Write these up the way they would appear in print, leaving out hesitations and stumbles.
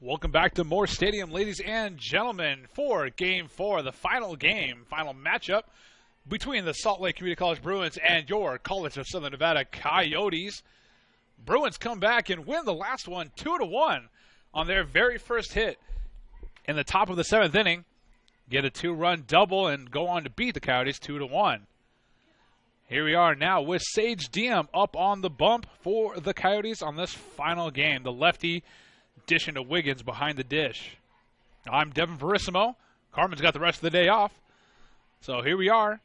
Welcome back to Moore Stadium, ladies and gentlemen, for Game 4, the final matchup between the Salt Lake Community College Bruins and your College of Southern Nevada Coyotes. Bruins come back and win the last one 2-1 on their very first hit in the top of the 7th inning. Get a 2-run double and go on to beat the Coyotes 2-1. Here we are now with Sage Diem up on the bump for the Coyotes on this final game. The lefty dishing to Wiggins behind the dish. I'm Devin Verissimo. Carmen's got the rest of the day off. So here we are.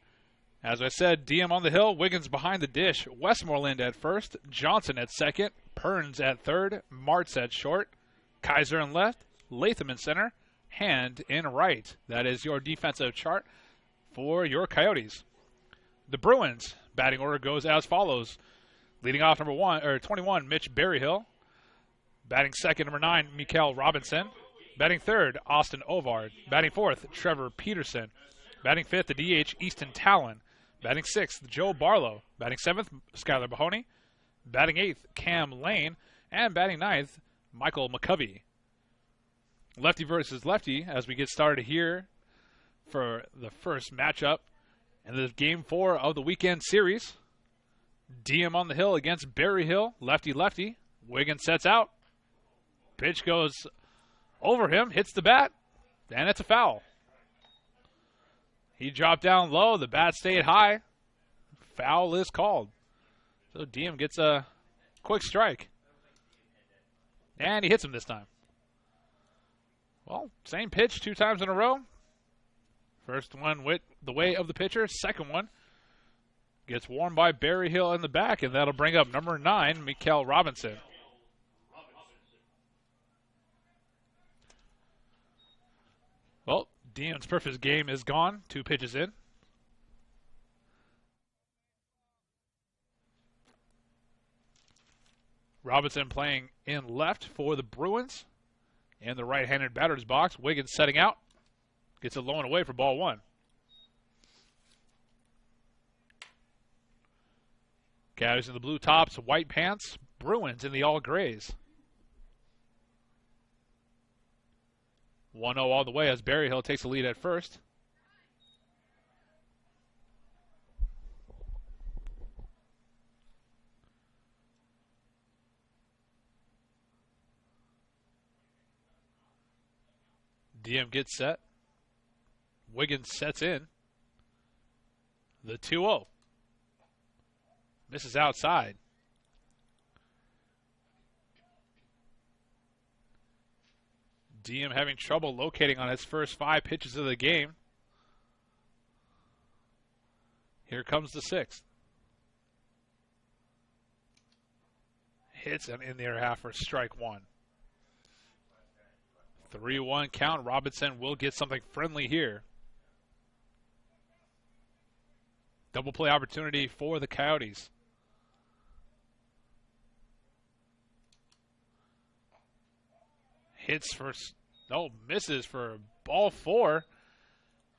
As I said, Diem on the hill, Wiggins behind the dish. Westmoreland at first, Johnson at second, Perns at third, Martz at short, Kaiser in left, Latham in center, Hand in right. That is your defensive chart for your Coyotes. The Bruins batting order goes as follows. Leading off 21, Mitch Berryhill. Batting second, number 9, Mikael Robinson. Batting third, Austin Ovard. Batting fourth, Trevor Peterson. Batting fifth, the DH, Easton Talon. Batting sixth, Joe Barlow. Batting seventh, Skylar Mahoney. Batting eighth, Cam Lane. And batting ninth, Michael McCovey. Lefty versus lefty as we get started here for the first matchup in the Game 4 of the weekend series. Diem on the hill against Berryhill, lefty-lefty. Wiggins sets out. Pitch goes over him, hits the bat, and it's a foul. He dropped down low. The bat stayed high. Foul is called. So Diem gets a quick strike. And he hits him this time. Well, same pitch 2 times in a row. First one went the way of the pitcher. Second one gets warmed by Berryhill in the back, and that'll bring up number 9, Mikael Robinson. Well, Diem's perfect game is gone. 2 pitches in. Robinson playing in left for the Bruins. In the right-handed batter's box. Wiggins setting out. Gets it low and away for ball 1. Coyotes in the blue tops, white pants. Bruins in the all grays. 1-0 all the way as Berryhill takes the lead at first. Diem gets set. Wiggins sets in. The 2-0. Misses outside. Diem having trouble locating on his first 5 pitches of the game. Here comes the 6th. Hits him in the air half for strike 1. 3-1 count. Robinson will get something friendly here. Double play opportunity for the Coyotes. Misses for ball 4.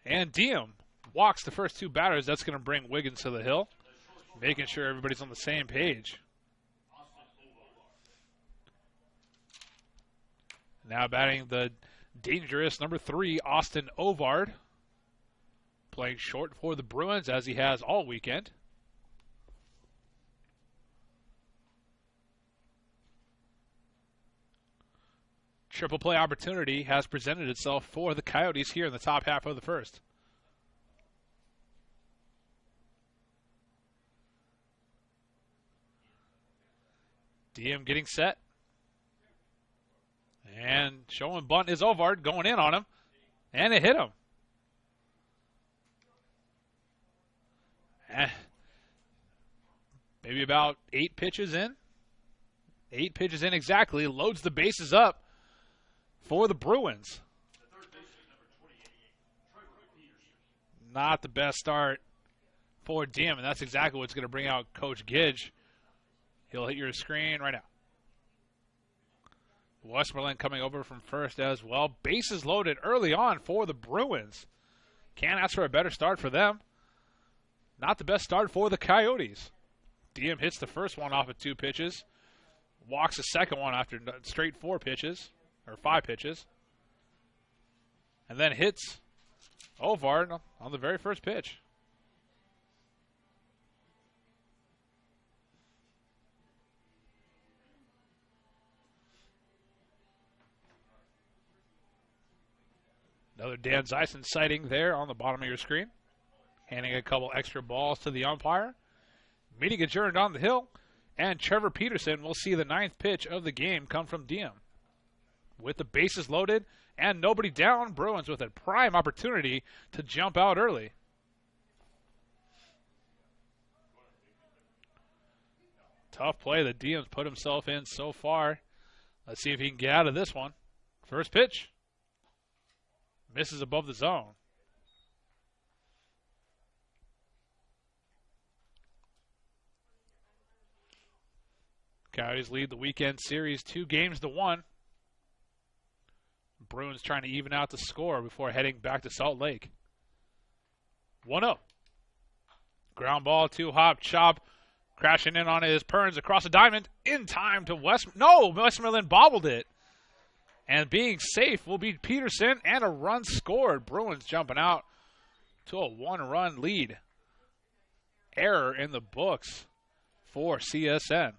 And Diem walks the first 2 batters. That's going to bring Wiggins to the hill. Making sure everybody's on the same page. Now batting the dangerous number 3, Austin Ovard. Playing short for the Bruins as he has all weekend. Triple play opportunity has presented itself for the Coyotes here in the top half of the first. Diem getting set. And showing bunt is Ovard going in on him. And it hit him. Maybe about 8 pitches in. 8 pitches in exactly. Loads the bases up for the Bruins. Not the best start for Diem, and that's exactly what's going to bring out Coach Gidge. He'll hit your screen right now. Westmoreland coming over from first as well. Bases loaded early on for the Bruins. Can't ask for a better start for them. Not the best start for the Coyotes. Diem hits the first one off of 2 pitches. Walks the second one after straight 4 pitches. or 5 pitches. And then hits Ovard on the very first pitch. Another Dan Zeisen sighting there on the bottom of your screen. Handing a couple extra balls to the umpire. Meeting adjourned on the hill. And Trevor Peterson will see the 9th pitch of the game come from Diem. With the bases loaded and nobody down, Bruins with a prime opportunity to jump out early. Tough play that Diem's put himself in so far. Let's see if he can get out of this one. First pitch. Misses above the zone. Coyotes lead the weekend series 2-1. Bruins trying to even out the score before heading back to Salt Lake. 1-0. Ground ball, 2-hop chop. Crashing in on his Perns across the diamond. In time to Westmoreland bobbled it. And being safe will be Peterson, and a run scored. Bruins jumping out to a 1-run lead. Error in the books for CSN.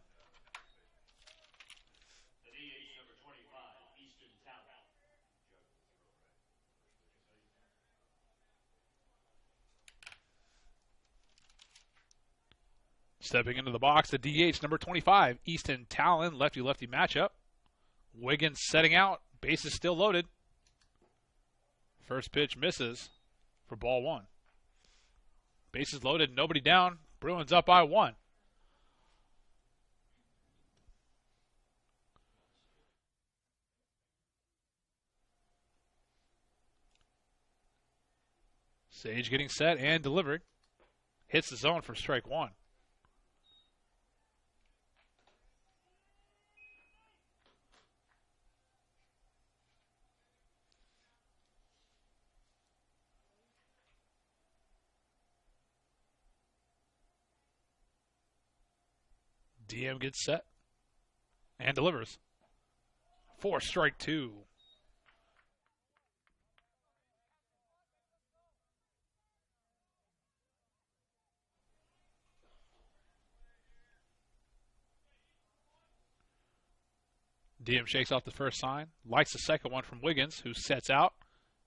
Stepping into the box, the DH, number 25, Easton Talon, lefty-lefty matchup. Wiggins setting out, bases still loaded. First pitch misses for ball 1. Bases loaded, nobody down. Bruins up by 1. Sage getting set and delivered. Hits the zone for strike 1. DM gets set and delivers for strike 2. DM shakes off the first sign, likes the second one from Wiggins, who sets out,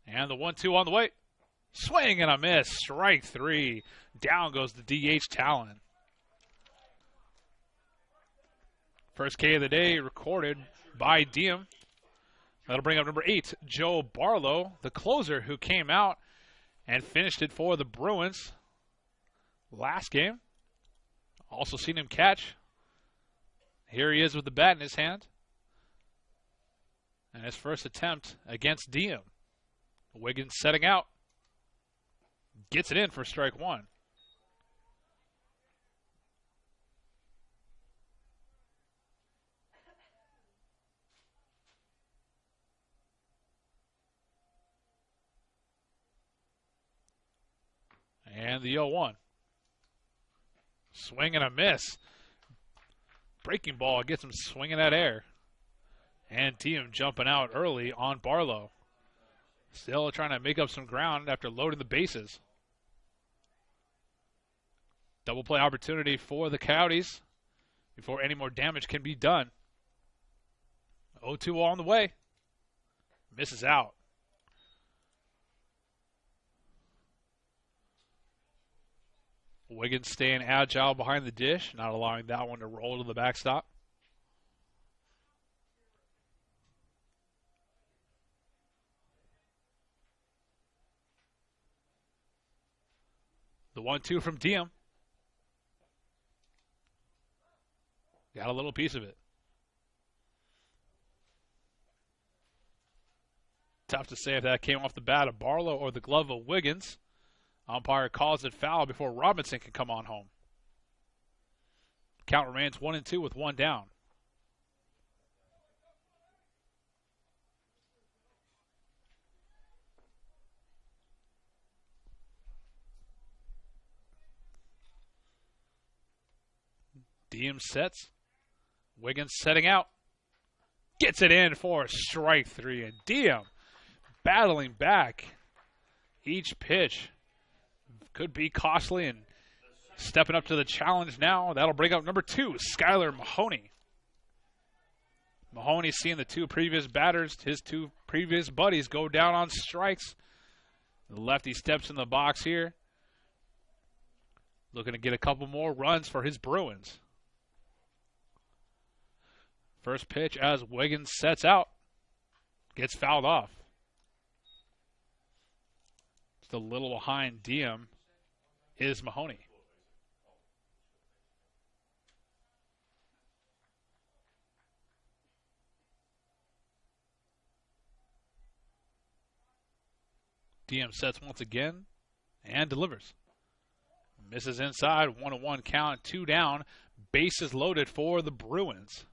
and the 1-2 on the way. Swing and a miss, strike 3. Down goes the DH Talon. First K of the day recorded by Diem. That'll bring up number 8, Joe Barlow, the closer who came out and finished it for the Bruins last game. Also seen him catch. Here he is with the bat in his hand. And his first attempt against Diem. Wiggins setting out. Gets it in for strike 1. And the 0-1. Swing and a miss. Breaking ball gets him swinging at air. And Diem jumping out early on Barlow. Still trying to make up some ground after loading the bases. Double play opportunity for the Coyotes before any more damage can be done. 0-2 on the way. Misses out. Wiggins staying agile behind the dish, not allowing that one to roll to the backstop. The 1-2 from Diem. Got a little piece of it. Tough to say if that came off the bat of Barlow or the glove of Wiggins. Umpire calls it foul before Robinson can come on home. Count remains 1-2 with 1 down. Diem sets. Wiggins setting out. Gets it in for strike 3. And Diem battling back. Each pitch could be costly and stepping up to the challenge now. That'll bring up number 2, Skylar Mahoney. Mahoney seeing the 2 previous batters, his 2 previous buddies, go down on strikes. The lefty steps in the box here. Looking to get a couple more runs for his Bruins. First pitch as Wiggins sets out. Gets fouled off. Just a little behind Diem is Mahoney. Diem sets once again and delivers. Misses inside, 1-1 count, 2 down. Bases loaded for the Bruins.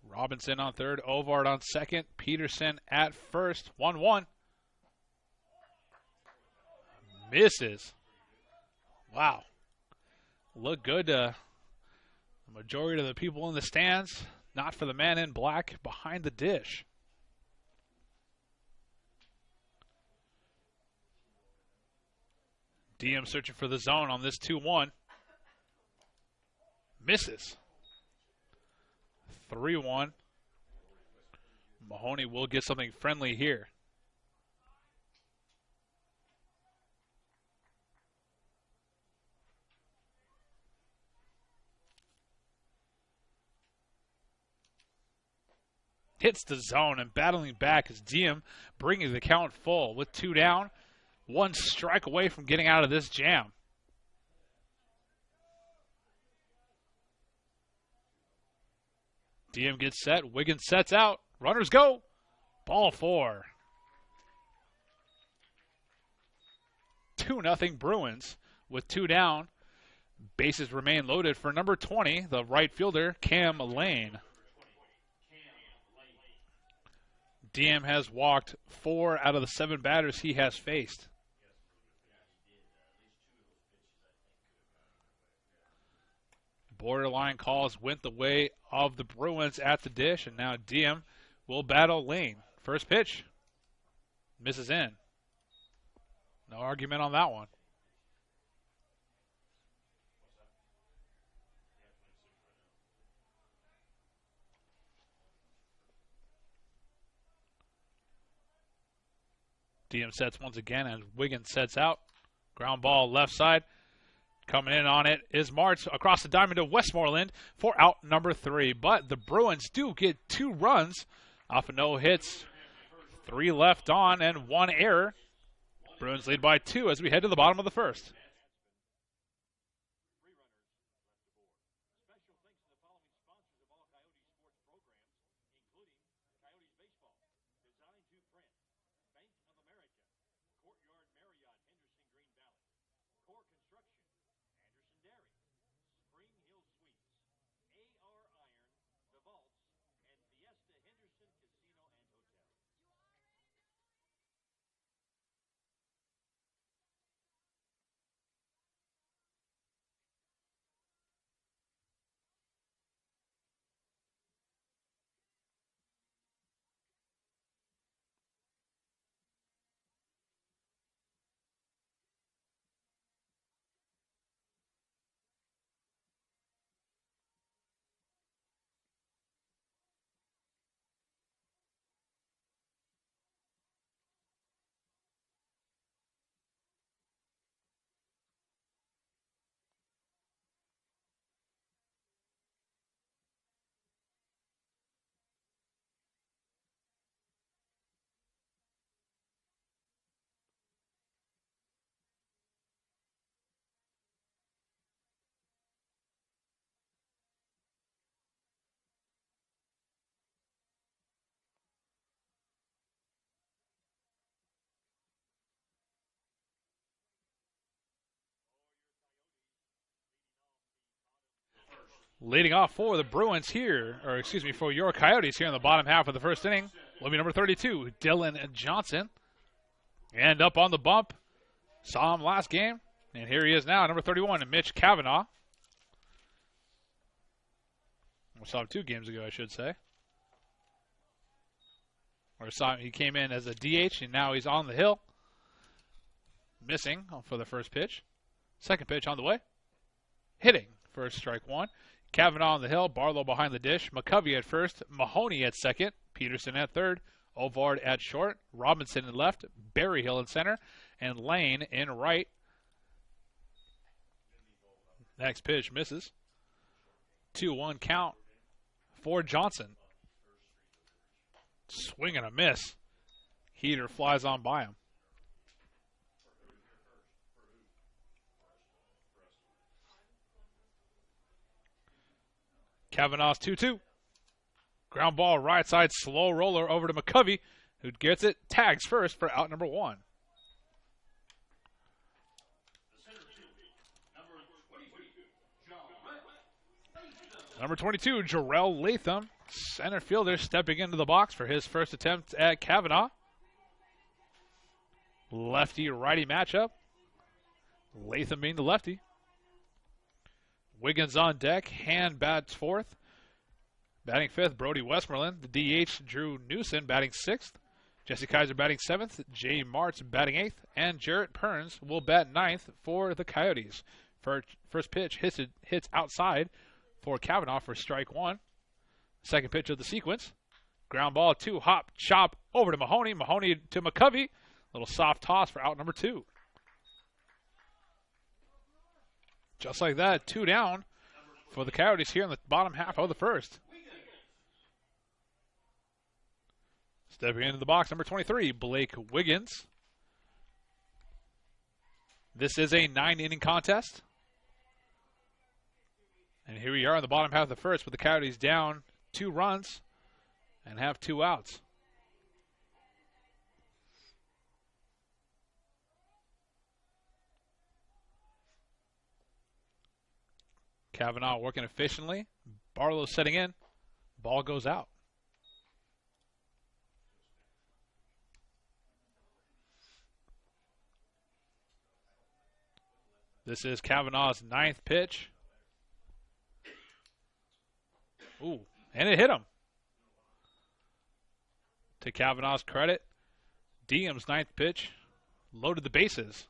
Robinson on third, Ovard on second, Peterson at first, 1-1. Misses. Wow. Look good to the majority of the people in the stands. Not for the man in black behind the dish. Diem searching for the zone on this 2-1. Misses. 3-1. Mahoney will get something friendly here. Hits the zone and battling back is Diem, bringing the count full with 2 down. 1 strike away from getting out of this jam. Diem gets set. Wiggins sets out. Runners go. Ball 4. 2-0 Bruins with 2 down. Bases remain loaded for number 20, the right fielder, Cam Lane. Diem has walked 4 out of the 7 batters he has faced. Borderline calls went the way of the Bruins at the dish, and now Diem will battle Lane. First pitch. Misses in. No argument on that one. Diem sets once again as Wiggins sets out. Ground ball left side. Coming in on it is Martz across the diamond to Westmoreland for out number 3. But the Bruins do get 2 runs off of no hits. 3 left on and 1 error. Bruins lead by 2 as we head to the bottom of the first. Leading off for the Bruins here, or excuse me, for your Coyotes here in the bottom half of the first inning, will be number 32, Dylan Johnson. And up on the bump, saw him last game, And here he is now, number 31, Mitch Kavanaugh. We saw him 2 games ago, I should say. Or saw him, he came in as a DH, and now he's on the hill. Missing for the first pitch. Second pitch on the way. Hitting for strike 1. Kavanaugh on the hill, Barlow behind the dish, McCovey at first, Mahoney at second, Peterson at third, Ovard at short, Robinson in left, Berryhill in center, and Lane in right. Next pitch misses. 2-1 count for Johnson. Swing and a miss. Heater flies on by him. Kavanaugh's 2-2. Ground ball right side, slow roller over to McCovey, who gets it, tags first for out number 1. Number 22, Jarrell Latham, center fielder, stepping into the box for his first attempt at Kavanaugh. Lefty-righty matchup. Latham being the lefty. Wiggins on deck. Hand bats fourth. Batting fifth, Brody Westmoreland. The DH, Drew Newson, batting sixth. Jesse Kaiser batting seventh. Jay Martz batting eighth. And Jarrett Perns will bat ninth for the Coyotes. First pitch hits outside for Kavanaugh for strike 1. Second pitch of the sequence. Ground ball, 2 hop, chop over to Mahoney. Mahoney to McCovey. Little soft toss for out number 2. Just like that, 2 down for the Coyotes here in the bottom half of the first. Stepping into the box, number 23, Blake Wiggins. This is a 9-inning contest. And here we are in the bottom half of the first with the Coyotes down 2 runs and have 2 outs. Kavanaugh working efficiently. Barlow setting in. Ball goes out. This is Kavanaugh's 9th pitch. Ooh, and it hit him. To Kavanaugh's credit, Diem's 9th pitch loaded the bases.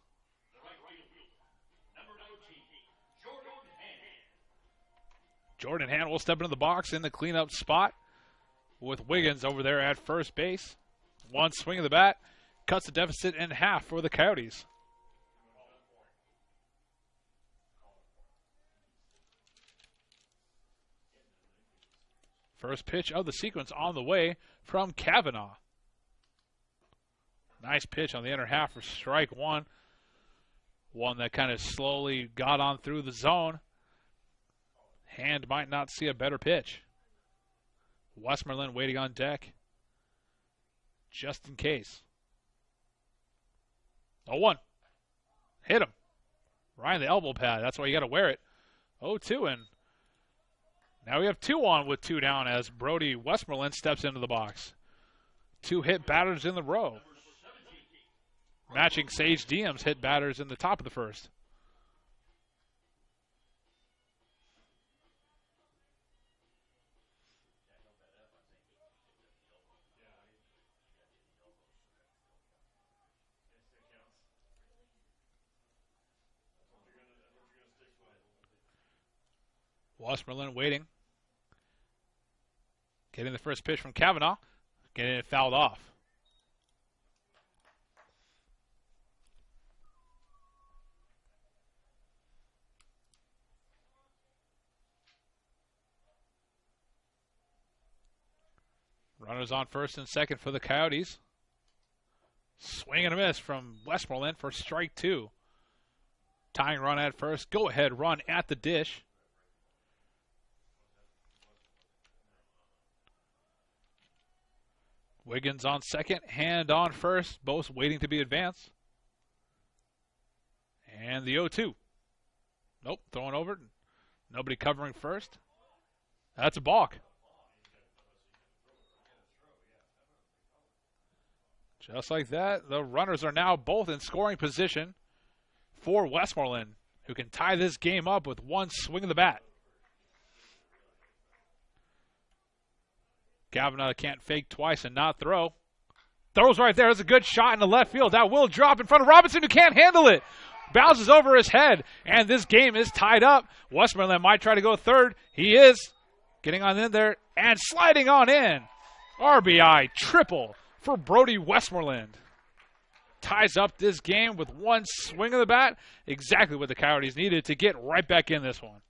Jordan Hand will step into the box in the cleanup spot with Wiggins over there at first base. One swing of the bat cuts the deficit in half for the Coyotes. First pitch of the sequence on the way from Kavanaugh. Nice pitch on the inner half for strike 1. One that kind of slowly got on through the zone. Hand might not see a better pitch. Westmoreland waiting on deck just in case. 0-1. Hit him. Right in the elbow pad. That's why you got to wear it. 0-2, and now we have 2 on with 2 down as Brody Westmoreland steps into the box. 2 hit batters in the row. Matching Sage Diem's hit batters in the top of the first. Westmoreland waiting. Getting the first pitch from Kavanaugh. Getting it fouled off. Runners on first and second for the Coyotes. Swing and a miss from Westmoreland for strike 2. Tying run at first. Go ahead run at the dish. Wiggins on second, Hand on first, both waiting to be advanced. And the 0-2. Nope, throwing over. Nobody covering first. That's a balk. Just like that, the runners are now both in scoring position for Westmoreland, who can tie this game up with one swing of the bat. Kavanaugh can't fake twice and not throw. Throws right there. That's a good shot in the left field. That will drop in front of Robinson, who can't handle it. Bounces over his head, and this game is tied up. Westmoreland might try to go third. He is getting on in there and sliding on in. RBI triple for Brody Westmoreland. Ties up this game with one swing of the bat. Exactly what the Coyotes needed to get right back in this one.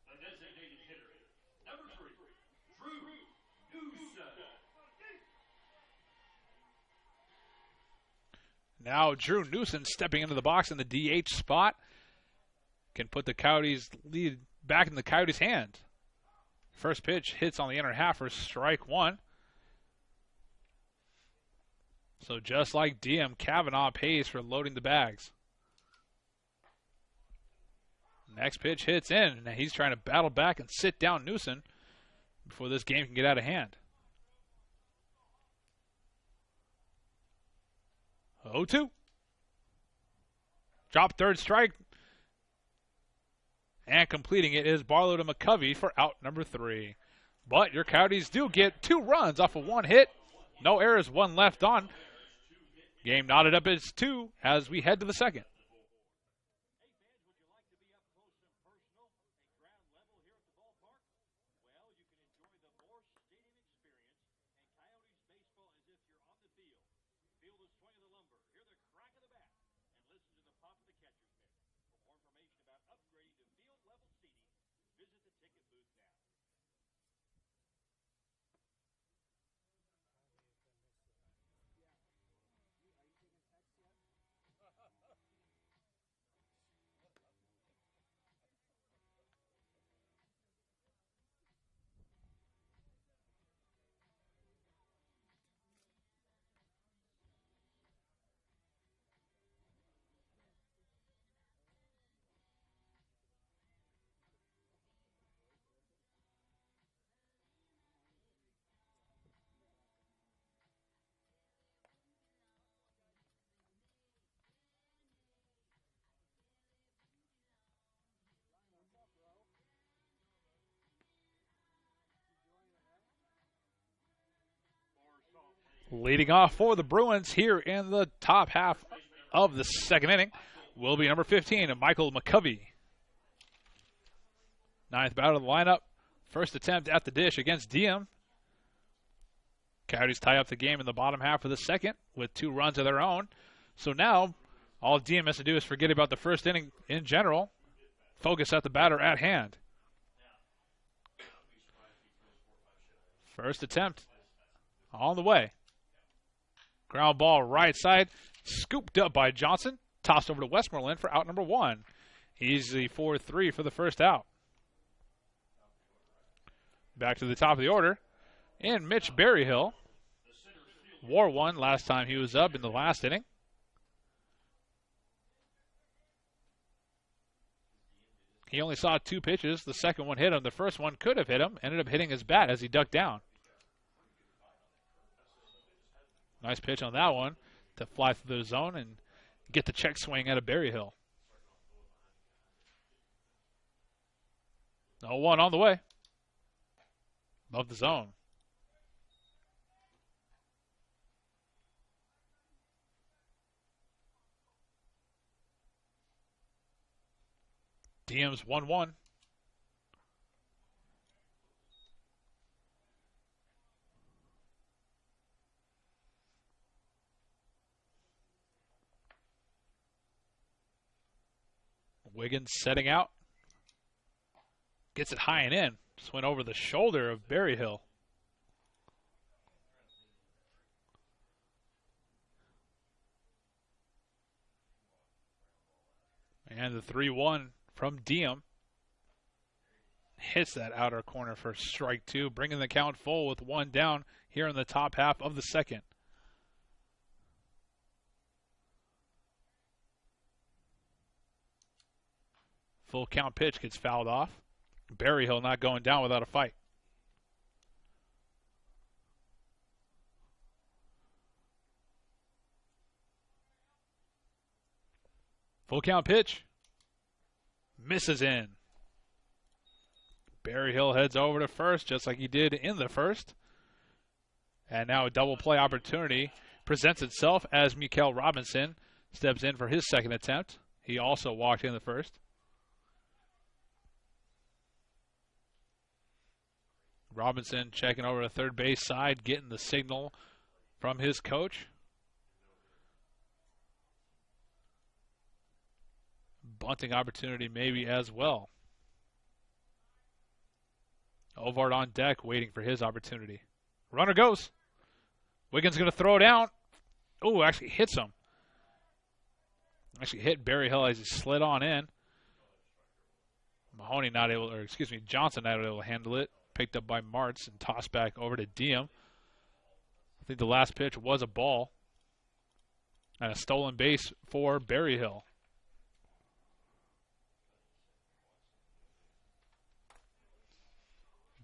Now Drew Newsom stepping into the box in the DH spot. Can put the Coyotes lead back in the Coyotes' hand. First pitch hits on the inner half for strike one. So just like DM, Kavanaugh pays for loading the bags. Next pitch hits in. Now he's trying to battle back and sit down Newsom before this game can get out of hand. 0-2. Drop third strike. And completing it is Barlow to McCovey for out number 3. But your Coyotes do get 2 runs off of 1 hit. No errors, 1 left on. Game knotted up as 2 as we head to the second. Leading off for the Bruins here in the top half of the second inning will be number 15, Michael McCovey. 9th batter of the lineup. First attempt at the dish against Diem. Coyotes tie up the game in the bottom half of the second with 2 runs of their own. So now all Diem has to do is forget about the first inning in general. Focus at the batter at hand. First attempt on the way. Ground ball right side, scooped up by Johnson, tossed over to Westmoreland for out number 1. Easy 4-3 for the first out. Back to the top of the order, and Mitch Berryhill. War 1 last time he was up in the last inning. He only saw 2 pitches. The second one hit him. The first one could have hit him. Ended up hitting his bat as he ducked down. Nice pitch on that one to fly through the zone and get the check swing out of Berryhill. 0-1 on the way. Above the zone. DM's 1-1. Wiggins setting out. Gets it high and in. Just went over the shoulder of Berryhill. And the 3-1 from Diem. Hits that outer corner for strike 2, bringing the count full with 1 down here in the top half of the second. Full count pitch gets fouled off. Berryhill not going down without a fight. Full count pitch. Misses in. Berryhill heads over to first, just like he did in the first. And now a double play opportunity presents itself as Mikael Robinson steps in for his second attempt. He also walked in the first. Robinson checking over to third base side, getting the signal from his coach. Bunting opportunity maybe as well. Ovard on deck waiting for his opportunity. Runner goes. Wiggins going to throw down. Oh, actually hits him. Actually hit Berryhill as he slid on in. Johnson not able to handle it. Picked up by Martz and tossed back over to Diem. I think the last pitch was a ball. And a stolen base for Berryhill.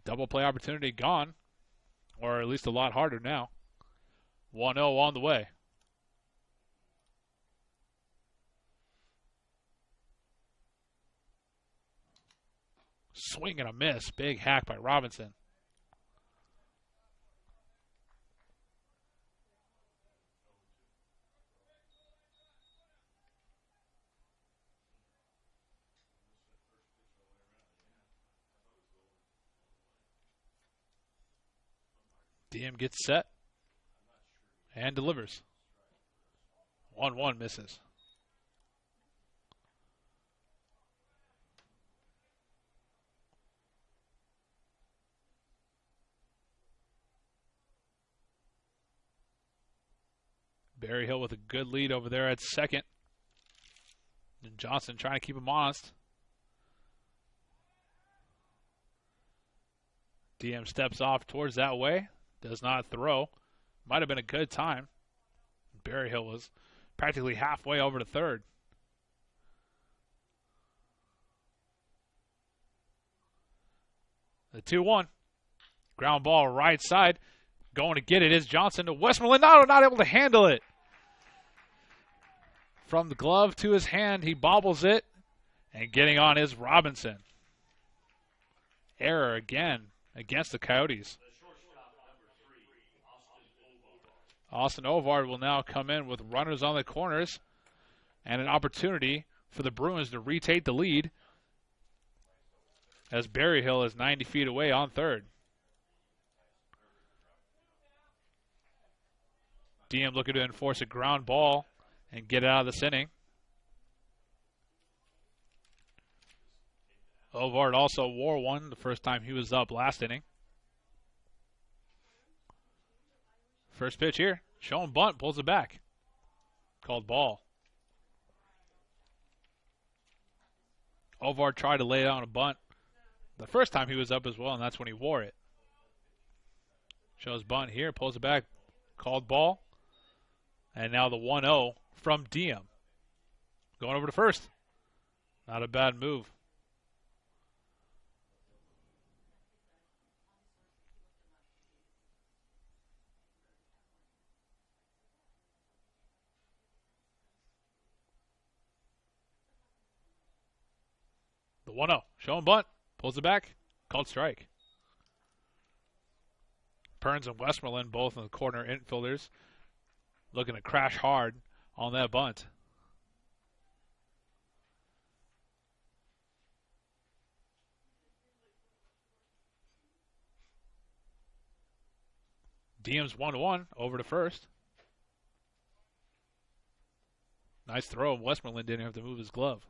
Double play opportunity gone. Or at least a lot harder now. 1-0 on the way. Swing and a miss. Big hack by Robinson. Diem gets set and delivers. 1-1 misses. Berryhill with a good lead over there at second. And Johnson trying to keep him honest. Diem steps off towards that way. Does not throw. Might have been a good time. Berryhill was practically halfway over to third. The 2-1. Ground ball right side. Going to get it is Johnson to Westmoreland. No, not able to handle it. From the glove to his hand, he bobbles it. And getting on is Robinson. Error again against the Coyotes. Austin Ovard will now come in with runners on the corners and an opportunity for the Bruins to retake the lead as Berryhill is 90 feet away on third. Diem looking to enforce a ground ball and get it out of this inning. Ovard also wore one the first time he was up last inning. First pitch here. Showing bunt, pulls it back. Called ball. Ovard tried to lay down a bunt the first time he was up as well, and that's when he wore it. Shows bunt here, pulls it back. Called ball. And now the 1-0 from Diem. Going over to first. Not a bad move. The 1-0. Showing bunt. Pulls it back. Called strike. Perns and Westmoreland, both in the corner infielders, looking to crash hard on that bunt. Diem's 1-1 over to first. Nice throw. Westmoreland didn't have to move his glove.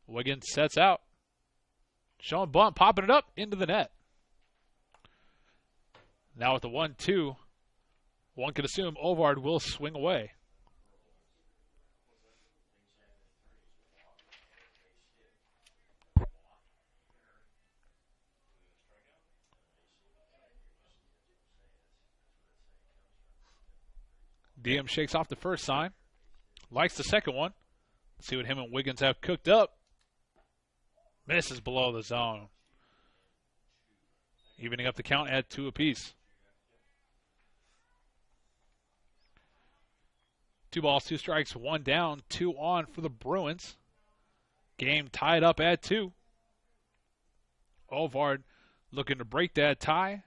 Wiggins sets out. Showing bunt, popping it up into the net. Now with the 1-2, one could assume Ovard will swing away. Diem shakes off the first sign. Likes the second one. Let's see what him and Wiggins have cooked up. Misses below the zone. Evening up the count at 2 apiece. 2 balls, 2 strikes, 1 down, 2 on for the Bruins. Game tied up at 2. Ovard looking to break that tie.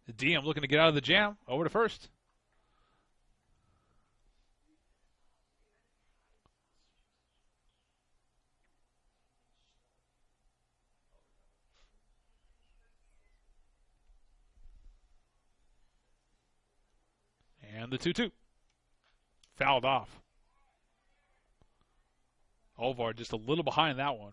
The DM looking to get out of the jam. Over to first. And the 2-2. Fouled off. Ovard just a little behind that one.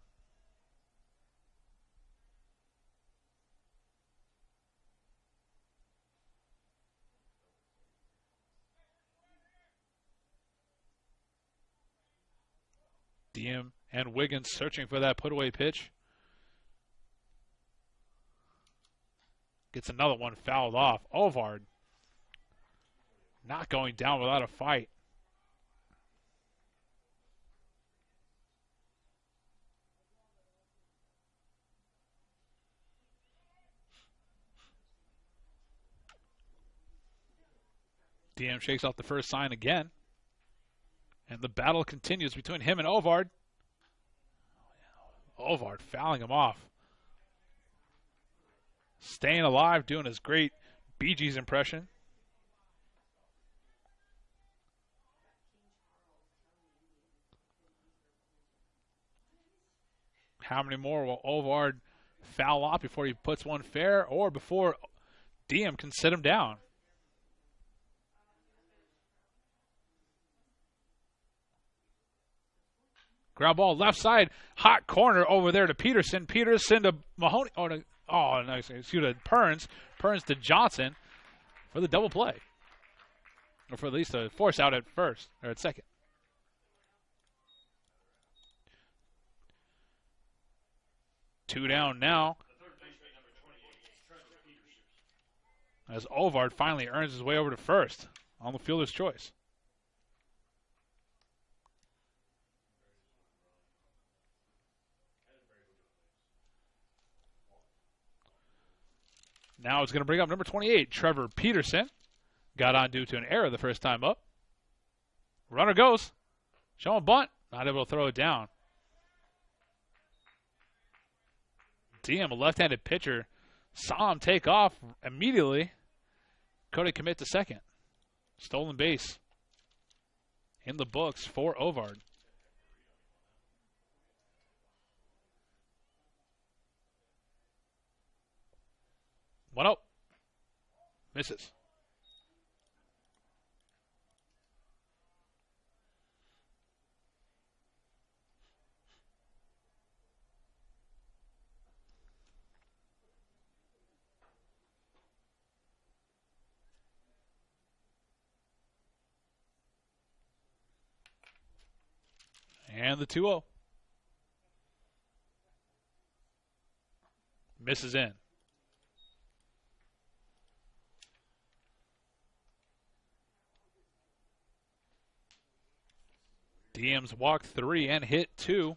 DM and Wiggins searching for that put-away pitch. Gets another one fouled off. Ovard not going down without a fight. DM shakes off the first sign again. And the battle continues between him and Ovard. Ovard fouling him off. Staying alive, doing his great Bee Gees impression. How many more will Ovard foul off before he puts one fair or before DM can sit him down? Ground ball left side, hot corner over there to Peterson. Peterson to Mahoney. Oh, nice. Excuse me, Perns. Perns to Johnson for the double play. Or for at least a force out at first, or at second. Two down now. As Ovard finally earns his way over to first on the fielder's choice. Now it's going to bring up number 28, Trevor Peterson. Got on due to an error the first time up. Runner goes. Showing bunt. Not able to throw it down. DM, a left-handed pitcher, saw him take off immediately. Couldn't commit to second. Stolen base in the books for Ovard. One out. Misses. And the 2-0. Misses in. DM's walked 3 and hit 2.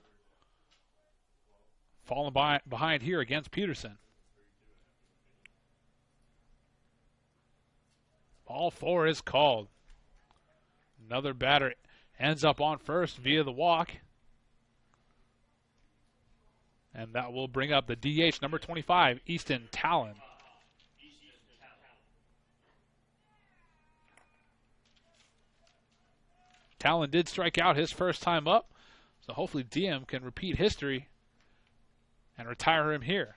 Falling behind here against Peterson. Ball 4 is called. Another batter ends up on first via the walk. And that will bring up the DH, number 25, Easton Talon. Talon did strike out his first time up, so hopefully DM can repeat history and retire him here.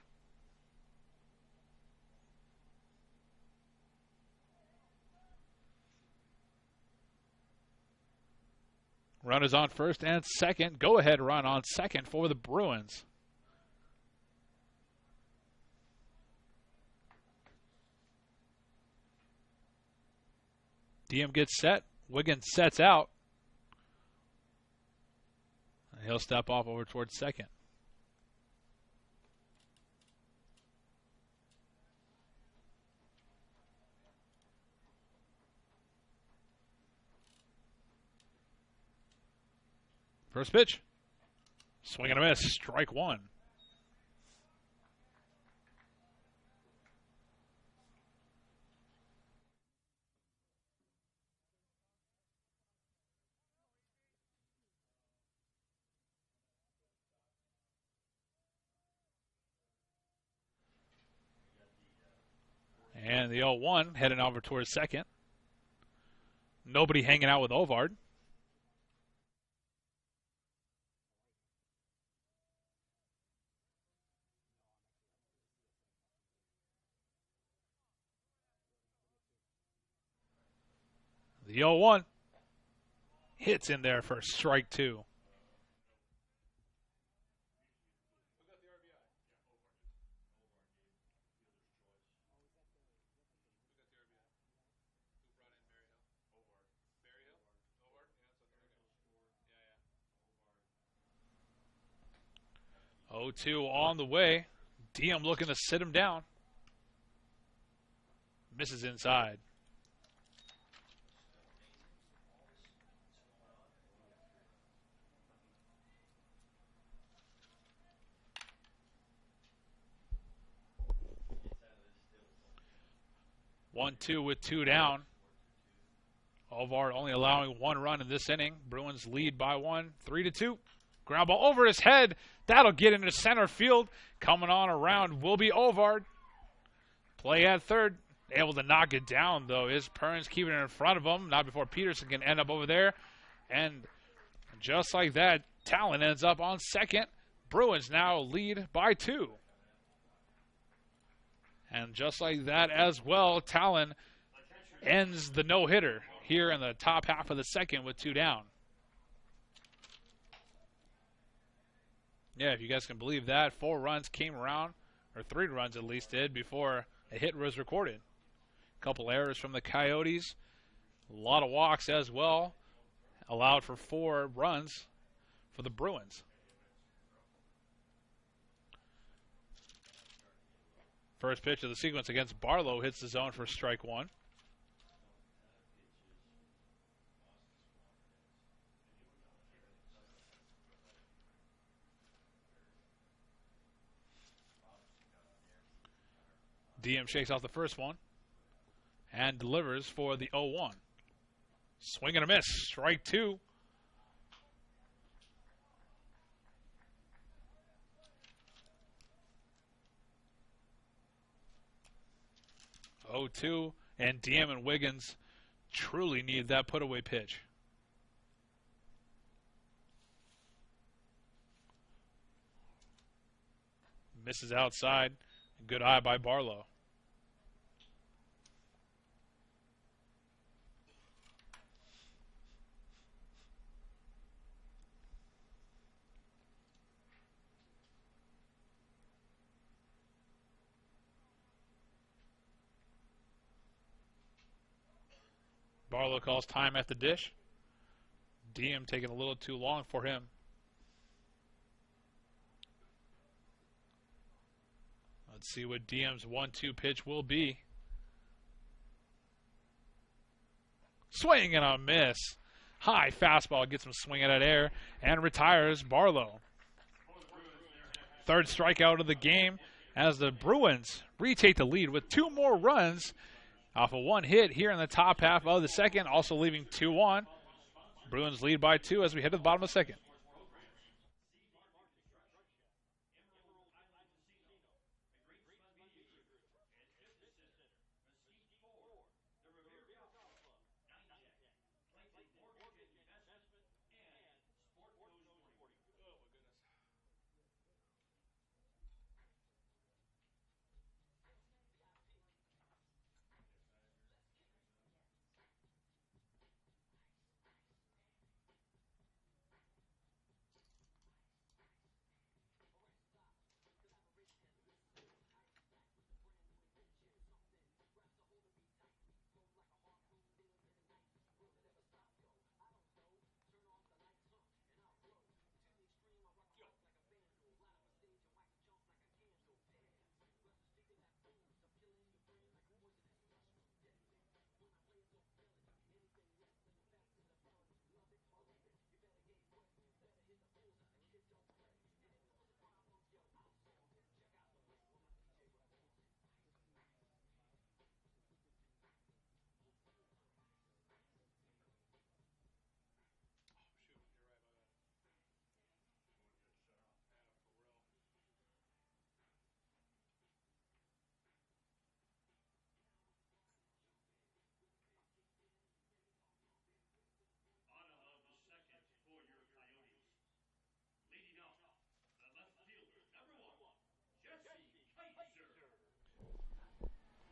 Runners on first and second. Go-ahead run on second for the Bruins. DM gets set. Wiggins sets out. And he'll step off over towards second. First pitch. Swing and a miss. Strike one. And the 0-1 heading over towards second. Nobody hanging out with Ovard. The 0-1 hits in there for strike two. Oh, 2 on the way. Diem looking to sit him down. Misses inside. One, two with 2 down. Ovard only allowing 1 run in this inning. Bruins lead by 1, 3-2. Ground ball over his head. That'll get into center field. Coming on around will be Ovard. Play at third. Able to knock it down, though, is Perns, keeping it in front of him. Not before Peterson can end up over there. And just like that, Talon ends up on second. Bruins now lead by 2. And just like that as well, Talon ends the no-hitter here in the top half of the second with 2 down. Yeah, if you guys can believe that, 4 runs came around, or 3 runs at least did, before a hit was recorded. A couple errors from the Coyotes. A lot of walks as well. Allowed for 4 runs for the Bruins. First pitch of the sequence against Barlow hits the zone for strike 1. Diem shakes off the first one and delivers for the 0-1. Swing and a miss. Strike 2. Oh, 2, and Diem and Wiggins truly need that put-away pitch. Misses outside. Good eye by Barlow. Barlow calls time at the dish. Diem taking a little too long for him. Let's see what Diem's 1-2 pitch will be. Swing and a miss. High fastball gets him swinging at air and retires Barlow. Third strikeout of the game as the Bruins retake the lead with 2 more runs off of 1 hit here in the top half of the second, also leaving 2 on. Bruins lead by 2 as we head to the bottom of the second.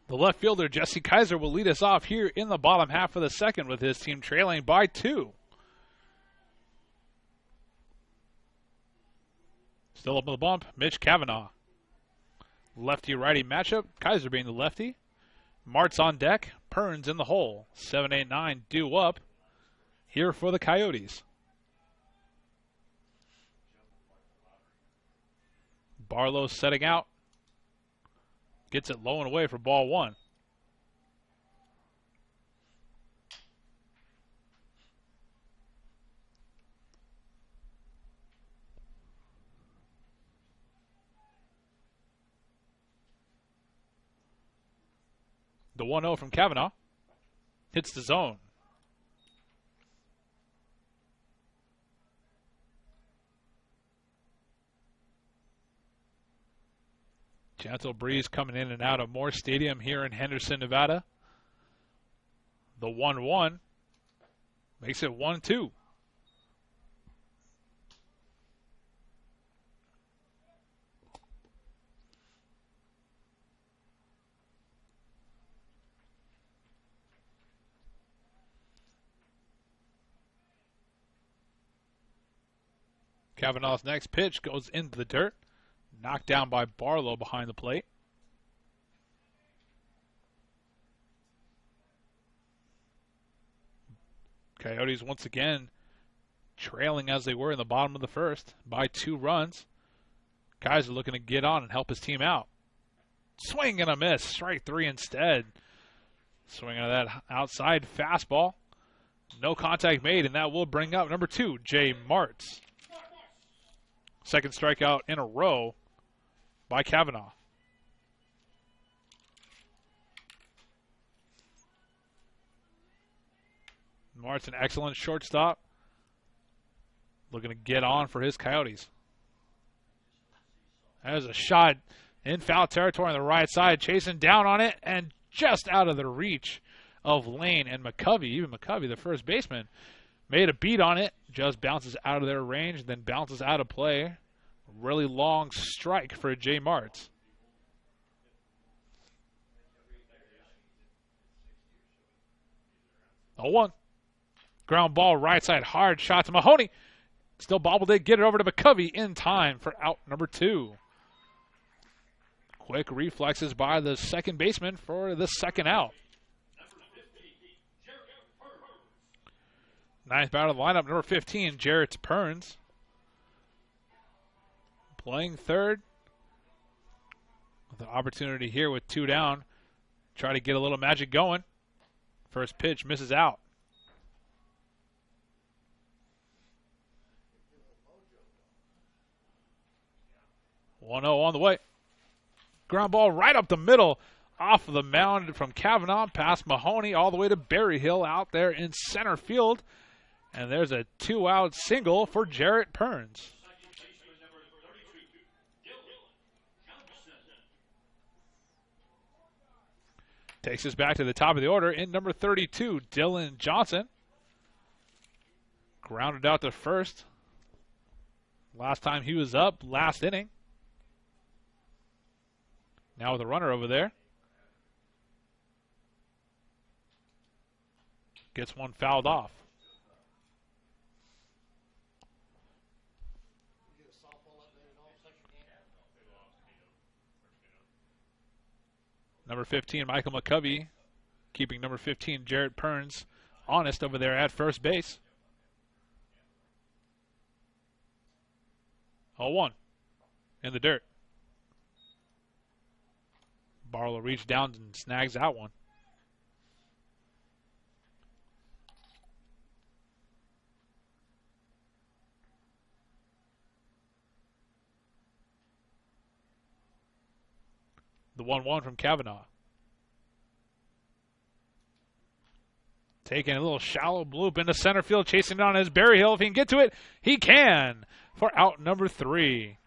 The left fielder, Jesse Kaiser, will lead us off here in the bottom half of the second with his team trailing by 2. Still up on the bump, Mitch Cavanaugh. Lefty-righty matchup, Kaiser being the lefty. Martz on deck, Perns in the hole. 7, 8, 9 due up here for the Coyotes. Barlow setting out. Gets it low and away for ball 1. The 1-0 from Cavanaugh hits the zone. Gentle breeze coming in and out of Moore Stadium here in Henderson, Nevada. The 1-1 makes it 1-2. Cavanaugh's next pitch goes into the dirt. Knocked down by Barlow behind the plate. Coyotes once again trailing as they were in the bottom of the first by 2 runs. Kaiser looking to get on and help his team out. Swing and a miss. Strike 3 instead. Swinging at that outside fastball. No contact made, and that will bring up number 2, Jay Martz. Second strikeout in a row by Cavanaugh. Martz, an excellent shortstop. Looking to get on for his Coyotes. There's a shot in foul territory on the right side, chasing down on it, and just out of the reach of Lane and McCovey. Even McCovey, the first baseman, made a beat on it, just bounces out of their range, then bounces out of play. Really long strike for Jay Martz. Oh, 1. Ground ball right side, hard shot to Mahoney. Still bobbled it, get it over to McCovey in time for out number 2. Quick reflexes by the second baseman for the second out. Ninth batter of the lineup, number 15, Jarrett Perns. Playing third. With an opportunity here with 2 down. Try to get a little magic going. First pitch misses out. 1-0 on the way. Ground ball right up the middle. Off of the mound from Cavanaugh, past Mahoney, all the way to Berryhill out there in center field. And there's a 2-out single for Jarrett Perns. Takes us back to the top of the order in number 32, Dylan Johnson. Grounded out to first. Last time he was up, last inning. Now with a runner over there. Gets one fouled off. Number 15, Michael McCovey, keeping number 15, Jarrett Perns, honest over there at first base. 0-1 in the dirt. Barlow reached down and snags that one. The 1-1 from Cavanaugh. Taking a little shallow bloop into center field, chasing down his Berryhill. If he can get to it, he can for out number 3.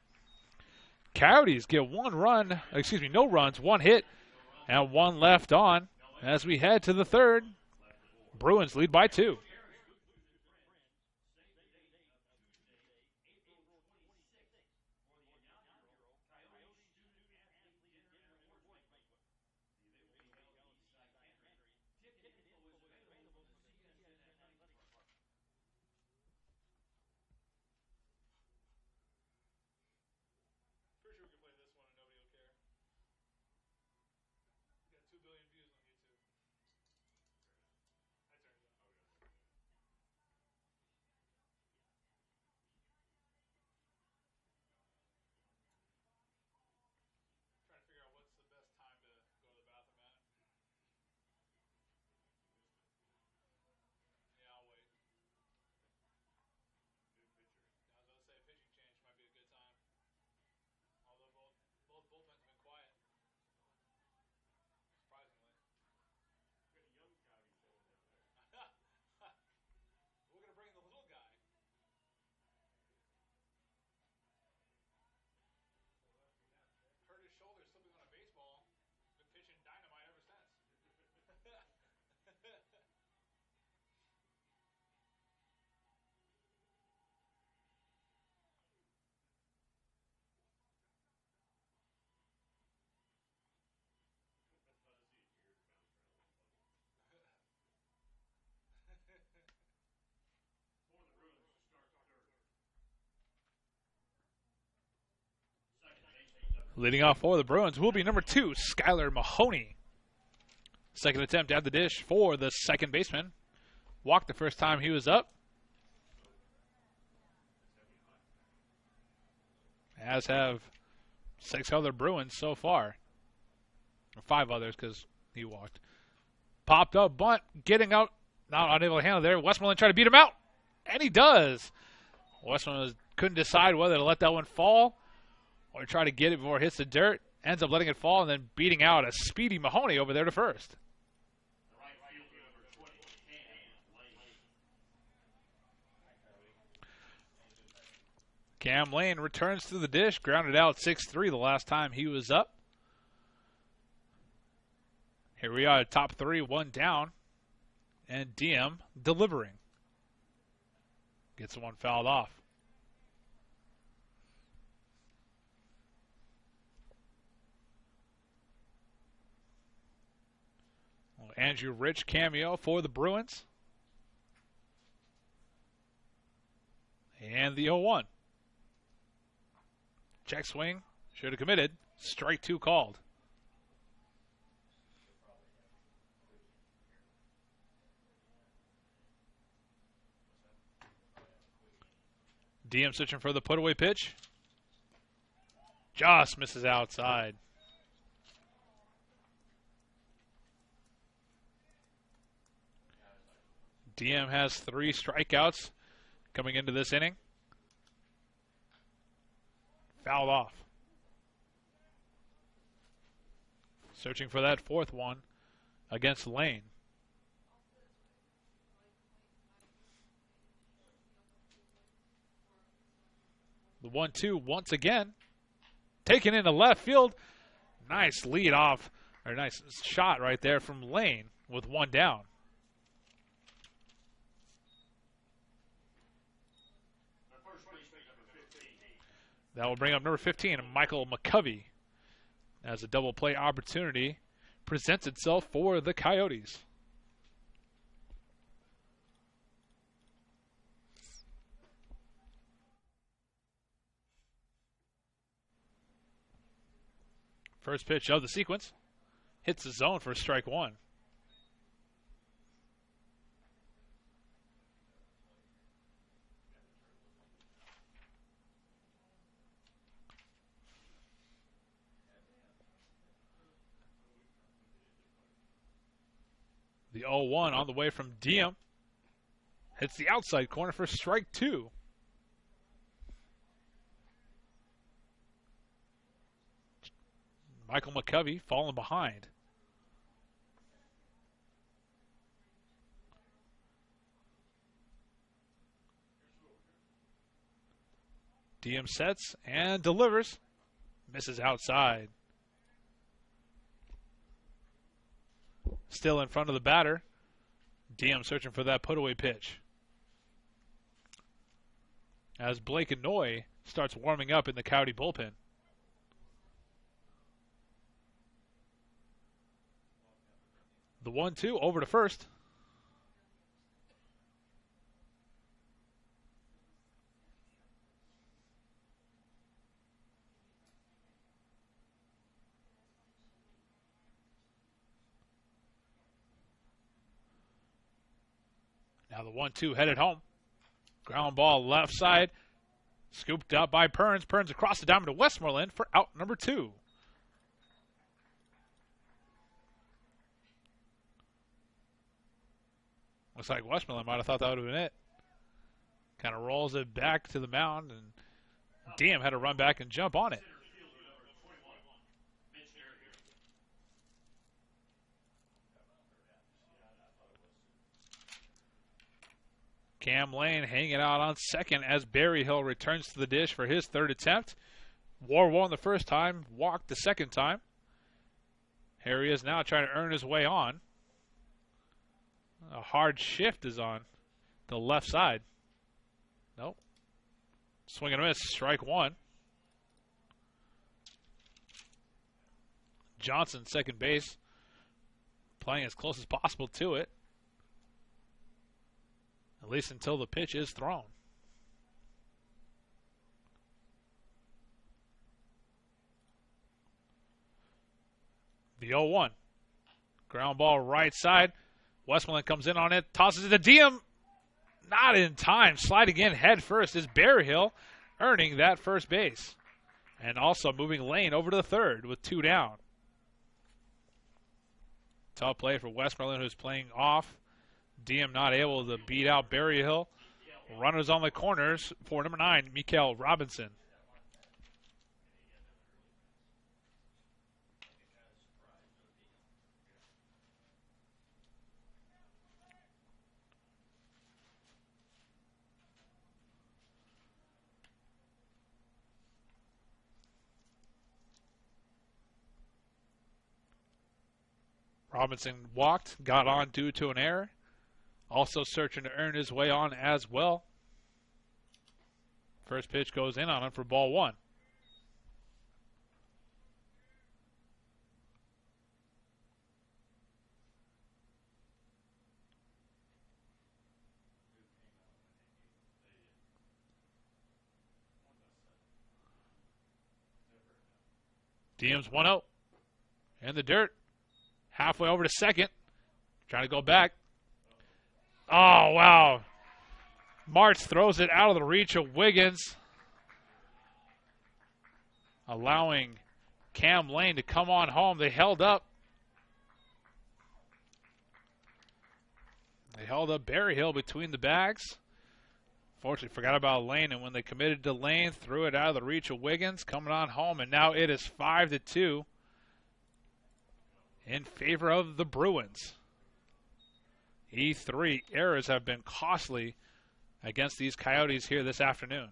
Coyotes get no runs, 1 hit, and 1 left on as we head to the third. Bruins lead by 2. Leading off for the Bruins will be number 2, Skylar Mahoney. Second attempt at the dish for the second baseman. Walked the first time he was up. As have 6 other Bruins so far. Or 5 others because he walked. Popped up, bunt, getting out. Not unable to handle there. Westmoreland tried to beat him out. And he does. Westmoreland couldn't decide whether to let that one fall or try to get it before it hits the dirt. Ends up letting it fall and then beating out a speedy Mahoney over there to first. Cam Lane returns to the dish, grounded out 6-3 the last time he was up. Here we are, top 3, 1 down. And DM delivering. Gets one fouled off. Well, Andrew Rich cameo for the Bruins. And the 0-1. Check swing. Should have committed. Strike 2 called. DM switching for the put-away pitch. Just misses outside. DM has 3 strikeouts coming into this inning. Fouled off. Searching for that 4th one against Lane. The 1-2 once again. Taken into left field. Nice lead off, or nice shot right there from Lane with 1 down. That will bring up number 15, Michael McCovey, as a double play opportunity presents itself for the Coyotes. First pitch of the sequence. Hits the zone for strike 1. The 0-1 on the way from Diem. Hits the outside corner for strike 2. Michael McCovey falling behind. Diem sets and delivers. Misses outside. Still in front of the batter. Diem searching for that put-away pitch. As Blake Anoy starts warming up in the Coyote bullpen. The 1-2 over to first. Now the 1-2 headed home. Ground ball left side. Scooped up by Perns. Perns across the diamond to Westmoreland for out number 2. Looks like Westmoreland might have thought that would have been it. Kind of rolls it back to the mound, and Diem had to run back and jump on it. Cam Lane hanging out on second as Berryhill returns to the dish for his 3rd attempt. War won the first time, walked the second time. Here he is now trying to earn his way on. A hard shift is on the left side. Nope. Swing and a miss, strike 1. Johnson, second base, playing as close as possible to it. At least until the pitch is thrown. The 0-1. Ground ball right side. Westmoreland comes in on it. Tosses it to Diem. Not in time. Sliding in head first is Berryhill, earning that first base. And also moving Lane over to the third with 2 down. Tough play for Westmoreland, who's playing off. Diem not able to beat out Berryhill. Runners on the corners for number 9, Mikael Robinson. Robinson walked, got on due to an error. Also searching to earn his way on as well. First pitch goes in on him for ball 1. Diem's 1-0. In the dirt. Halfway over to second. Trying to go back. Oh, wow. Martz throws it out of the reach of Wiggins, allowing Cam Lane to come on home. They held up. They held up Berryhill between the bags. Fortunately, forgot about Lane, and when they committed to Lane, threw it out of the reach of Wiggins, coming on home, and now it is 5-2 in favor of the Bruins. E3 errors have been costly against these Coyotes here this afternoon.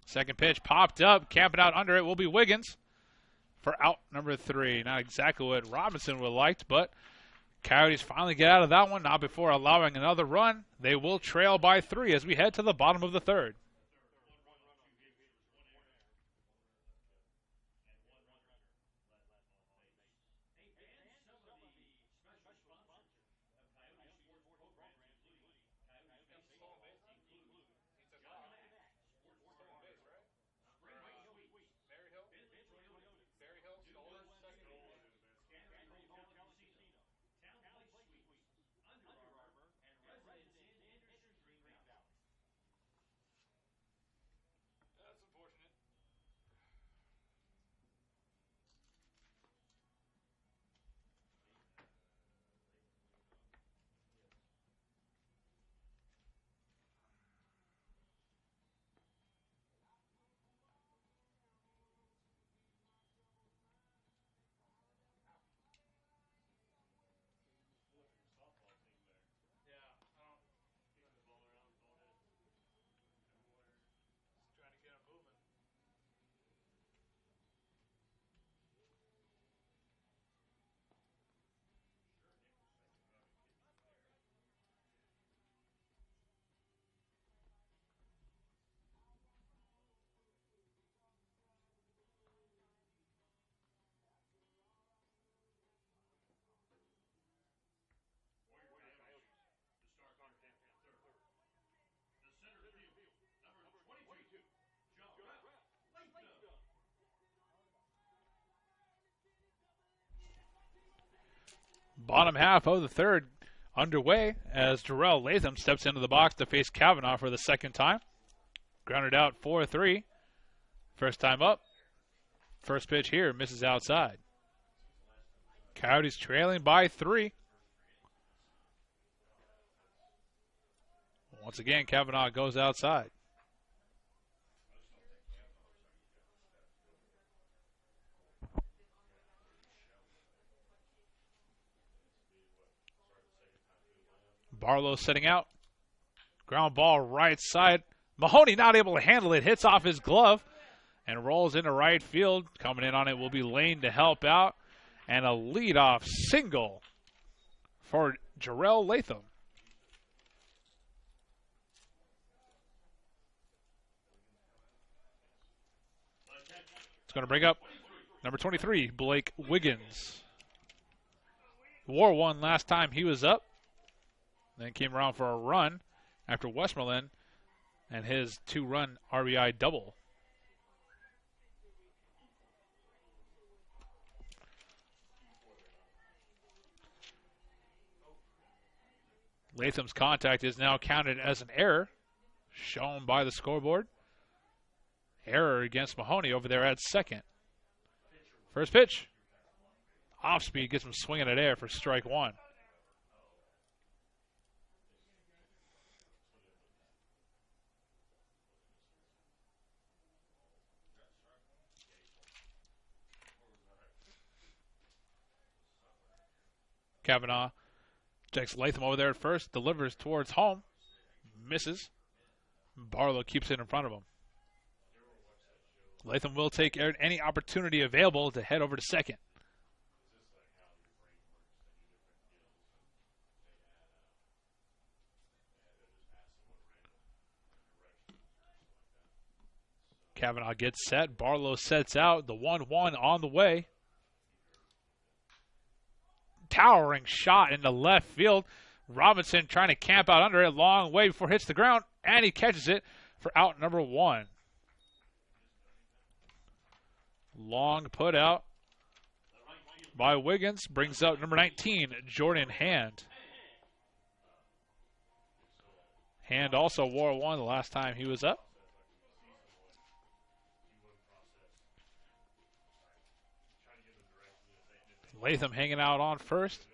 Second pitch popped up, camping out under it will be Wiggins for out number 3. Not exactly what Robinson would have liked, but Coyotes finally get out of that one, not before allowing another run. They will trail by 3 as we head to the bottom of the third. Bottom half of the third underway as Jarrell Latham steps into the box to face Kavanaugh for the second time. Grounded out 4-3. First time up. First pitch here misses outside. Coyotes trailing by 3. Once again, Kavanaugh goes outside. Barlow setting out. Ground ball right side. Mahoney not able to handle it. Hits off his glove and rolls into right field. Coming in on it will be Lane to help out. And a leadoff single for Jarrell Latham. It's going to bring up number 23, Blake Wiggins. Wore one last time he was up. Then came around for a run after Westmoreland and his 2-run RBI double. Latham's contact is now counted as an error, shown by the scoreboard. Error against Mahoney over there at second. First pitch. Off speed gets him swinging at air for strike one. Kavanaugh checks Latham over there at first, delivers towards home, misses. Barlow keeps it in front of him. Latham will take any opportunity available to head over to second. Kavanaugh gets set. Barlow sets out. The 1-1 on the way. Towering shot into left field. Robinson trying to camp out under it. Long way before it hits the ground. And he catches it for out number 1. Long put out by Wiggins. Brings out number 19, Jordan Hand. Hand also wore 1 the last time he was up. Latham hanging out on first.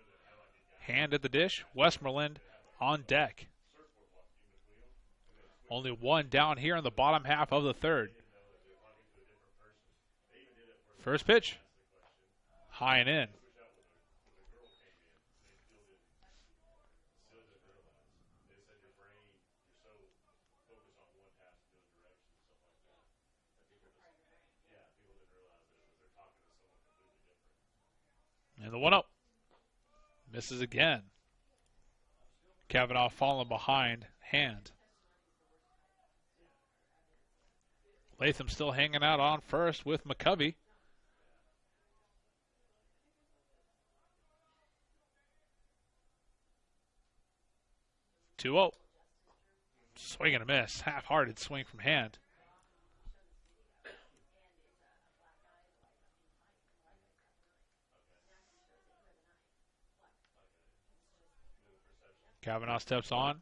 Hand at the dish. Westmoreland on deck. Only 1 down here in the bottom half of the third. First pitch. High and in. And the 1-0. Misses again. Kavanaugh falling behind Hand. Latham still hanging out on first with McCovey. Two-0. Swing and a miss. Half-hearted swing from Hand. Kavanaugh steps on.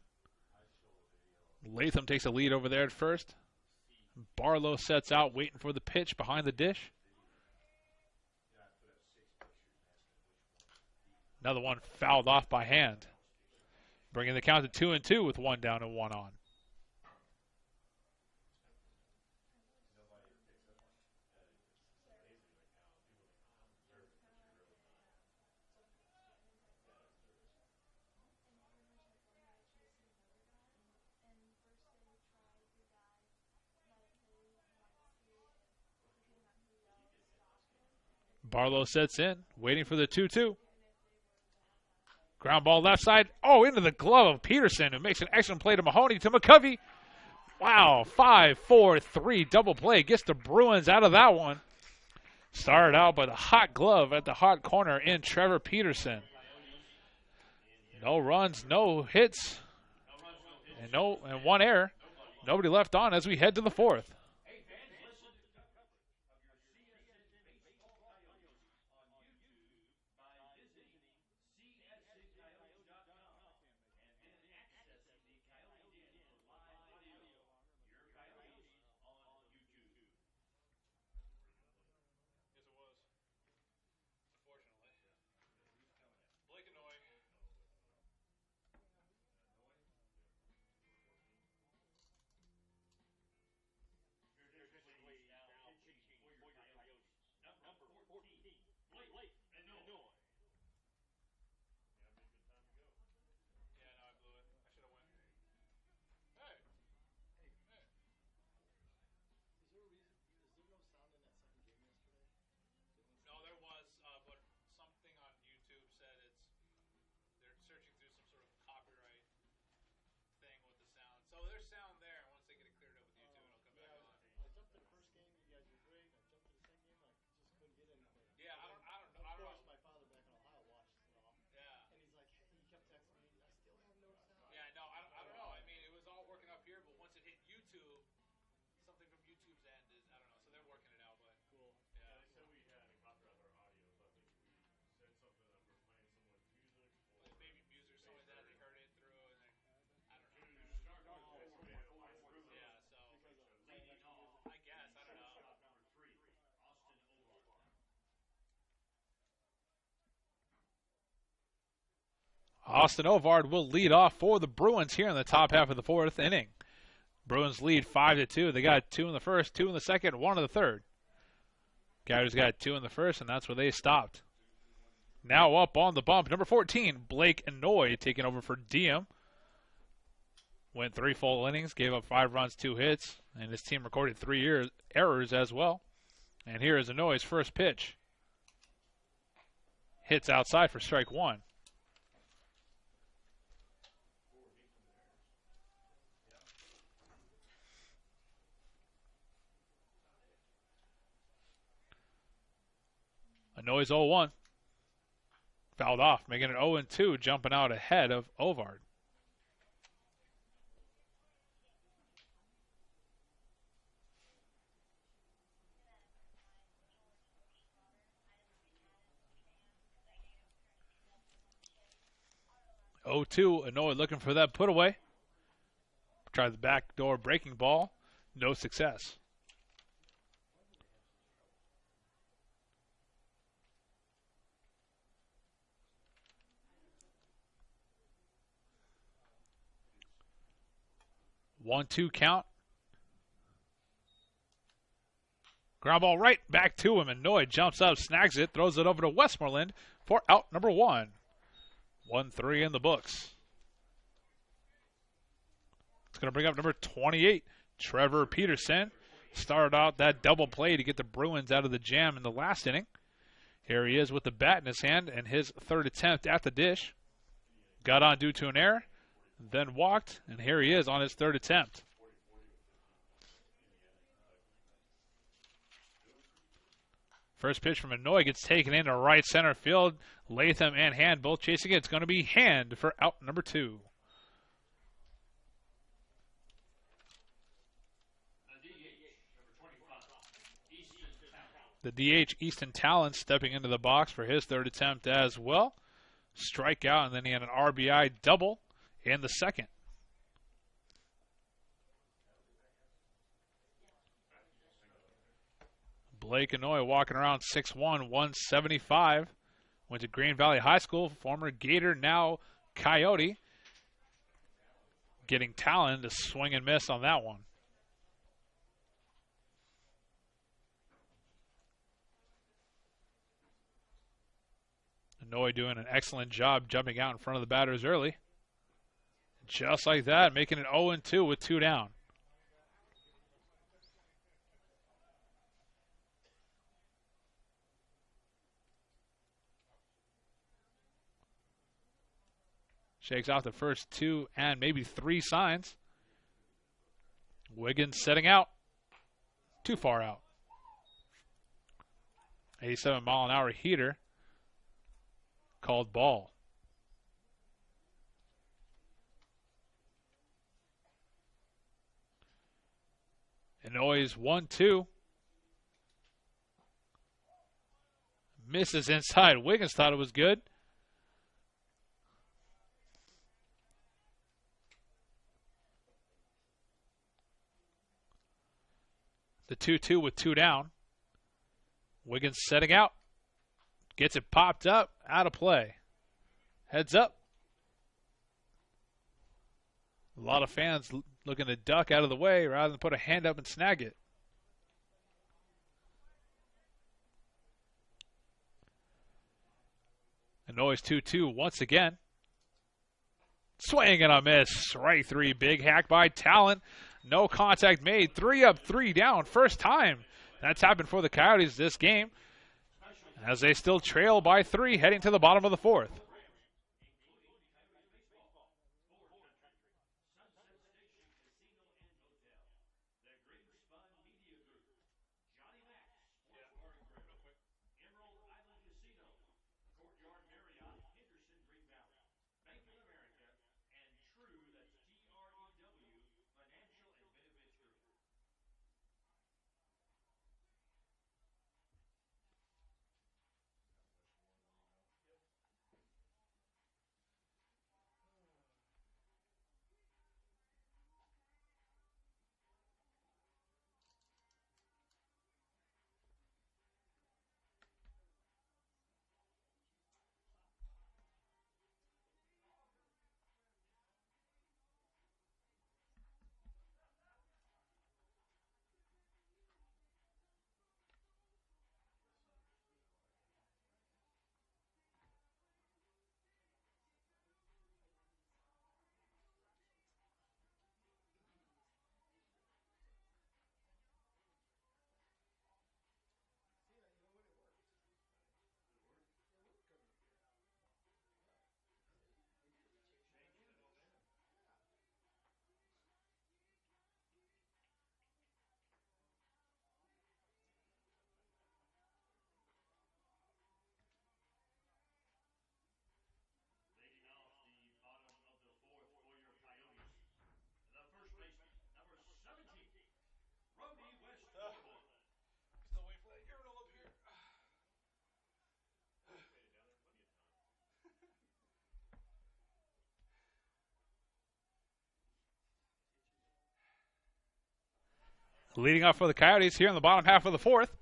Latham takes a lead over there at first. Barlow sets out, waiting for the pitch behind the dish. Another one fouled off by Hand. Bringing the count to 2-2 with 1 down and 1 on. Barlow sets in, waiting for the 2-2. Ground ball left side. Oh, into the glove of Peterson, who makes an excellent play to Mahoney to McCovey. Wow, 5-4-3 double play. Gets the Bruins out of that one. Started out by the hot glove at the hot corner in Trevor Peterson. No runs, no hits, and 1 error. Nobody left on as we head to the 4th. Austin Ovard will lead off for the Bruins here in the top half of the fourth inning. Bruins lead 5-2. They got 2 in the first, 2 in the second, 1 in the third. Coyotes got 2 in the first, and that's where they stopped. Now up on the bump, number 14, Blake Inouye taking over for Diem. Went 3 full innings, gave up 5 runs, 2 hits, and his team recorded 3 errors as well. And here is Inouye's first pitch. Hits outside for strike 1. Inouye's 0-1. Fouled off, making it 0-2, jumping out ahead of Ovard. Inouye looking for that put away. Tried the backdoor breaking ball. No success. One-two count. Ground ball right back to him. Inouye jumps up, snags it, throws it over to Westmoreland for out number 1. 1-3 in the books. It's going to bring up number 28, Trevor Peterson. Started out that double play to get the Bruins out of the jam in the last inning. Here he is with the bat in his hand and his third attempt at the dish. Got on due to an error, then walked, and here he is on his third attempt. First pitch from Inouye gets taken into right center field. Latham and Hand both chasing it. It's going to be Hand for out number 2. The DH, Easton Talon, stepping into the box for his third attempt as well. Strikeout, and then he had an RBI double in the second. Blake Inouye walking around 6'1", 175. Went to Green Valley High School, former Gator, now Coyote. Getting Talon to swing and miss on that one. Inouye doing an excellent job jumping out in front of the batters early. Just like that, making it 0-2 with 2 down. Shakes off the first 2 and maybe 3 signs. Wiggins setting out. Too far out. 87-mile-an-hour heater. Called ball. Inouye's 1-2. Misses inside. Wiggins thought it was good. The 2-2 with 2 down. Wiggins setting out. Gets it popped up. Out of play. Heads up. A lot of fans looking to duck out of the way rather than put a hand up and snag it. Inouye's 2-2 once again. Swing and a miss. Strike 3. Big hack by Talon. No contact made. 3 up, 3 down. First time that's happened for the Coyotes this game, as they still trail by 3 heading to the bottom of the 4th. Leading off for the Coyotes here in the bottom half of the fourth,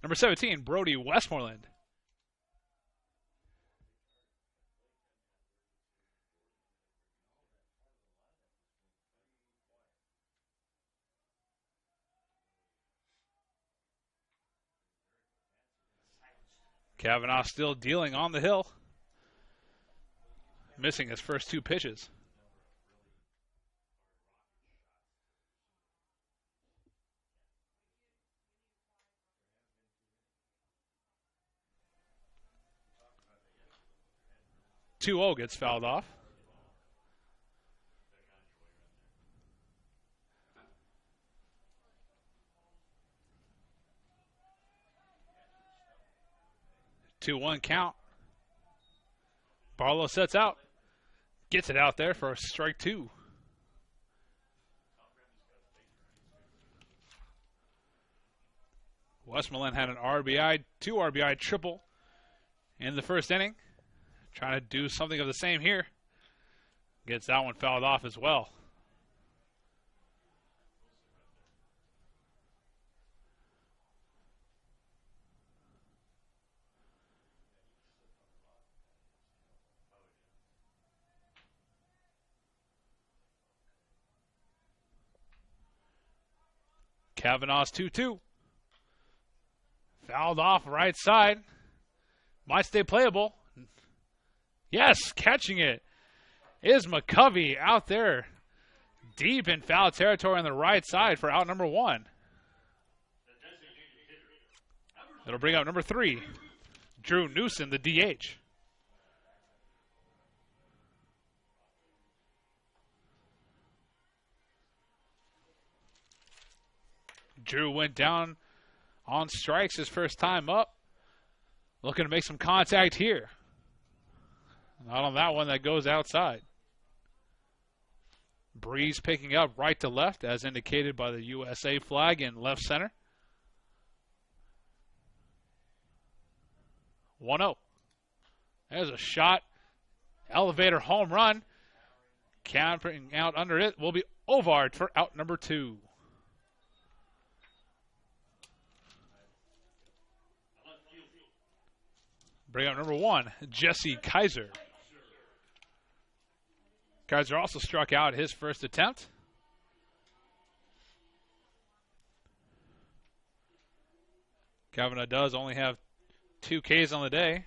number 17, Brody Westmoreland. Kavanaugh still dealing on the hill, missing his first two pitches. Two-0 gets fouled off. Two-one count. Barlow sets out. Gets it out there for a strike two. Westmoreland had an RBI, two RBI triple in the first inning. Trying to do something of the same here. Gets that one fouled off as well. Kavanaugh's 2-2. Fouled off right side. Might stay playable. Yes, catching it is McCovey out there deep in foul territory on the right side for out number one. It'll bring out number 3, Drew Newsom, the DH. Drew went down on strikes his first time up. Looking to make some contact here. Not on that one, that goes outside. Breeze picking up right to left as indicated by the USA flag in left center. 1-0. There's a shot. Elevator home run. Camping out under it will be Ovard for out number 2. Bring up number 1, Jesse Kaiser. Kaiser also struck out his first attempt. Kavanaugh does only have 2 Ks on the day.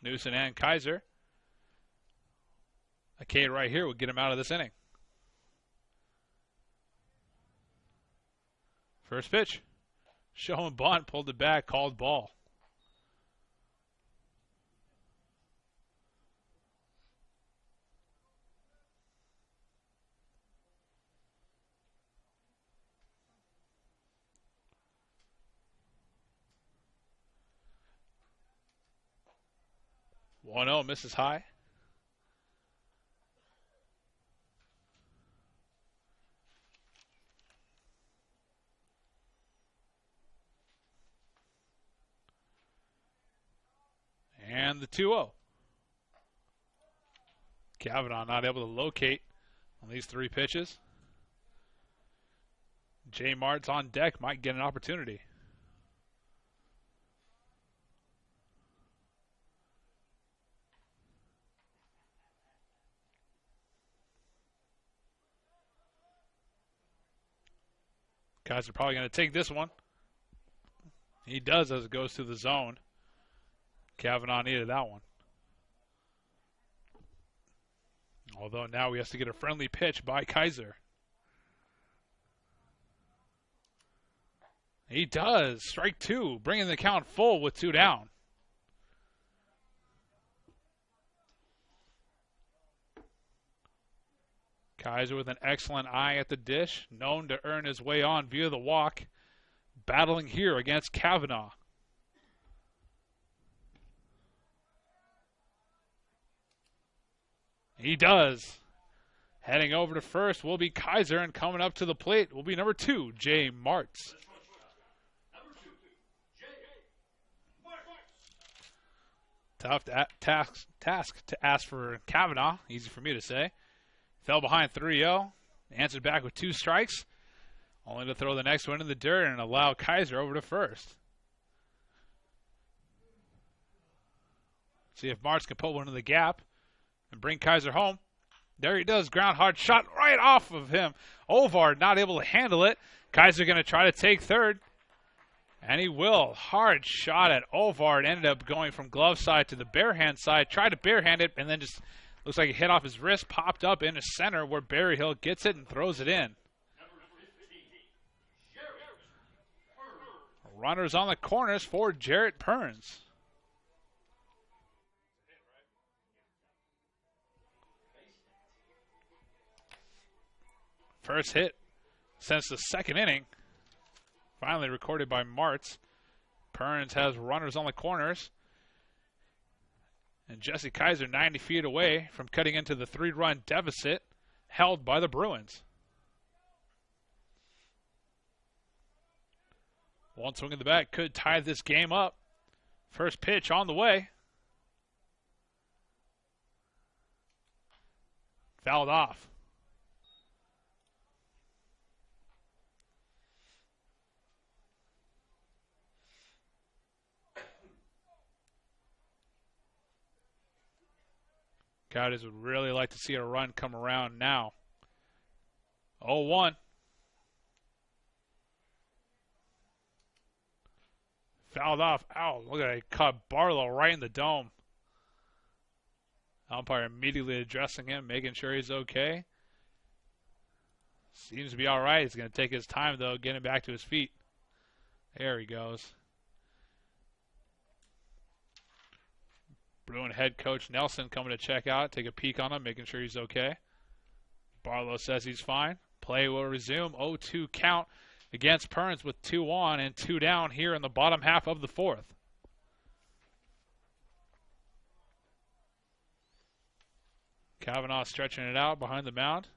Newsom and Kaiser. A K right here would get him out of this inning. First pitch. Showing bunt, pulled it back, called ball. One 0 misses high. And the 2-0. Kavanaugh not able to locate on these 3 pitches. J. Mart's on deck, might get an opportunity. Kaiser probably going to take this one. He does as it goes to the zone. Kavanaugh needed that one. Although now he has to get a friendly pitch by Kaiser. He does. Strike 2, bringing the count full with 2 down. Kaiser with an excellent eye at the dish, known to earn his way on via the walk, battling here against Kavanaugh. He does. Heading over to first will be Kaiser, and coming up to the plate will be number 2, J. Martz. Tough task to ask for Kavanaugh, easy for me to say. Fell behind 3-0, answered back with 2 strikes. Only to throw the next one in the dirt and allow Kaiser over to first. See if Martz can put one in the gap and bring Kaiser home. There he does. Ground hard shot right off of him. Ovard not able to handle it. Kaiser going to try to take third. And he will. Hard shot at Ovard. Ended up going from glove side to the barehand side. Tried to barehand it and then just looks like it hit off his wrist. Popped up into center where Berryhill gets it and throws it in. Runners on the corners for Jarrett Perns. First hit since the second inning. Finally recorded by Martz. Perns has runners on the corners. And Jesse Kaiser 90 feet away from cutting into the 3-run deficit held by the Bruins. One swing in the bat could tie this game up. First pitch on the way. Fouled off. Coyotes would really like to see a run come around now. 0-1. Fouled off. Ow, look at it. Caught Barlow right in the dome. Umpire immediately addressing him, making sure he's okay. Seems to be all right. He's going to take his time, though, getting back to his feet. There he goes. Bruin head coach Nelson coming to check out, take a peek on him, making sure he's okay. Barlow says he's fine. Play will resume. 0-2 count against Perns with 2 on and 2 down here in the bottom half of the fourth. Kavanaugh stretching it out behind the mound.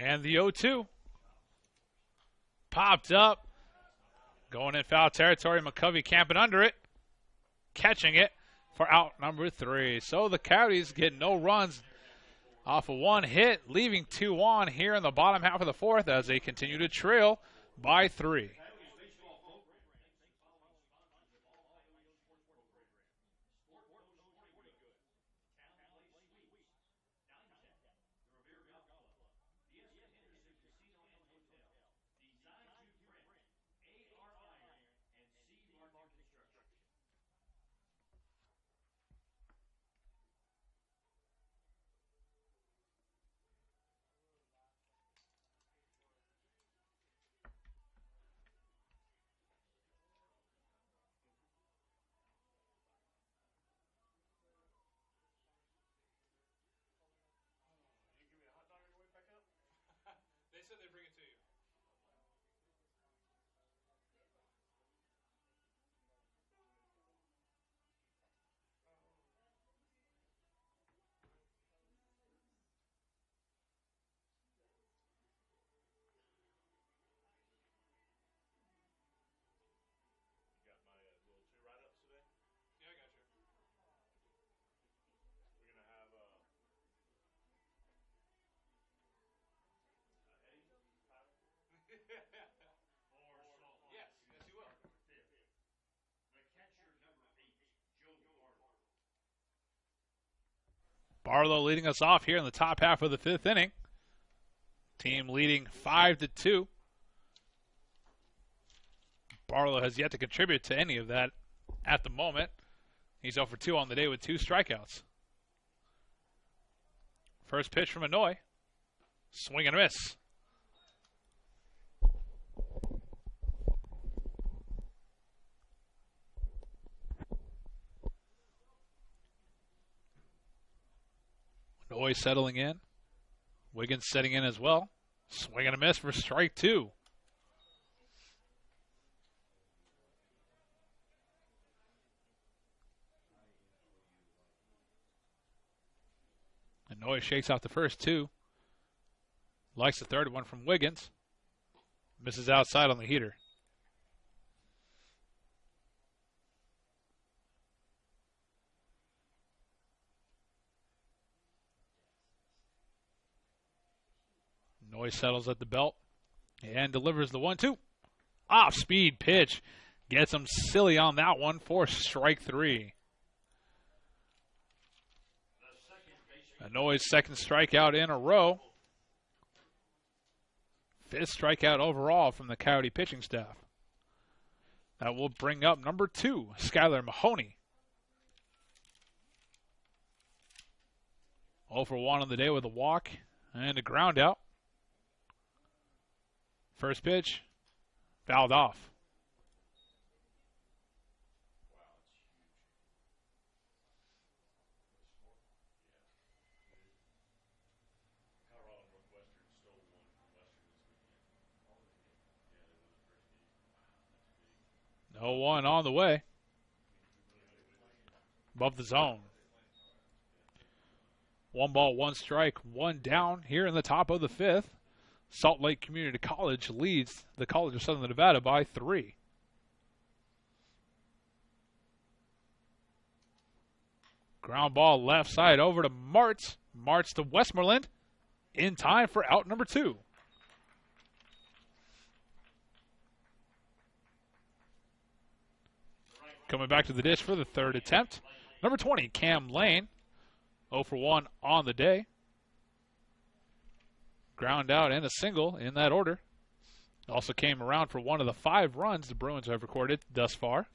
And the 0-2. Popped up. Going in foul territory. McCovey camping under it. Catching it for out number 3. So the Coyotes get no runs off of 1 hit, leaving 2 on here in the bottom half of the fourth as they continue to trail by 3. They said they'd bring it to you. You got my little 2 write-ups today? Yeah, I got you. We're going to have Yes, he will. The catcher number 8, Joe Barlow. Barlow leading us off here in the top half of the 5th inning. Team leading 5-2. Barlow has yet to contribute to any of that at the moment. He's 0 for 2 on the day with 2 strikeouts. First pitch from Anoy. Swing and a miss. Anoy settling in. Wiggins setting in as well. Swing and a miss for strike 2. And Noy shakes out the first 2. Likes the third one from Wiggins. Misses outside on the heater. Noy settles at the belt and delivers the 1-2. Off-speed pitch. Gets him silly on that one for strike 3. Noy's second strikeout in a row. 5th strikeout overall from the Coyote pitching staff. That will bring up number 2, Skylar Mahoney. 0 for 1 on the day with a walk and a ground out. First pitch, fouled off. No one on the way. Above the zone. 1 ball, 1 strike, 1 down here in the top of the 5th. Salt Lake Community College leads the College of Southern Nevada by 3. Ground ball left side over to Martz. Martz to Westmoreland in time for out number 2. Coming back to the dish for the 3rd attempt. Number 20, Cam Lane. 0 for 1 on the day. Ground out and a single in that order. Also came around for one of the 5 runs the Bruins have recorded thus far.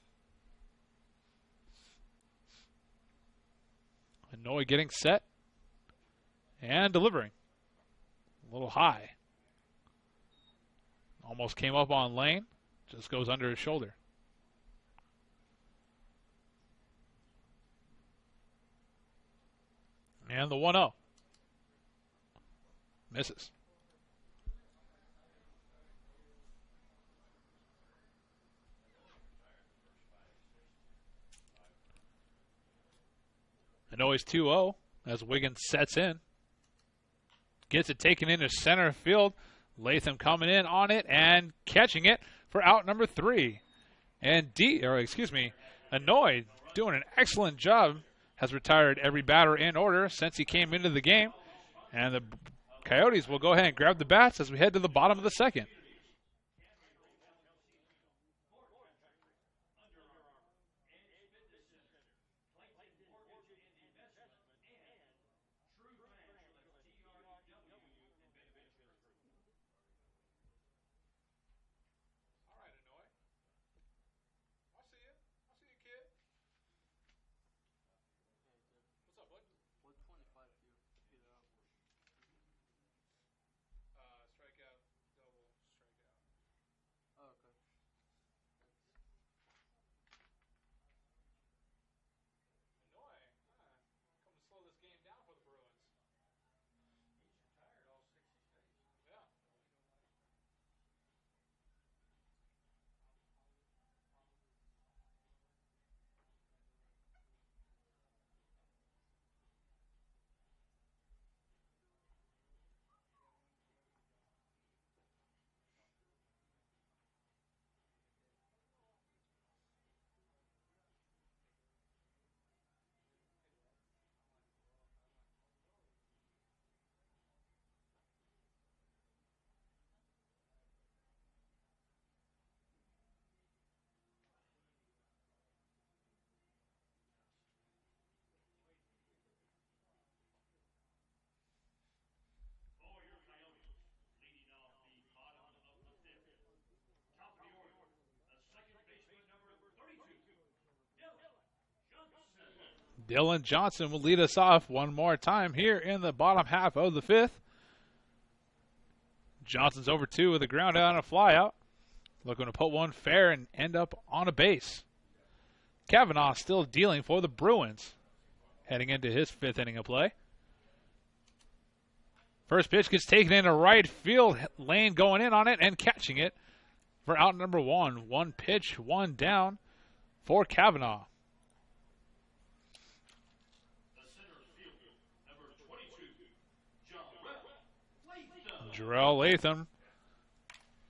Noy getting set and delivering. A little high. Almost came up on Lane. Just goes under his shoulder. And the 1-0. Misses. Noy's 2-0 as Wiggins sets in. Gets it taken into center field. Latham coming in on it and catching it for out number 3. And Noy doing an excellent job. Has retired every batter in order since he came into the game. And the Coyotes will go ahead and grab the bats as we head to the bottom of the 2nd. Dylan Johnson will lead us off one more time here in the bottom half of the 5th. Johnson's over 2 with a ground out and a fly out. Looking to put one fair and end up on a base. Kavanaugh still dealing for the Bruins. Heading into his 5th inning of play. First pitch gets taken into right field. Lane going in on it and catching it for out number 1. 1 pitch, 1 down for Kavanaugh. Jarrell Latham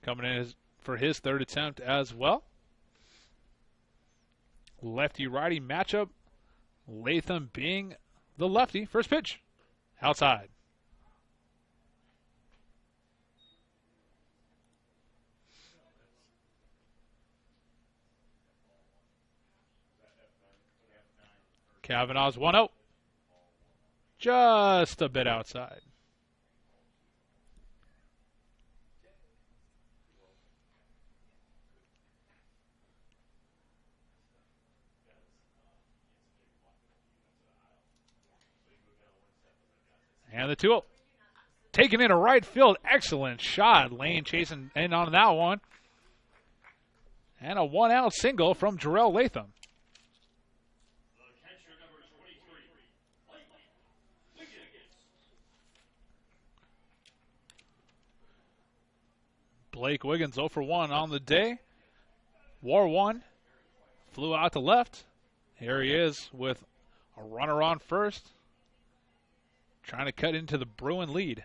coming in for his third attempt as well. Lefty-righty matchup. Latham being the lefty. First pitch. Outside. Kavanaugh's 1-0. Just a bit outside. And the 2-0. Taken into right field. Excellent shot. Lane chasing in on that one. And a one-out single from Jarrell Latham. Blake Wiggins 0 for 1 on the day. WAR 1. Flew out to left. Here he is with a runner on first. Trying to cut into the Bruin lead.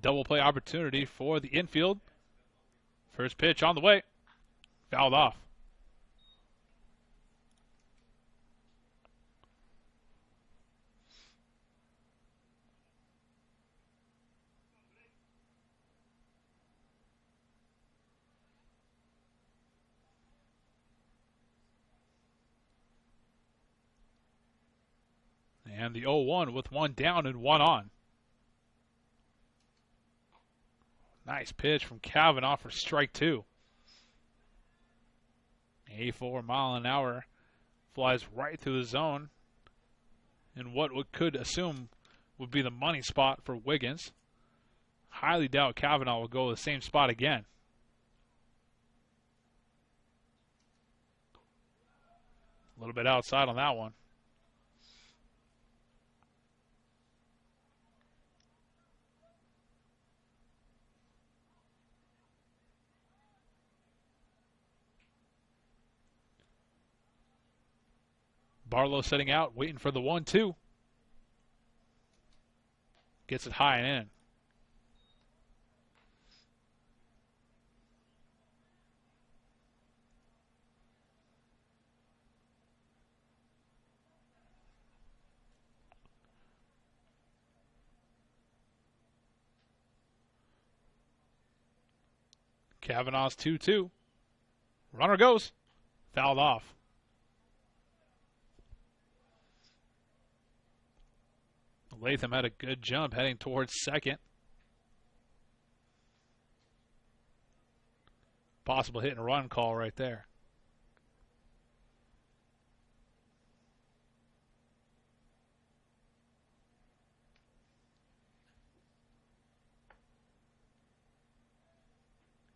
Double play opportunity for the infield. First pitch on the way. Fouled off. And the 0-1 with one down and one on. Nice pitch from Kavanaugh for strike 2. 84 mile an hour. Flies right through the zone. In what we could assume would be the money spot for Wiggins. Highly doubt Kavanaugh will go the same spot again. A little bit outside on that one. Barlow setting out, waiting for the 1-2. Gets it high and in. Kavanaugh's 2-2. Runner goes. Fouled off. Latham had a good jump heading towards second. Possible hit and run call right there.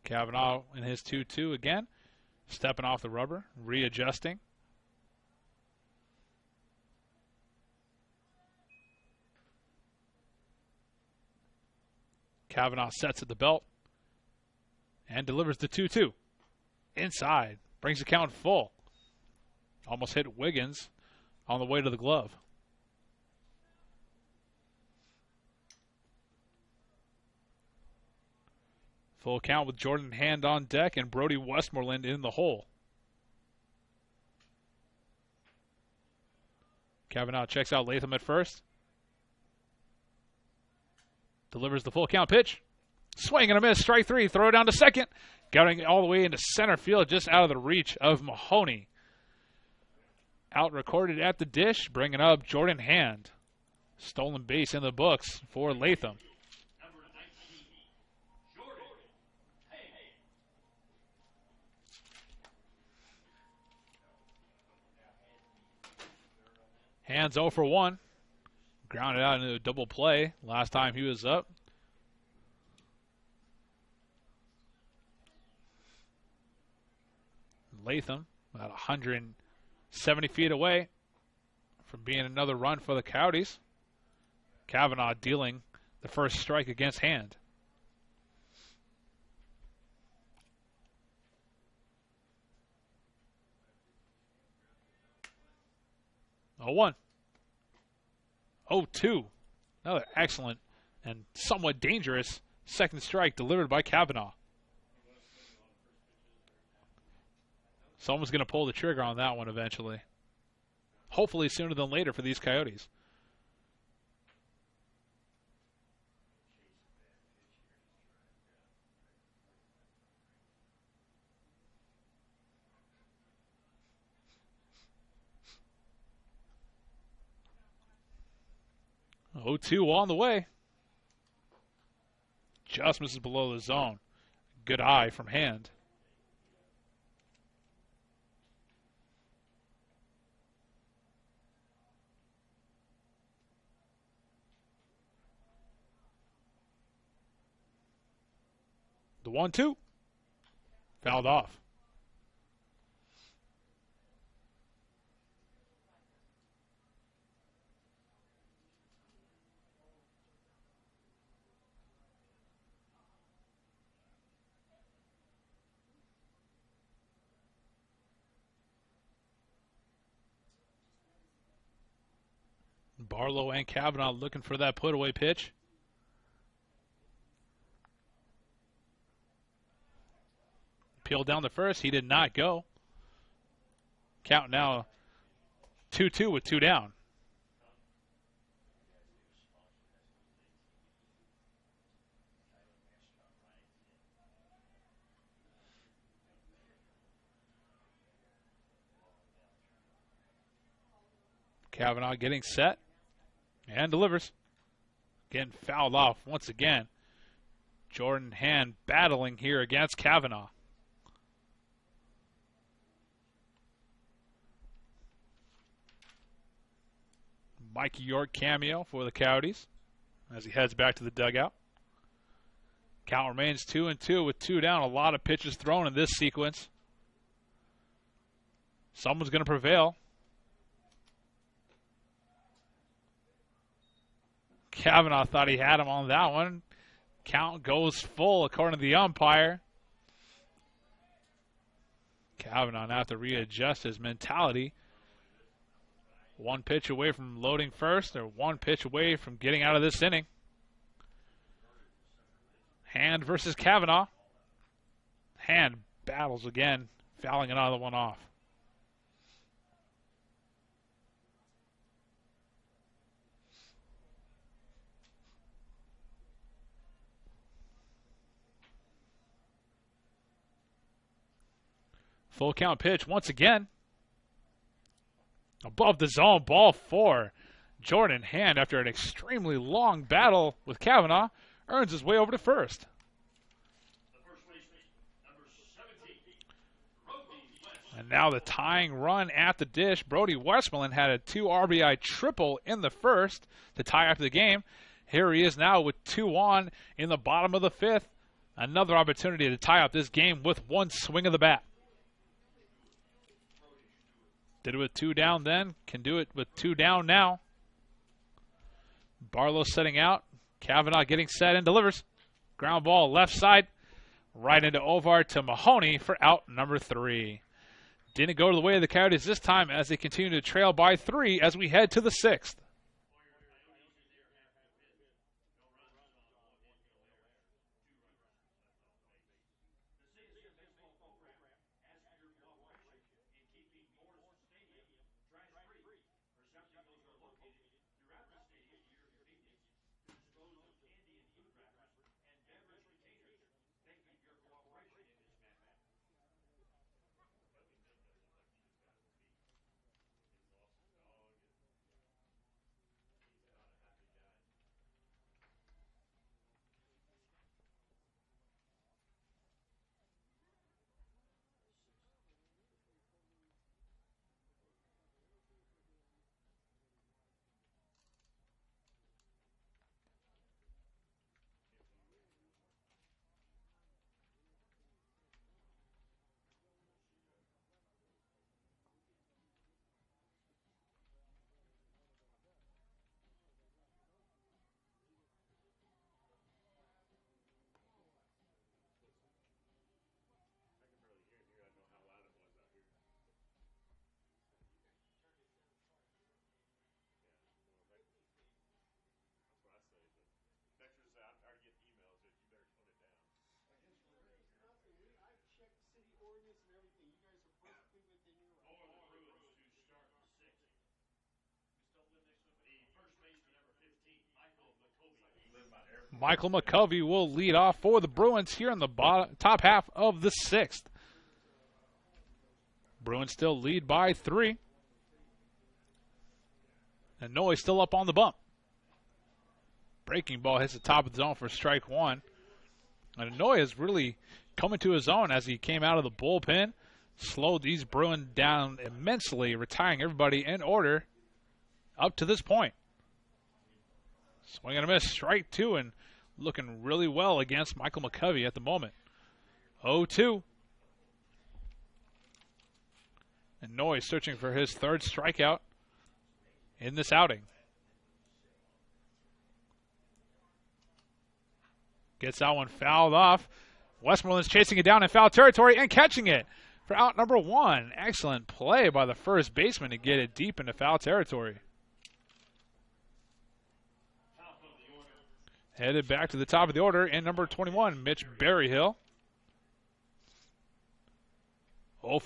Kavanaugh in his 2-2 again. Stepping off the rubber, readjusting. Kavanaugh sets at the belt and delivers the 2-2. Inside. Brings the count full. Almost hit Wiggins on the way to the glove. Full count with Jordan Hand on deck and Brody Westmoreland in the hole. Kavanaugh checks out Latham at first. Delivers the full count pitch. Swing and a miss. Strike 3. Throw it down to second. Getting all the way into center field, just out of the reach of Mahoney. Out recorded at the dish, bringing up Jordan Hand. Stolen base in the books for Latham. Hand's 0 for 1. Grounded out into a double play last time he was up. Latham about 170 feet away from being another run for the Coyotes. Kavanaugh dealing the first strike against Hand. 0-1. 0-2. Another excellent and somewhat dangerous second strike delivered by Kavanaugh. Someone's going to pull the trigger on that one eventually. Hopefully sooner than later for these Coyotes. Oh, 2 on the way. Just misses below the zone. Good eye from Hand. The 1-2. Fouled off. Barlow and Kavanaugh looking for that put-away pitch. Peeled down the first. He did not go. Count now 2-2 with 2 down. Kavanaugh getting set and delivers. Getting fouled off once again. Jordan Hand battling here against Kavanaugh. Mikey York cameo for the Coyotes as he heads back to the dugout. Count remains 2-2 with 2 down. A lot of pitches thrown in this sequence. Someone's going to prevail. Kavanaugh thought he had him on that one. Count goes full according to the umpire. Kavanaugh now have to readjust his mentality. 1 pitch away from loading first, or 1 pitch away from getting out of this inning. Hand versus Kavanaugh. Hand battles again, fouling another one off. Full count pitch once again. Above the zone, ball 4. Jordan Hand, after an extremely long battle with Kavanaugh, earns his way over to first. And now the tying run at the dish. Brody Westmoreland had a 2 RBI triple in the first to tie up the game. Here he is now with 2 on in the bottom of the 5th. Another opportunity to tie up this game with 1 swing of the bat. Did it with 2 down then. Can do it with 2 down now. Barlow setting out. Kavanaugh getting set and delivers. Ground ball left side. Right into Ovar to Mahoney for out number 3. Didn't go to the way of the Coyotes this time as they continue to trail by 3 as we head to the 6th. Michael McCovey will lead off for the Bruins here in the top half of the 6th. Bruins still lead by 3. And Noy still up on the bump. Breaking ball hits the top of the zone for strike 1. And Noy is really coming to his own as he came out of the bullpen. Slowed these Bruins down immensely, retiring everybody in order up to this point. Swing and a miss, strike 2, and looking really well against Michael McCovey at the moment. 0-2. And Noy searching for his 3rd strikeout in this outing. Gets that one fouled off. Westmoreland's chasing it down in foul territory and catching it for out number 1. Excellent play by the first baseman to get it deep into foul territory. Headed back to the top of the order in number 21, Mitch Berryhill. 1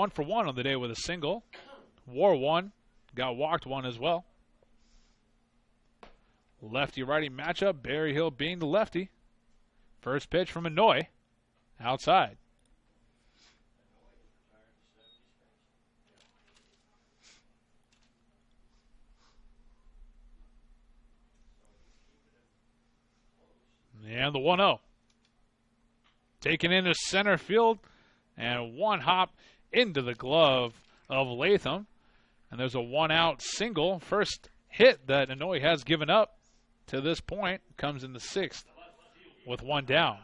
for 1 on the day with a single. Wore 1. Got walked 1 as well. Lefty-righty matchup. Berryhill being the lefty. First pitch from Noy. Outside. And the 1-0. Taken into center field. And one hop into the glove of Latham. And there's a 1-out single. First hit that Noy has given up to this point comes in the 6th with 1 down.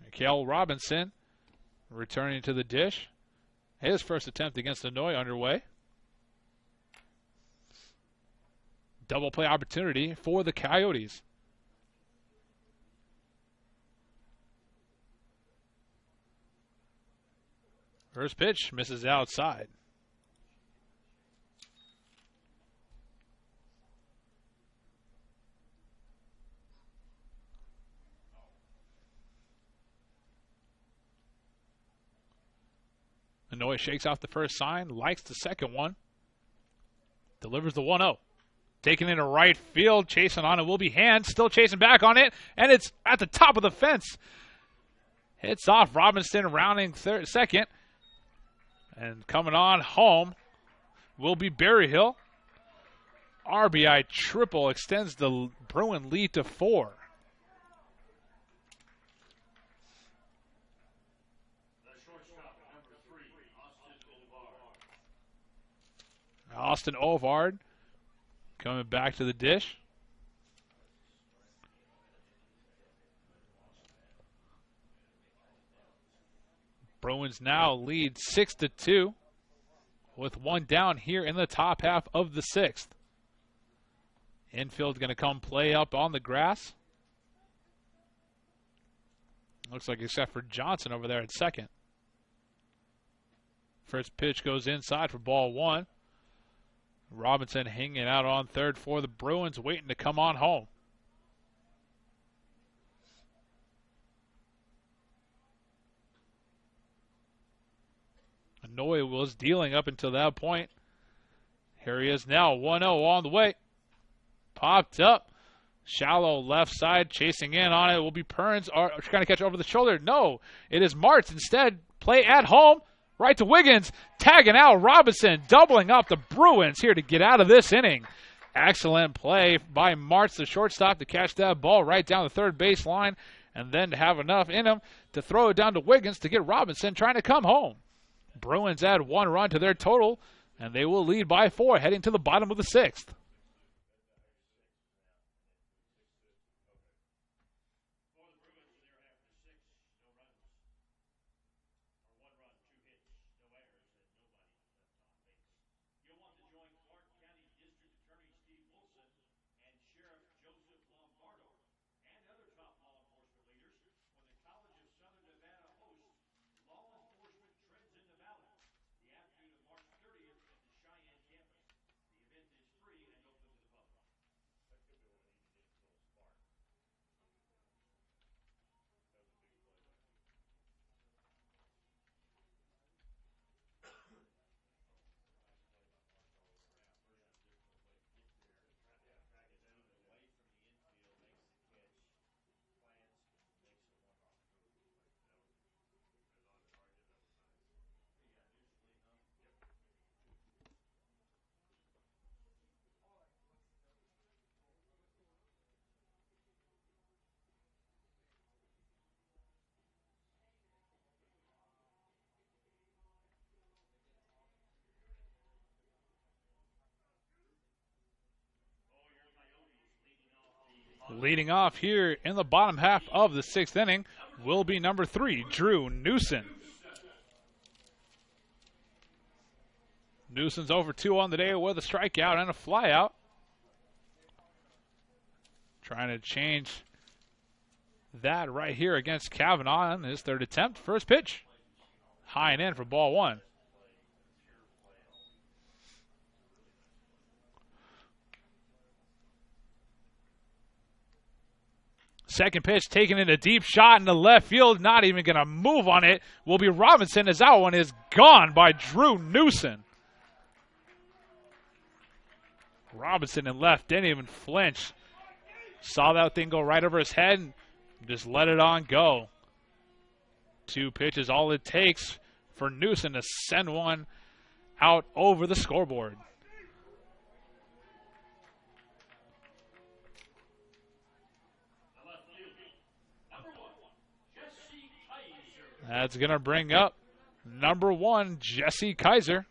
Mikhail Robinson returning to the dish. His first attempt against Noy underway. Double play opportunity for the Coyotes. First pitch misses outside. Noy shakes off the first sign, likes the second one. Delivers the 1-0. Taken into right field, chasing on it will be Hand, still chasing back on it, and it's at the top of the fence. Hits off Robinson, rounding second. And coming on home will be Berryhill. RBI triple extends the Bruin lead to 4. Austin Ovard coming back to the dish. Bruins now lead 6-2 with 1 down here in the top half of the 6th. Infield's going to come play up on the grass. Looks like except for Johnson over there at second. First pitch goes inside for ball 1. Robinson hanging out on third for the Bruins, waiting to come on home. Noy was dealing up until that point. Here he is now, 1-0 on the way. Popped up. Shallow left side, chasing in on it will be Perns. Trying to catch over the shoulder. No, it is Martz instead. Play at home. Right to Wiggins. Tagging out Robinson. Doubling up the Bruins here to get out of this inning. Excellent play by Martz, the shortstop, to catch that ball right down the third base line. And then to have enough in him to throw it down to Wiggins to get Robinson trying to come home. Bruins add 1 run to their total, and they will lead by 4 heading to the bottom of the 6th. Leading off here in the bottom half of the 6th inning will be number 3, Drew Newson. Newson's over 2 on the day with a strikeout and a flyout. Trying to change that right here against Kavanaugh on his 3rd attempt. First pitch. High and in for ball 1. Second pitch taken in a deep shot in the left field. Not even going to move on it. Will be Robinson as that one is gone by Drew Newson. Robinson in left didn't even flinch. Saw that thing go right over his head and just let it on go. 2 pitches, all it takes for Newson to send one out over the scoreboard. That's going to bring up number 1, Jesse Kaiser.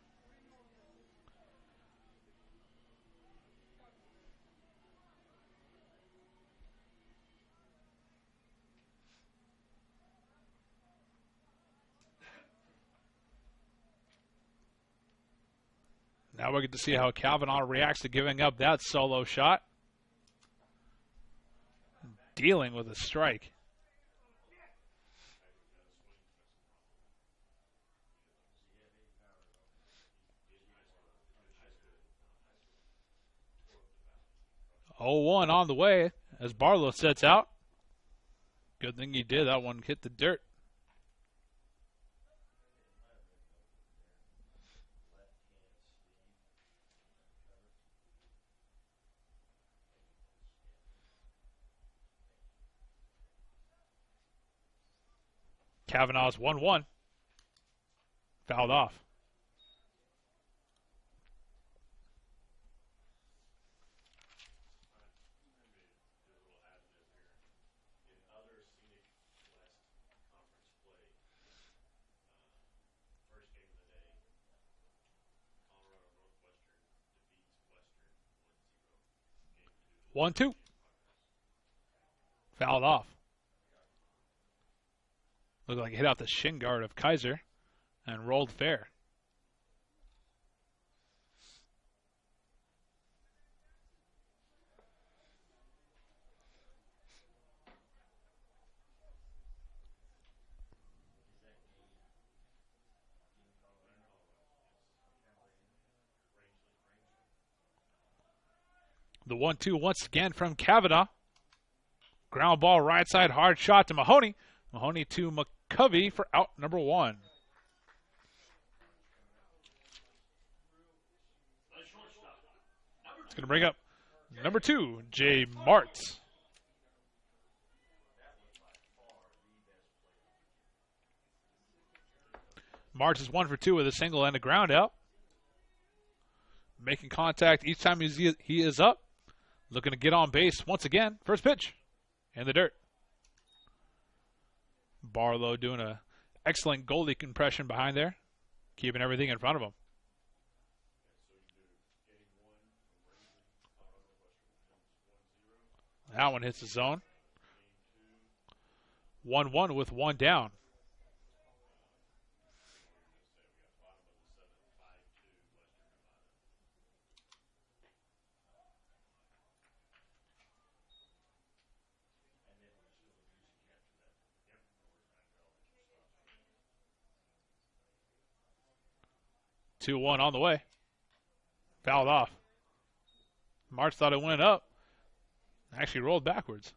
Now we get to see how Kavanaugh reacts to giving up that solo shot. Dealing with a strike. Oh, 1 on the way as Barlow sets out. Good thing he did. That one hit the dirt. Kavanaugh's 1-1. Fouled off. One, 2. Fouled off. Looked like it hit off the shin guard of Kaiser and rolled fair. The 1-2 once again from Kavanaugh. Ground ball right side, hard shot to Mahoney. Mahoney to McCovey for out number 1. It's going to bring up number 2, Jay Martz. Martz is 1 for 2 with a single and a ground out. Making contact each time he is up. Looking to get on base once again. First pitch in the dirt. Barlow doing an excellent goalie compression behind there. Keeping everything in front of him. That one hits the zone. 1-1 with 1 down. Two, 1 on the way. Fouled off. March thought it went up. Actually rolled backwards.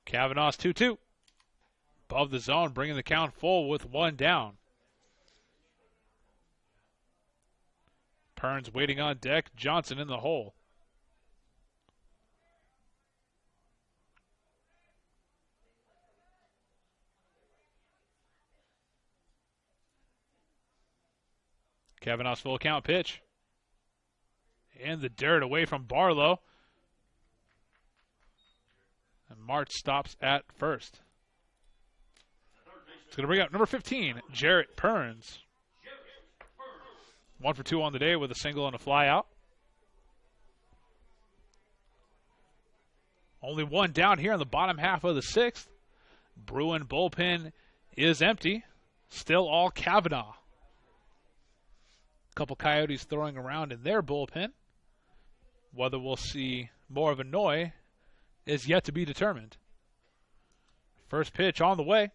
Kavanaugh's 2-2. Above the zone, bringing the count full with 1 down. Perns waiting on deck. Johnson in the hole. Kavanaugh's full count pitch. In the dirt away from Barlow. And March stops at first. It's going to bring up number 15, Jarrett Perns. 1 for 2 on the day with a single and a fly out. Only one down here in the bottom half of the 6th. Bruin bullpen is empty. Still all Kavanaugh. A couple Coyotes throwing around in their bullpen. Whether we'll see more of a Noy is yet to be determined. First pitch on the way.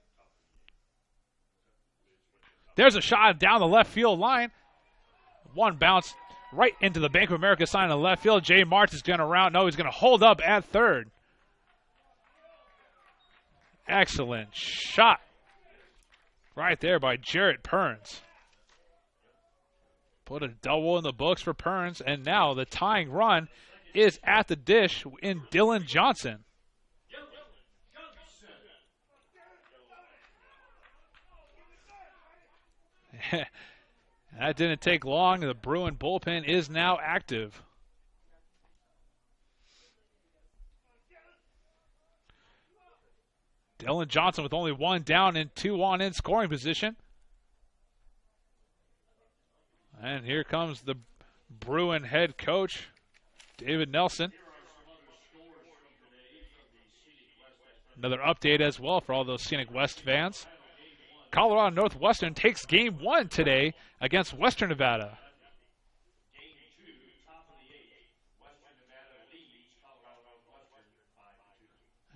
There's a shot down the left field line. One bounce right into the Bank of America sign in the left field. Jay March is going to round. No, he's going to hold up at third. Excellent shot right there by Jarrett Perns. Put a double in the books for Perns, and now the tying run is at the dish in Dylan Johnson. That didn't take long. The Bruin bullpen is now active. Dylan Johnson with only one down and 2 on in scoring position. And here comes the Bruin head coach, David Nelson. Another update as well for all those Scenic West fans. Colorado Northwestern takes game 1 today against Western Nevada.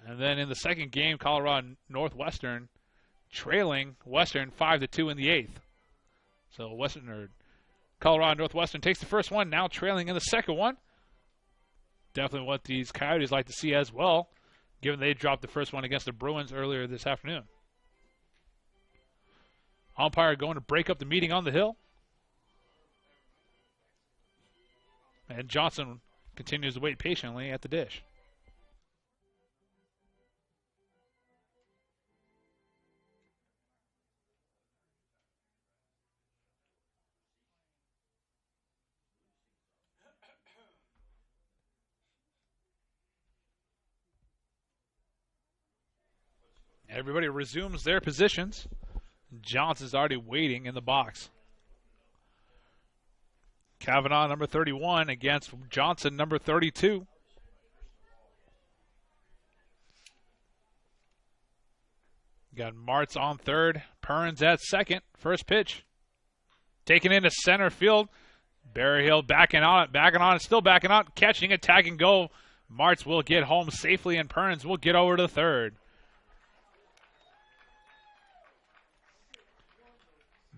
And then in the second game, Colorado Northwestern trailing Western 5-2 in the 8th. So Colorado Northwestern takes the first one, now trailing in the second one. Definitely what these Coyotes like to see as well, given they dropped the first one against the Bruins earlier this afternoon. Umpire going to break up the meeting on the hill. And Johnson continues to wait patiently at the dish. Everybody resumes their positions. Johnson's already waiting in the box. Kavanaugh, number 31, against Johnson, number 32. Got Martz on third. Perns at second. First pitch. Taken into center field. Berryhill backing on it, still backing on it, catching it, tag and go. Martz will get home safely, and Perns will get over to third.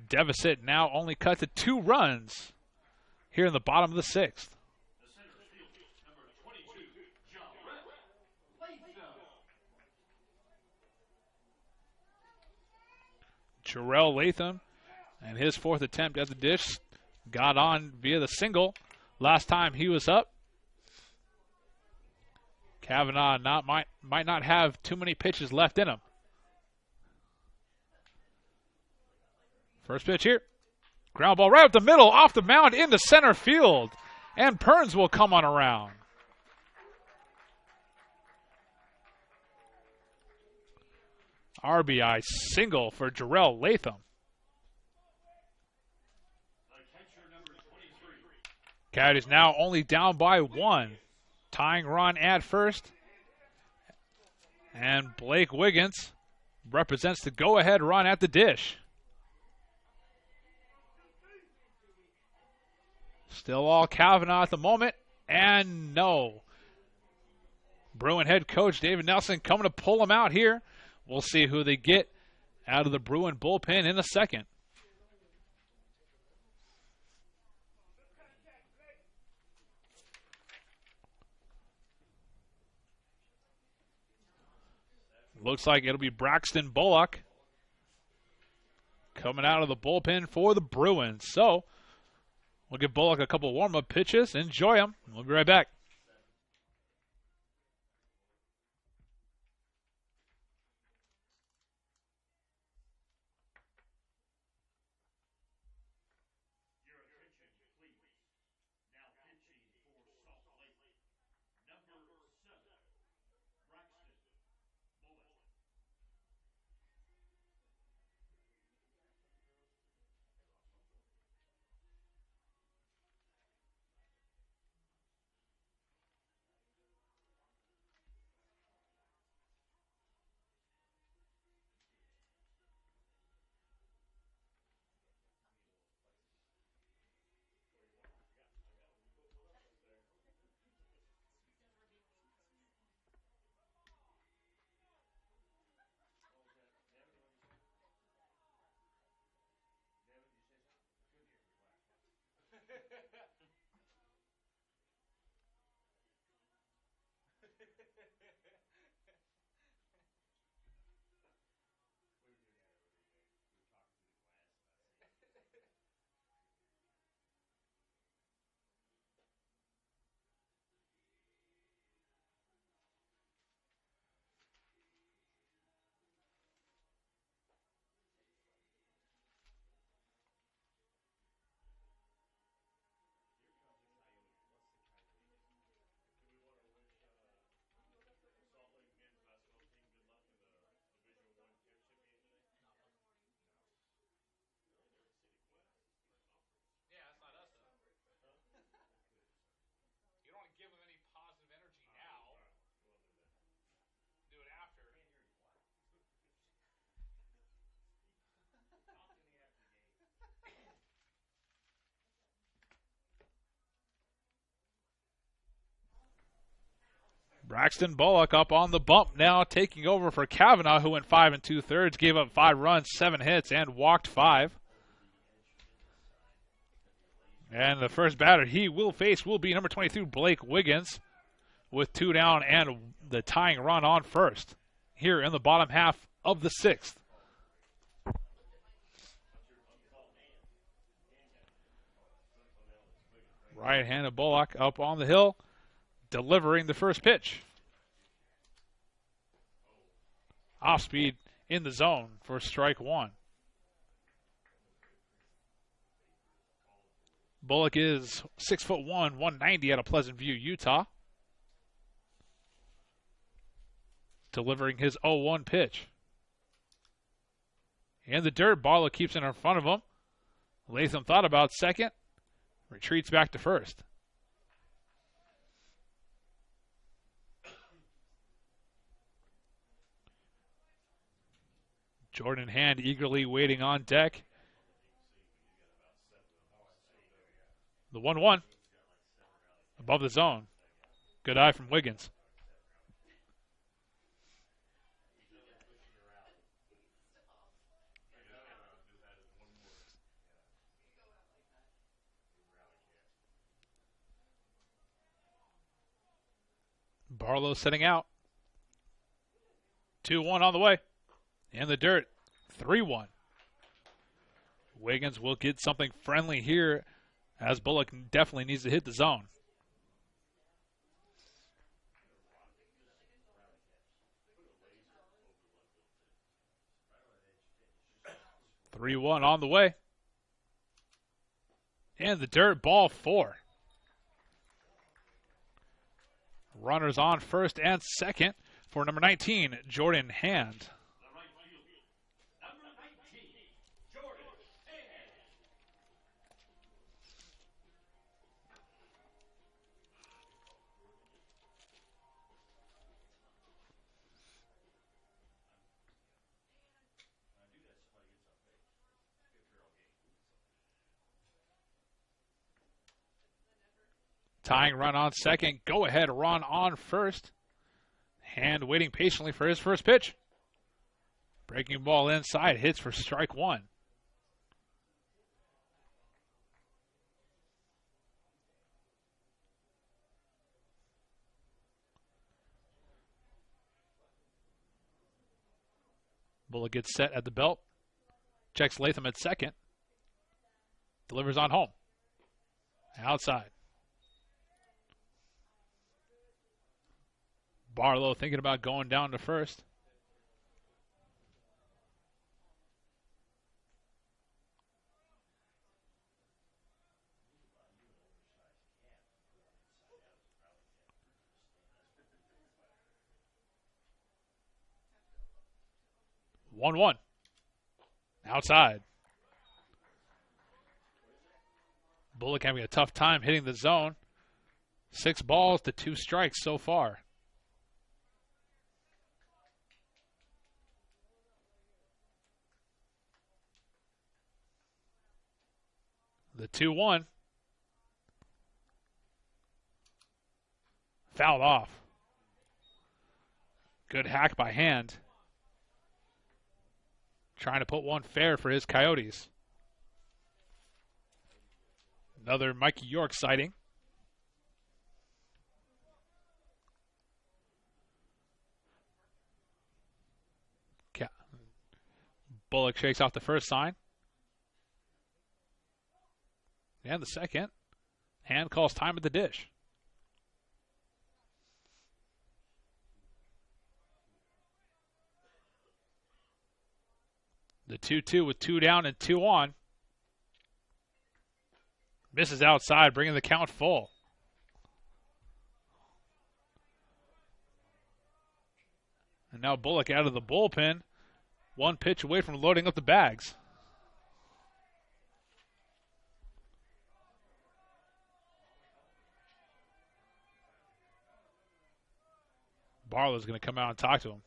Deficit now only cut to 2 runs here in the bottom of the 6th. Jarrell Latham and his 4th attempt at the dish got on via the single last time he was up. Kavanaugh might not have too many pitches left in him. First pitch here. Ground ball right up the middle, off the mound into center field. And Perns will come on around. RBI single for Jarrell Latham. Coyotes now only down by 1. Tying run at first. And Blake Wiggins represents the go-ahead run at the dish. Still all Kavanaugh at the moment, and no. Bruin head coach David Nelson coming to pull him out here. We'll see who they get out of the Bruin bullpen in a second. Looks like it'll be Braxton Bullock coming out of the bullpen for the Bruins. So we'll give Bullock a couple warm-up pitches. Enjoy them. We'll be right back. Braxton Bullock up on the bump now, taking over for Kavanaugh, who went 5 2/3, gave up 5 runs, 7 hits, and walked 5. And the first batter he will face will be number 22, Blake Wiggins, with 2 down and the tying run on first here in the bottom half of the 6th. Right-handed Bullock up on the hill, delivering the first pitch. Off speed in the zone for strike 1. Bullock is 6'1", 190 out of Pleasant View, Utah. Delivering his 0-1 pitch. In the dirt, Barlow keeps it in front of him. Latham thought about second. Retreats back to first. Jordan Hand eagerly waiting on deck. The 1-1 above the zone. Good eye from Wiggins. Barlow setting out. 2-1 on the way. In the dirt. 3-1. Wiggins will get something friendly here, as Bullock definitely needs to hit the zone. 3-1 on the way. In the dirt, ball 4. Runners on first and second for number 19, Jordan Hand. Tying run on second. Go ahead run on first. Hand waiting patiently for his first pitch. Breaking ball inside. Hits for strike 1. Bullock gets set at the belt. Checks Latham at second. Delivers on home. Outside. Barlow thinking about going down to first. One. Outside. Bullock having a tough time hitting the zone. 6 balls to 2 strikes so far. The 2-1. Fouled off. Good hack by Hand. Trying to put one fair for his Coyotes. Another Mikey York sighting. Bullock shakes off the first sign. And the second. Hand calls time at the dish. The 2-2 with 2 down and 2 on. Misses outside, bringing the count full. And now Bullock out of the bullpen. 1 pitch away from loading up the bags. Barlow's going to come out and talk to him.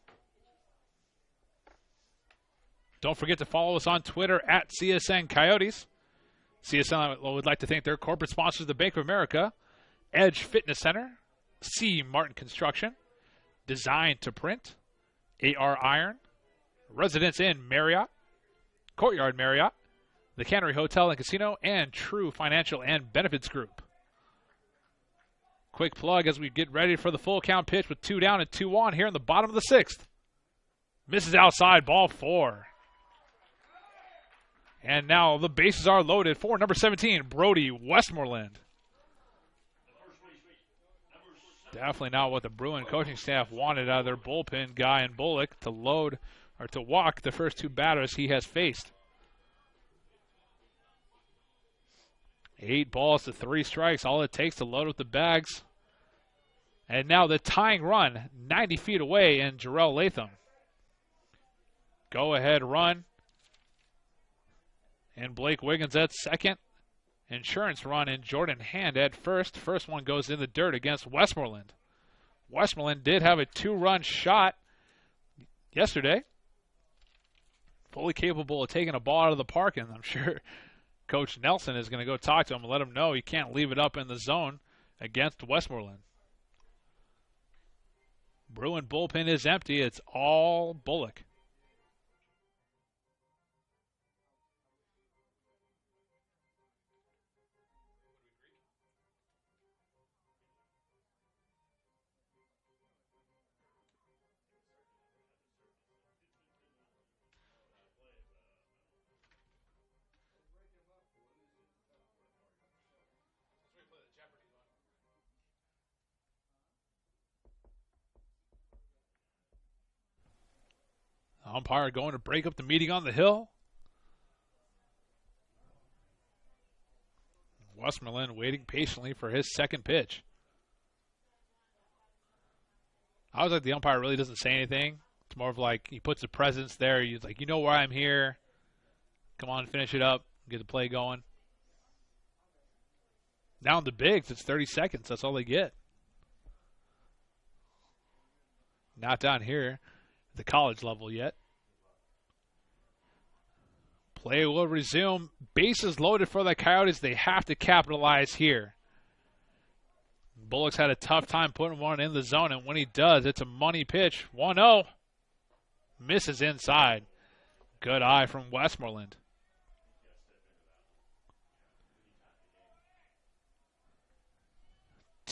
Don't forget to follow us on Twitter at CSN Coyotes. CSN would like to thank their corporate sponsors, the Bank of America, Edge Fitness Center, C. Martin Construction, Designed to Print, AR Iron, Residence Inn Marriott, Courtyard Marriott, the Cannery Hotel and Casino, and True Financial and Benefits Group. Quick plug as we get ready for the full count pitch with 2 down and 2 on here in the bottom of the 6th. Misses outside, ball 4. And now the bases are loaded for number 17, Brody Westmoreland. Definitely not what the Bruin coaching staff wanted out of their bullpen guy in Bullock to load or to walk the first 2 batters he has faced. 8 balls to 3 strikes, all it takes to load up the bags. And now the tying run, 90 feet away, in Jarrell Latham. Go ahead run. And Blake Wiggins at second. Insurance run in Jordan Hand at first. First one goes in the dirt against Westmoreland. Westmoreland did have a 2-run shot yesterday. Fully capable of taking a ball out of the park, and I'm sure Coach Nelson is going to go talk to him and let him know he can't leave it up in the zone against Westmoreland. Bruin bullpen is empty. It's all Bullock. Umpire going to break up the meeting on the hill. Westmoreland waiting patiently for his second pitch. I was like, the umpire really doesn't say anything. It's more of like he puts a presence there. He's like, you know why I'm here. Come on, finish it up. Get the play going. Down the bigs, it's 30 seconds. That's all they get. Not down here at the college level yet. Play will resume. Bases loaded for the Coyotes. They have to capitalize here. Bullock's had a tough time putting one in the zone, and when he does, it's a money pitch. 1-0. Misses inside. Good eye from Westmoreland.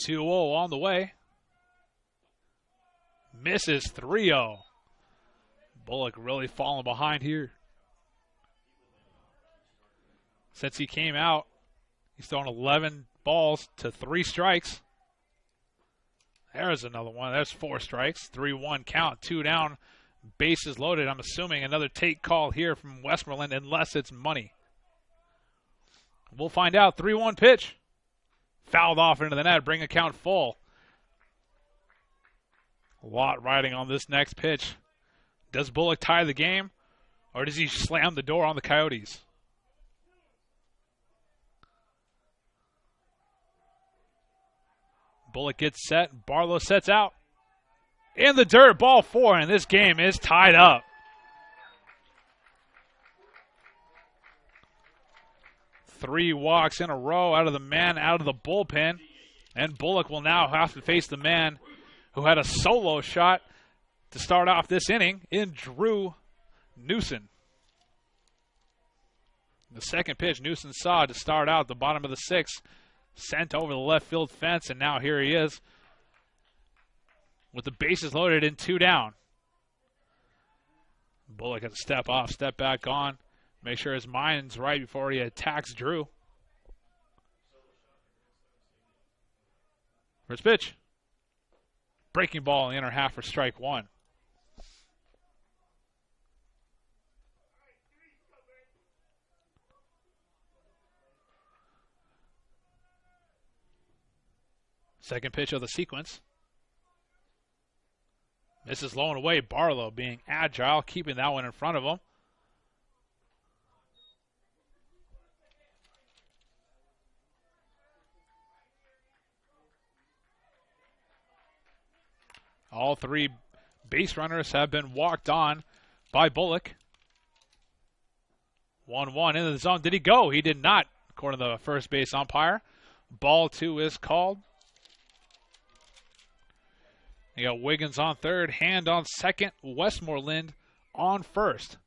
(2-0) on the way. Misses 3-0. Bullock really falling behind here. Since he came out, he's thrown 11 balls to 3 strikes. There's another one. There's 4 strikes. 3-1 count. 2 down. Bases loaded. I'm assuming another take call here from Westmoreland unless it's money. We'll find out. 3-1 pitch. Fouled off into the net. Bring a count full. A lot riding on this next pitch. Does Bullock tie the game, or does he slam the door on the Coyotes? Bullock gets set. Barlow sets out. In the dirt, ball 4, and this game is tied up. Three walks in a row out of the bullpen, and Bullock will now have to face the man who had a solo shot to start off this inning in Drew Newson. The second pitch Newson saw to start out the bottom of the 6th. Sent over the left field fence, and now here he is with the bases loaded in 2 down. Bullock has to step off, step back on, make sure his mind's right before he attacks Drew. First pitch. Breaking ball in the inner half for strike 1. Second pitch of the sequence. Misses low and away. Barlow being agile, keeping that one in front of him. All 3 base runners have been walked on by Bullock. 1-1 into the zone. Did he go? He did not, according to the first base umpire. Ball 2 is called. You got Wiggins on third, Hand on second, Westmoreland on first.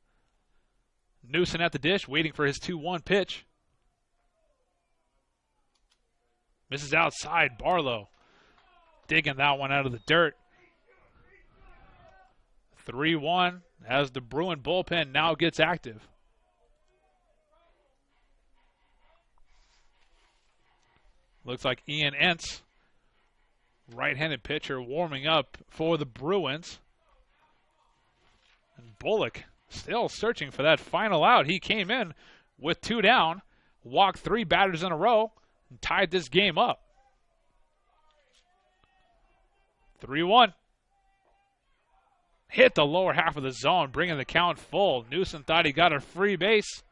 Newsom at the dish, waiting for his 2-1 pitch. Misses outside, Barlow digging that one out of the dirt. 3-1 as the Bruin bullpen now gets active. Looks like Ian Entz, right-handed pitcher, warming up for the Bruins. And Bullock still searching for that final out. He came in with 2 down, walked 3 batters in a row, and tied this game up. 3-1. Hit the lower half of the zone, bringing the count full. Newsom thought he got a free base.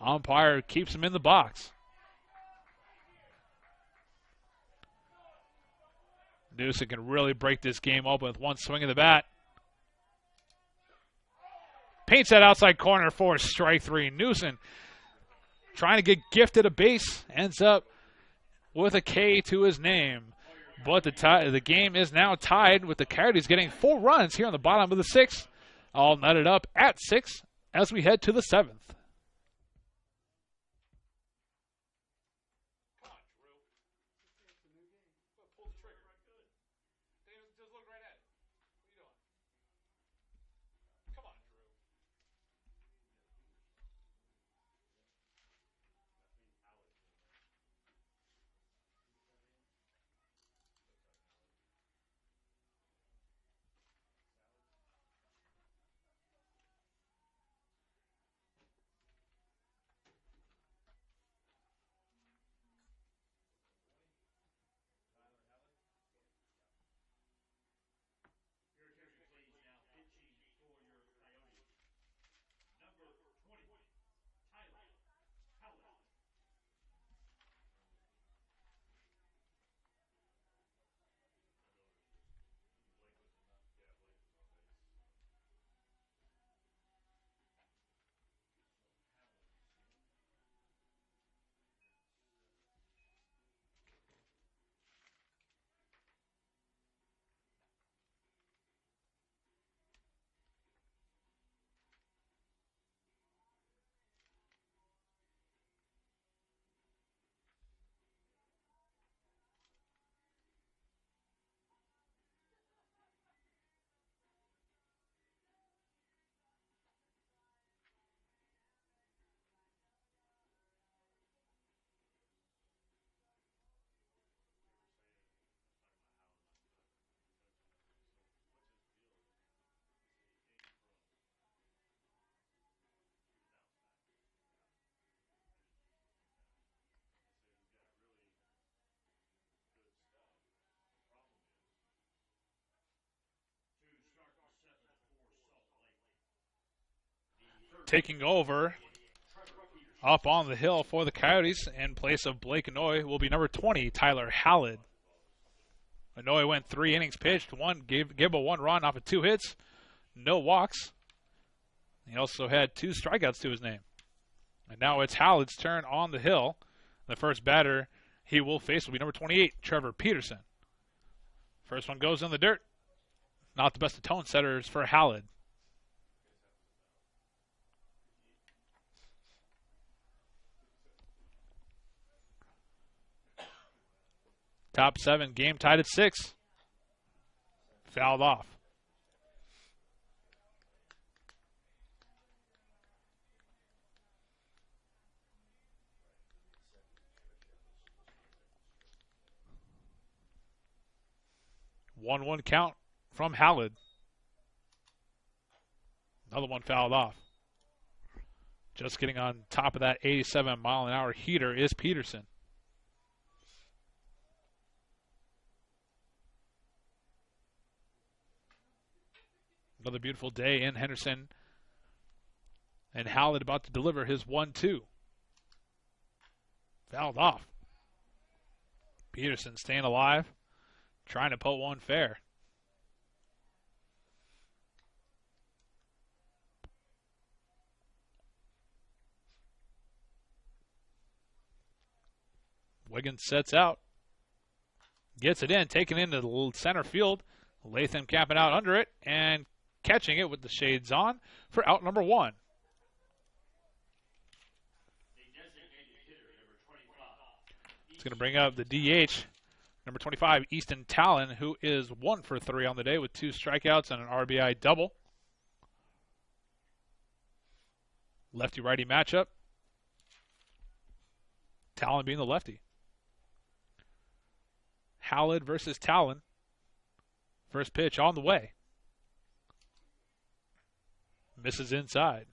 Umpire keeps him in the box. Newsom can really break this game open with one swing of the bat. Paints that outside corner for strike 3. Newsom trying to get gifted a base. Ends up with a K to his name. But the game is now tied with the Coyotes getting 4 runs here on the bottom of the 6th. All netted up at 6 as we head to the 7th. Taking over up on the hill for the Coyotes in place of Blake Inouye will be number 20, Tyler Hallett. Inouye went 3 innings pitched, gave a 1 run off of 2 hits, no walks. He also had 2 strikeouts to his name. And now it's Hallett's turn on the hill. The first batter he will face will be number 28, Trevor Peterson. First one goes in the dirt. Not the best of tone setters for Hallett. Top 7, game tied at 6. Fouled off. One count from Hallett. Another one fouled off. Just getting on top of that 87-mile-an-hour heater is Peterson. Another beautiful day in Henderson. And Hallett about to deliver his 1-2. Fouled off. Peterson staying alive. Trying to put one fair. Wiggins sets out. Gets it in, taken into the center field. Latham camping out under it and catching it with the shades on for out number 1. It's going to bring up the DH, number 25, Easton Talon, who is 1 for 3 on the day with 2 strikeouts and an RBI double. Lefty-righty matchup. Talon being the lefty. Howlett versus Talon. First pitch on the way. Misses inside.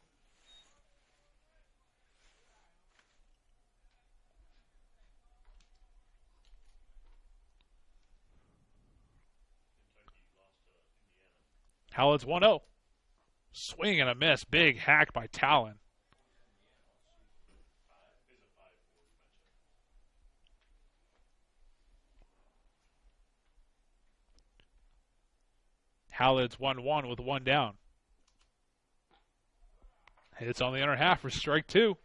Howlett's 1-0. Swing and a miss. Big hack by Talon. Howlett's 1-1 with 1 down. Hits on the inner half for strike 2.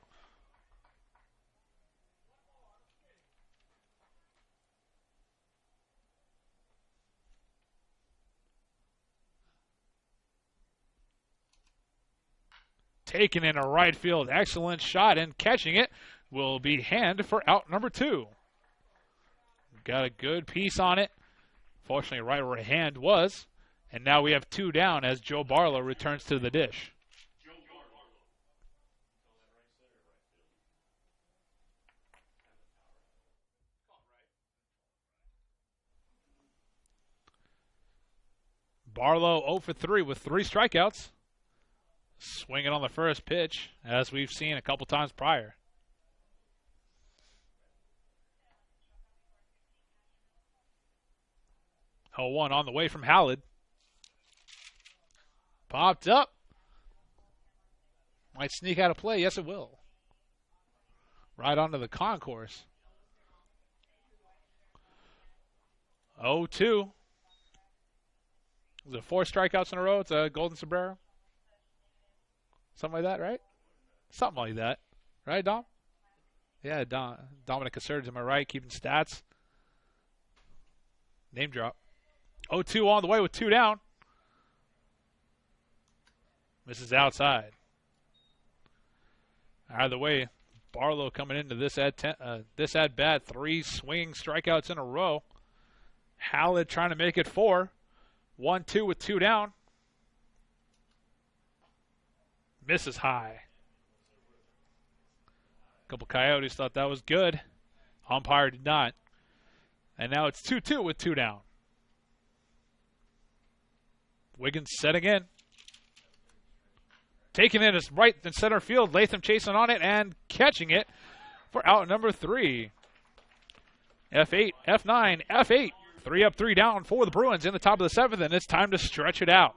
Taken in a right field. Excellent shot, and catching it will be Hand for out number 2. Got a good piece on it. Fortunately, right where Hand was. And now we have 2 down as Joe Barlow returns to the dish. Barlow 0 for 3 with 3 strikeouts. Swinging on the first pitch, as we've seen a couple times prior. Oh, 1 on the way from Howlett. Popped up. Might sneak out of play. Yes, it will. Right onto the concourse. 0-2. Was it 4 strikeouts in a row? It's a golden sombrero. Something like that, right? Something like that. Right, Dom? Yeah, Dominic Caserta, am I right? Keeping stats. Name drop. 0-2 on the way with 2 down. Misses outside. Either way, Barlow coming into this at bat, 3 swinging strikeouts in a row. Howlett trying to make it 4. 1-2 with 2 down. Misses high. A couple Coyotes thought that was good. Umpire did not. And now it's 2-2 with 2 down. Wiggins setting in. Taking it as right in center field. Latham chasing on it and catching it for out number 3. F8, F9, F8. 3 up, 3 down for the Bruins in the top of the 7th, and it's time to stretch it out.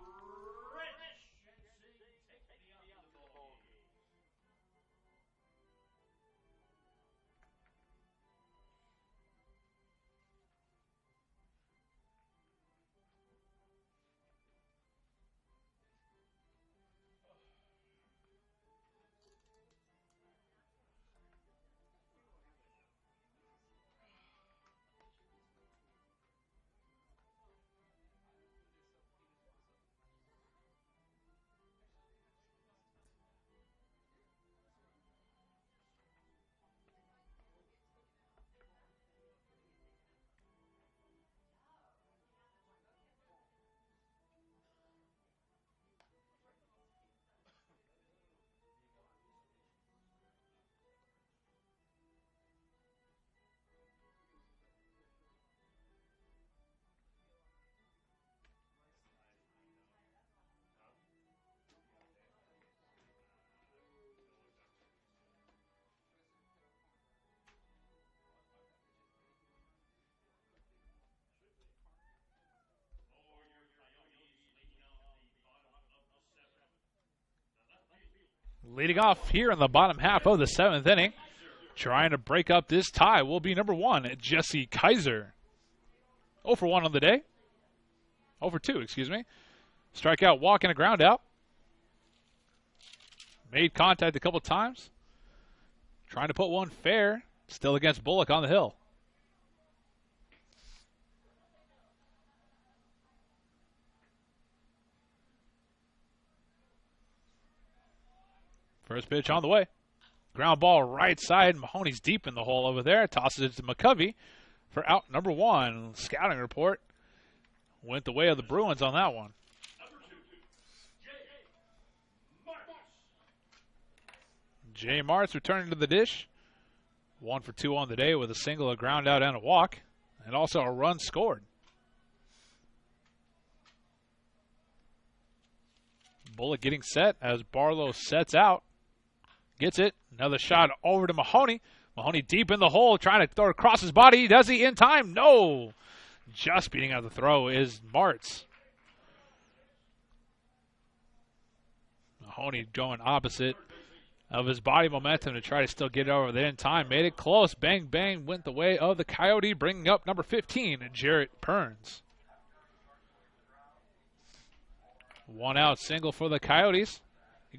Leading off here in the bottom half of the 7th inning, trying to break up this tie will be number 1, Jesse Kaiser. 0 for 1 on the day. 0 for 2, excuse me. Strikeout, walk, and a ground out. Made contact a couple times. Trying to put one fair. Still against Bullock on the hill. First pitch on the way. Ground ball right side. Mahoney's deep in the hole over there. Tosses it to McCovey for out number 1. Scouting report went the way of the Bruins on that one. Jay Martz returning to the dish. 1 for 2 on the day with a single, a ground out, and a walk. And also a run scored. Bullock getting set as Barlow sets out. Gets it. Another shot over to Mahoney. Mahoney deep in the hole, trying to throw across his body. Does he in time? No. Just beating out the throw is Martz. Mahoney going opposite of his body momentum to try to still get it over there in time. Made it close. Bang, bang. Went the way of the Coyote, bringing up number 15, Jarrett Perns. 1 out single for the Coyotes.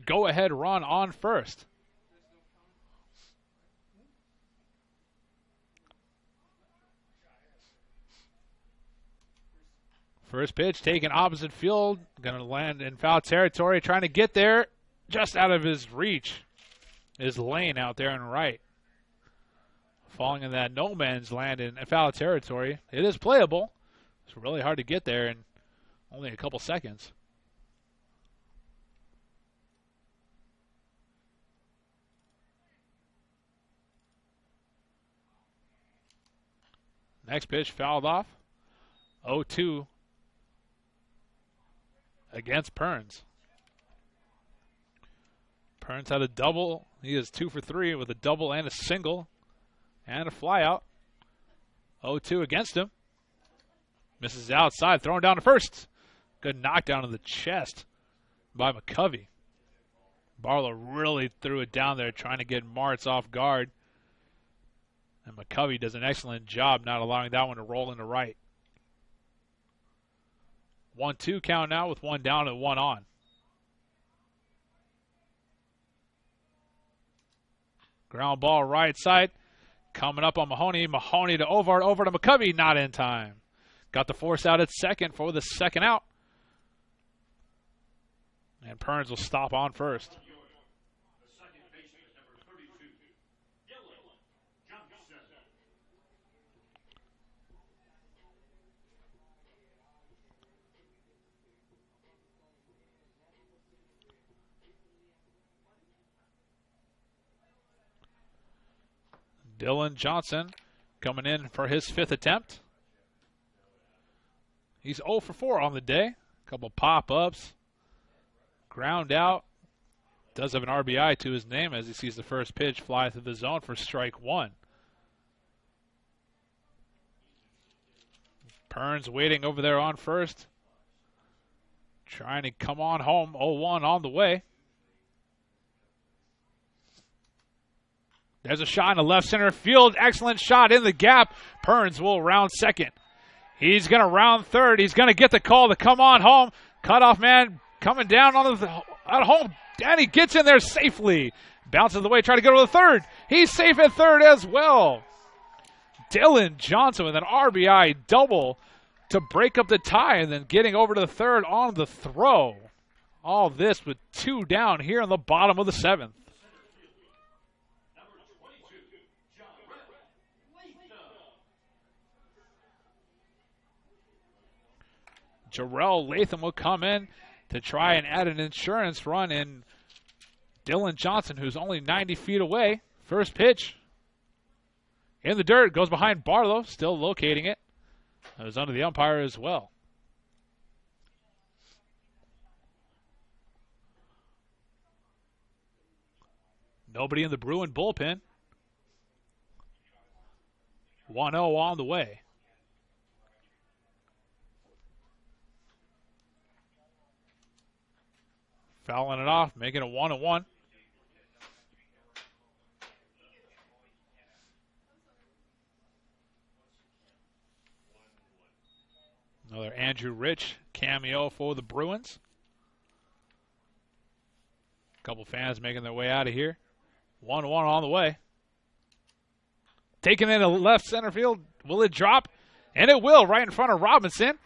Go ahead run on first. First pitch taken opposite field. Going to land in foul territory. Trying to get there. Just out of his reach is Lane out there in right. Falling in that no man's land in foul territory. It is playable. It's really hard to get there in only a couple seconds. Next pitch fouled off. 0-2 against Perns. Perns had a double. He is 2 for 3 with a double and a single and a flyout. 0-2 against him. Misses outside, thrown down to first. Good knockdown in the chest by McCovey. Barlow really threw it down there trying to get Martz off guard. And McCovey does an excellent job not allowing that one to roll into right. 1-2 count now with 1 down and 1 on. Ground ball right side. Coming up on Mahoney. Mahoney to over to McCovey. Not in time. Got the force out at second for the second out. And Perns will stop on first. Dylan Johnson coming in for his 5th attempt. He's 0 for 4 on the day. A couple pop-ups. Ground out. Does have an RBI to his name as he sees the first pitch fly through the zone for strike 1. Perns waiting over there on first. Trying to come on home. 0-1 on the way. There's a shot in the left center field. Excellent shot in the gap. Perns will round second. He's going to round third. He's going to get the call to come on home. Cutoff man coming down on the at home. And he gets in there safely. Bounces the way, trying to go to the third. He's safe at third as well. Dylan Johnson with an RBI double to break up the tie and then getting over to the third on the throw. All this with 2 down here in the bottom of the 7th. Jarrell Latham will come in to try and add an insurance run in Dylan Johnson, who's only 90 feet away. First pitch in the dirt, goes behind Barlow, still locating it. It was under the umpire as well. Nobody in the Bruin bullpen. 1-0 on the way. Fouling it off, making it 1-1. Another Andrew Rich cameo for the Bruins. A couple fans making their way out of here. 1-1 on the way. Taken into left center field. Will it drop? And it will, right in front of Robinson.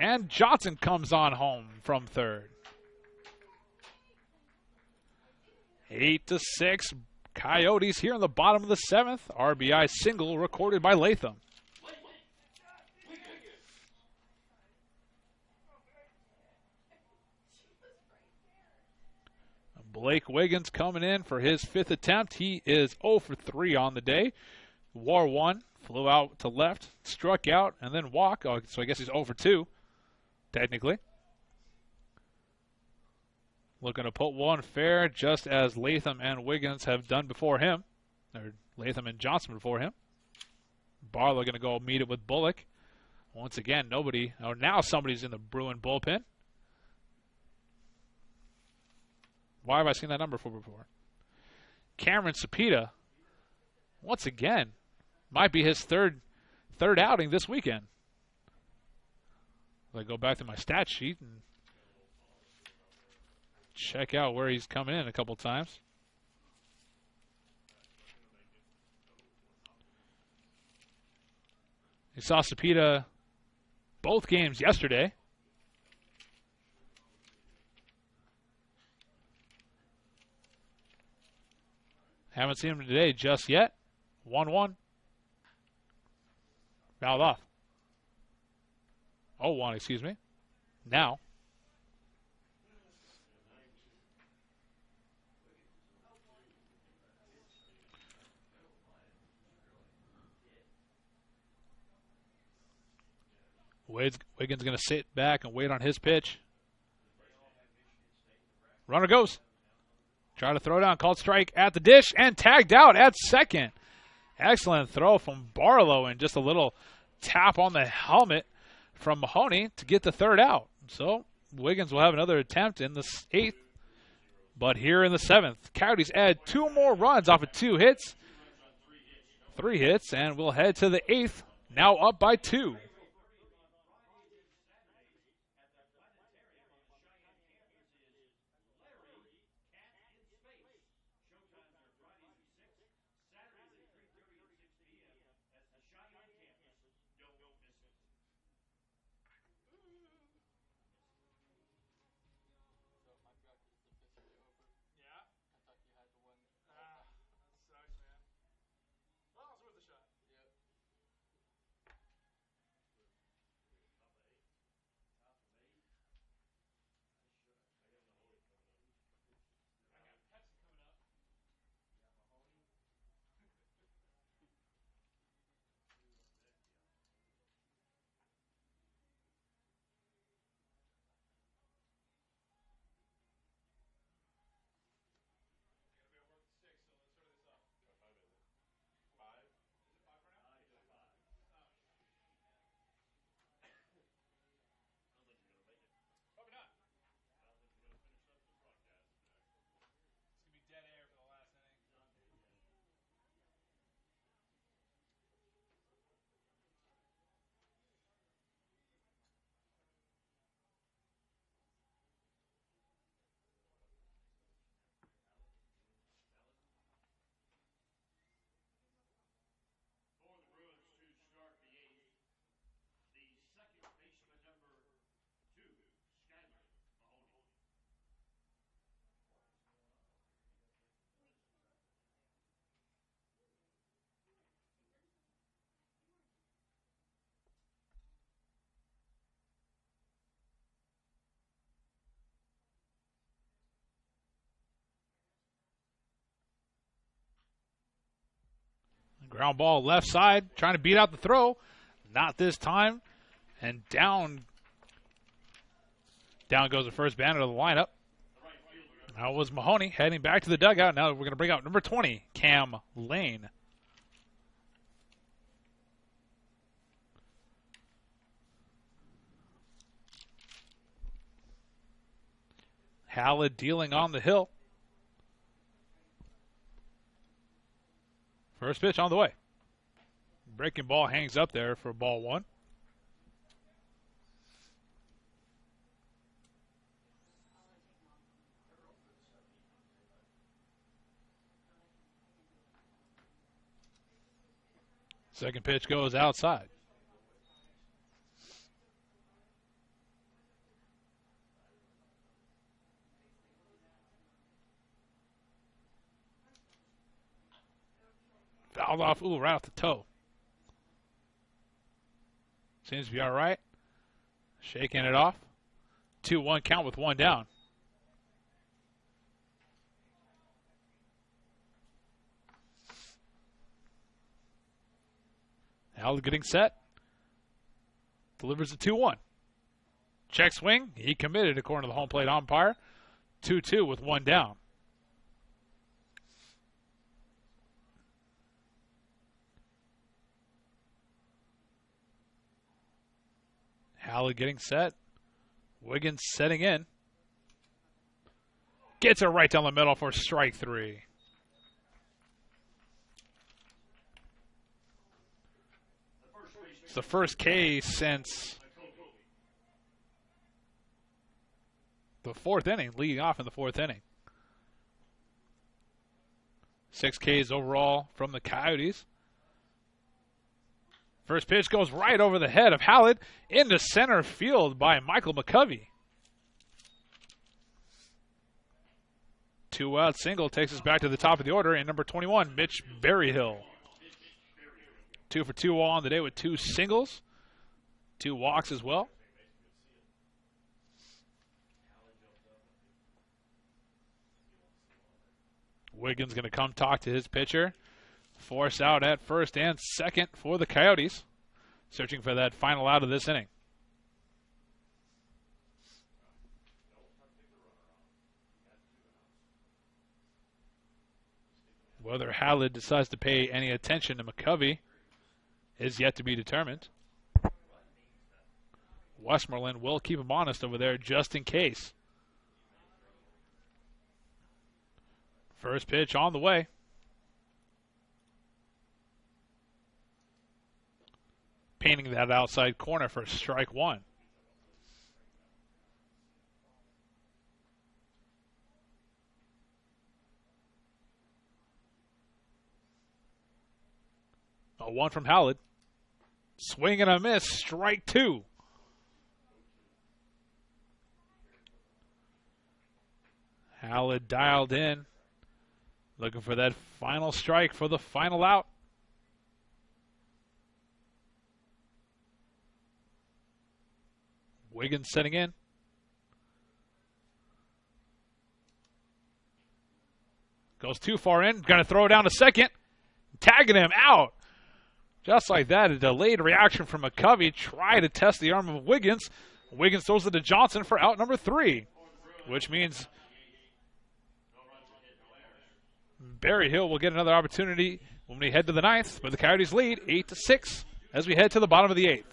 And Johnson comes on home from third. 8-6, Coyotes here in the bottom of the 7th. RBI single recorded by Latham. Blake Wiggins coming in for his 5th attempt. He is 0 for 3 on the day. War 1, flew out to left, struck out, and then walk. Oh, so I guess he's 0 for 2, technically. Looking to put one fair, just as Latham and Wiggins have done before him. Or Latham and Johnson before him. Barlow going to go meet it with Bullock. Once again, nobody. Oh, now somebody's in the Bruin bullpen. Why have I seen that number before? Cameron Cepeda, once again, might be his third outing this weekend. I go back to my stat sheet and check out where he's coming in a couple times. You saw Cepeda both games yesterday. Haven't seen him today just yet. 1-1. Fouled off. 0-1, excuse me. Now. Wiggins going to sit back and wait on his pitch. Runner goes. Try to throw down, called strike at the dish, and tagged out at second. Excellent throw from Barlow, and just a little tap on the helmet from Mahoney to get the third out. So Wiggins will have another attempt in the 8th. But here in the 7th, Coyotes add 2 more runs off of 2 hits. 3 hits, and we'll head to the 8th, now up by 2. Ground ball left side, trying to beat out the throw. Not this time. And down goes the first batter of the lineup. That was Mahoney heading back to the dugout. Now we're going to bring out number 20, Cam Lane. Hallett dealing on the hill. First pitch on the way. Breaking ball hangs up there for ball 1. Second pitch goes outside. Fouled off. Ooh, right off the toe. Seems to be all right. Shaking it off. 2-1 count with one down. Howlett getting set. Delivers a 2-1. Check swing. He committed according to the home plate umpire. 2-2 with one down. Howlett getting set. Wiggins setting in. Gets it right down the middle for strike three. It's the first K since the fourth inning, leading off in the fourth inning. 6 Ks overall from the Coyotes. First pitch goes right over the head of Hallett into center field by Michael McCovey. 2-out single takes us back to the top of the order, and number 21, Mitch Berryhill. 2 for 2 on the day with 2 singles, 2 walks as well. Wiggins going to come talk to his pitcher. Force out at first and second for the Coyotes. Searching for that final out of this inning. Whether Hallett decides to pay any attention to McCovey is yet to be determined. Westmoreland will keep him honest over there just in case. First pitch on the way. Painting that outside corner for strike one. A 1 from Hallett. Swing and a miss, strike 2. Hallett dialed in, looking for that final strike for the final out. Wiggins setting in. Goes too far in. Going to throw it down to second. Tagging him out. Just like that, a delayed reaction from McCovey. Try to test the arm of Wiggins. Wiggins throws it to Johnson for out number 3, which means Berryhill will get another opportunity when we head to the 9th. But the Coyotes lead 8-6 as we head to the bottom of the 8th.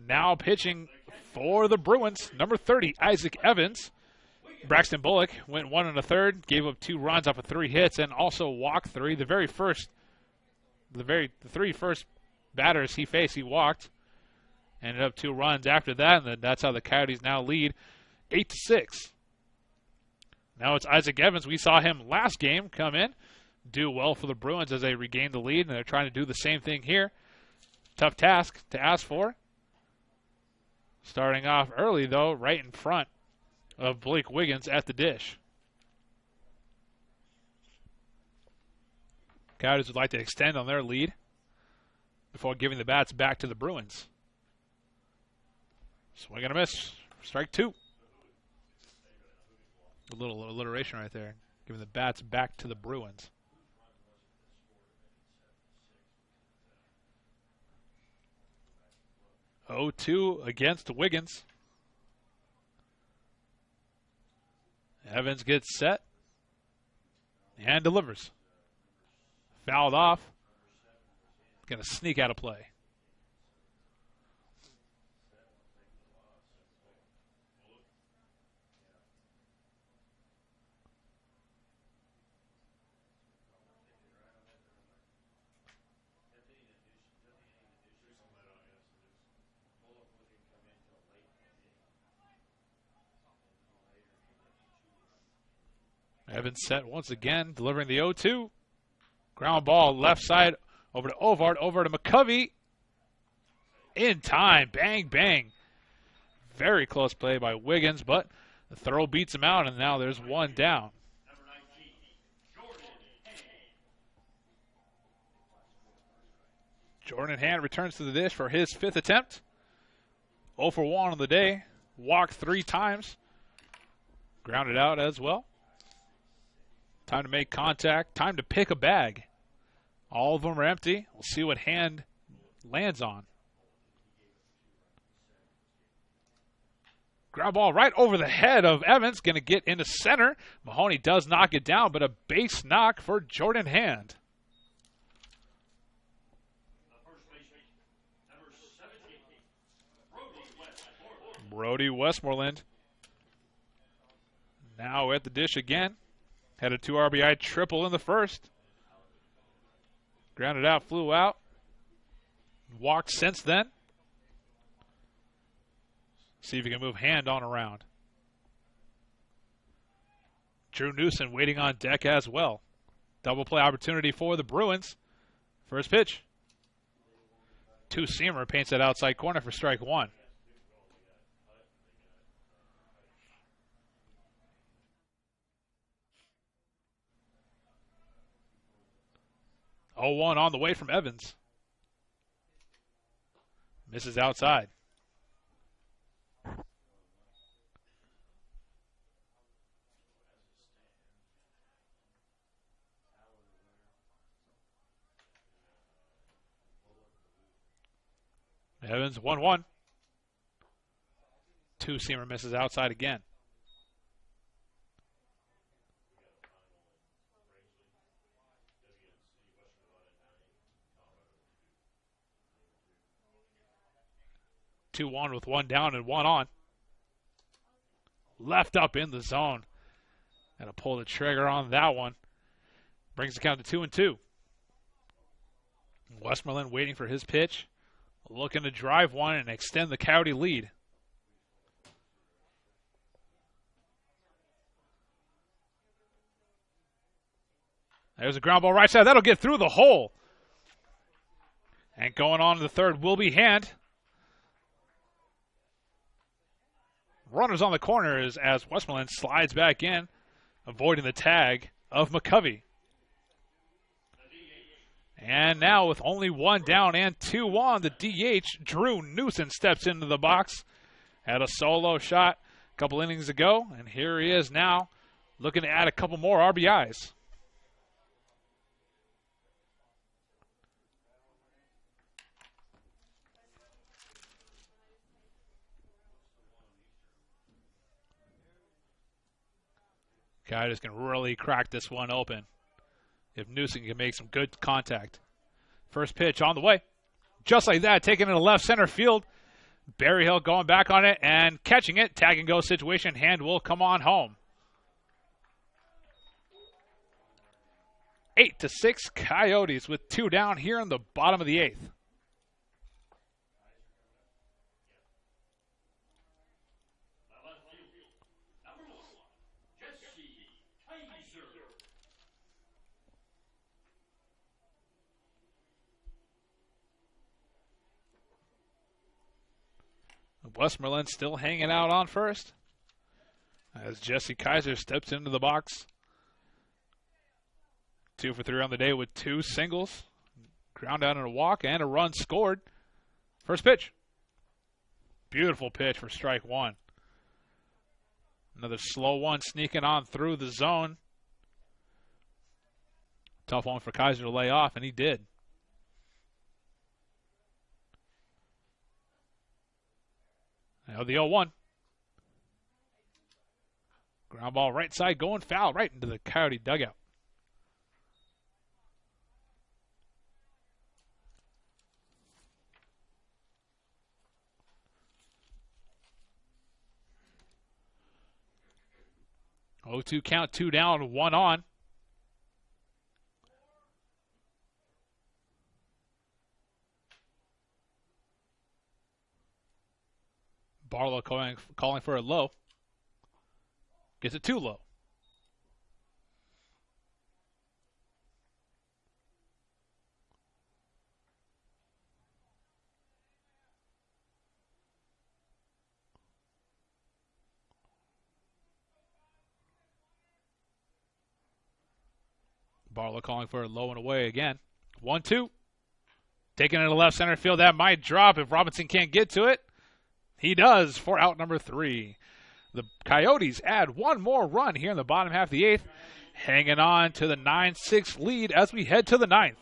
Now pitching For the Bruins, number 30, Isaac Evans. Braxton Bullock went 1 1/3, gave up 2 runs off of 3 hits, and also walked 3. The three first batters he faced, he walked. Ended up 2 runs after that, and that's how the Coyotes now lead 8-6. Now it's Isaac Evans. We saw him last game come in, do well for the Bruins as they regain the lead, and they're trying to do the same thing here. Tough task to ask for. Starting off early, though, right in front of Blake Wiggins at the dish. Coyotes would like to extend on their lead before giving the bats back to the Bruins. Swing and a miss. Strike 2. A little alliteration right there. Giving the bats back to the Bruins. (0-2) against Wiggins. Evans gets set and delivers. Fouled off. Going to sneak out of play. Evans set once again, delivering the 0-2. Ground ball left side over to Ovard, over to McCovey. In time, bang, bang. Very close play by Wiggins, but the throw beats him out, and now there's 1 down. Jordan Hand returns to the dish for his 5th attempt. 0 for 1 on the day. Walked 3 times. Grounded out as well. Time to make contact. Time to pick a bag. All of them are empty. We'll see what Hand lands on. Ground ball right over the head of Evans. Going to get into center. Mahoney does knock it down, but a base knock for Jordan Hand. Brody Westmoreland now at the dish again. Had a 2 RBI triple in the first. Grounded out, flew out. Walked since then. See if he can move Hand on around. Drew Newsom waiting on deck as well. Double play opportunity for the Bruins. First pitch. 2-seamer paints that outside corner for strike 1. (0-1) on the way from Evans. Misses outside. Evans 1-1. 2-seamer misses outside again. Two on with 1 down and 1 on. Left up in the zone. Got to pull the trigger on that one. Brings the count to 2-2. Westmoreland waiting for his pitch. Looking to drive one and extend the Coyote lead. There's a ground ball right side. That'll get through the hole. And going on to the third will be Hand. Runners on the corners as Westmoreland slides back in, avoiding the tag of McCovey. And now with only 1 down and 2 on, the DH, Drew Newsom, steps into the box. Had a solo shot a couple innings ago, and here he is now looking to add a couple more RBIs. Coyotes can really crack this one open if Newsom can make some good contact. First pitch on the way. Just like that, taken into left center field. Berryhill going back on it and catching it. Tag and go situation. Hand will come on home. 8-6 Coyotes with 2 down here in the bottom of the 8th. Westmoreland still hanging out on first as Jesse Kaiser steps into the box. 2 for 3 on the day with 2 singles. Ground out and a walk and a run scored. First pitch. Beautiful pitch for strike 1. Another slow one sneaking on through the zone. Tough one for Kaiser to lay off, and he did. Now the 0-1. Ground ball right side going foul right into the Coyote dugout. Oh, 2 count, 2 down, 1 on. Barlow calling for a low. Gets it too low. Barlow calling for a low and away again. 1-2. Taking it to left center field. That might drop if Robinson can't get to it. He does for out number 3. The Coyotes add 1 more run here in the bottom half of the 8th. Hanging on to the 9-6 lead as we head to the 9th.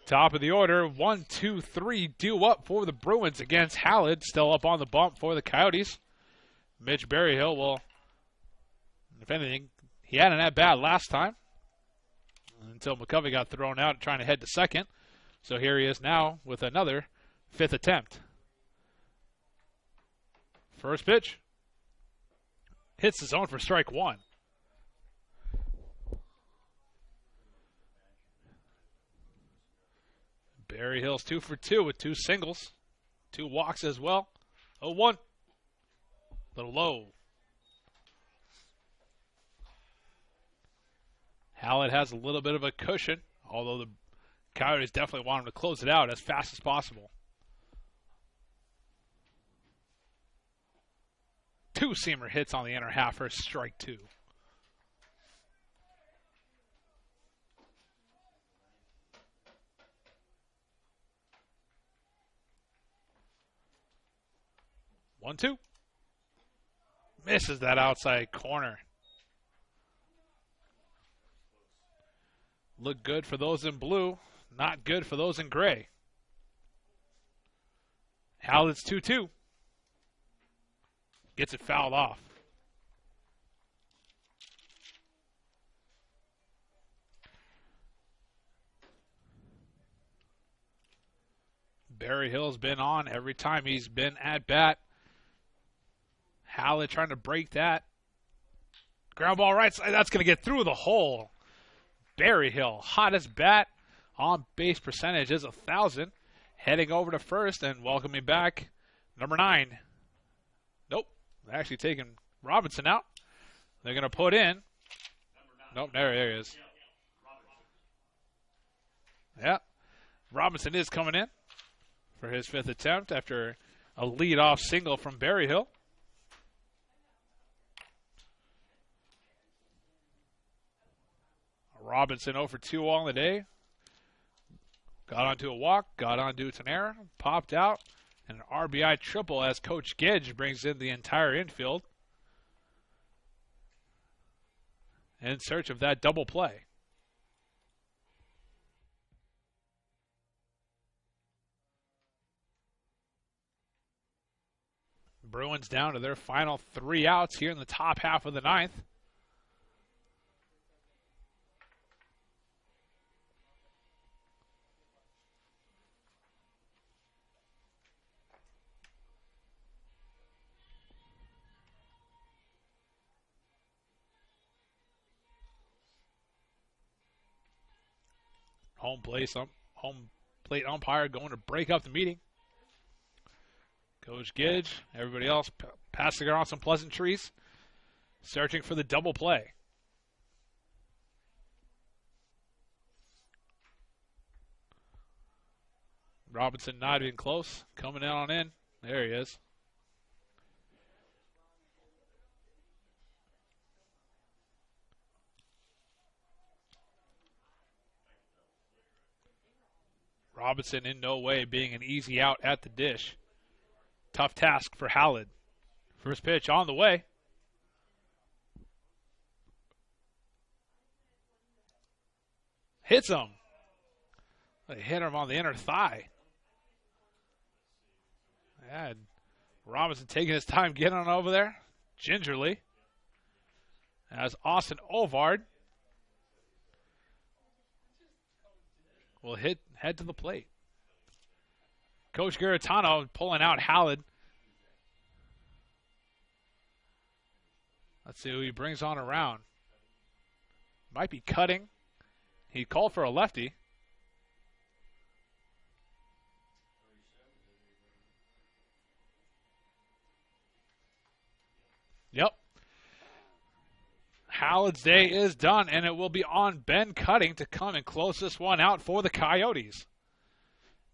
Top of the order, 1, 2, 3 due up for the Bruins against Hallett. Still up on the bump for the Coyotes. Mitch Berryhill will, if anything, he had an at-bat last time until McCovey got thrown out trying to head to second. So here he is now with another 5th attempt. First pitch. Hits the zone for strike 1. Berryhill's 2 for 2 with 2 singles. 2 walks as well. 0-1. Little low. Hallett has a little bit of a cushion, although the Coyotes definitely want him to close it out as fast as possible. 2-seamer hits on the inner half for strike 2. One, 2. Misses that outside corner. Look good for those in blue. Not good for those in gray. Hallett's 2-2. Gets it fouled off. Barry Hill's been on every time he's been at bat. Hallett trying to break that. Ground ball right side. That's going to get through the hole. Barry Hill, hottest bat. On base percentage is 1,000. Heading over to first and welcoming back number 9. Nope. They're actually taking Robinson out. They're going to put in. Nope, there he is. Yeah. Robinson is coming in for his 5th attempt after a leadoff single from Barry Hill. Robinson 0 for 2 on the day. Got onto a walk, got onto an error, popped out, and an RBI triple as Coach Gedge brings in the entire infield in search of that double play. Bruins down to their final 3 outs here in the top half of the 9th. Home plate umpire going to break up the meeting. Coach Gedge, everybody else passing around some pleasantries, searching for the double play. Robinson not even close, coming on in. There he is. Robinson in no way being an easy out at the dish. Tough task for Hallett. First pitch on the way. Hits him. They hit him on the inner thigh. And Robinson taking his time getting on over there. Gingerly. As Austin Ovard will head to the plate. Coach Garitano pulling out Hallett. Let's see who he brings on around. Might be cutting. He called for a lefty. Yep. Hallett's day is done, and it will be on Ben Cutting to come and close this one out for the Coyotes.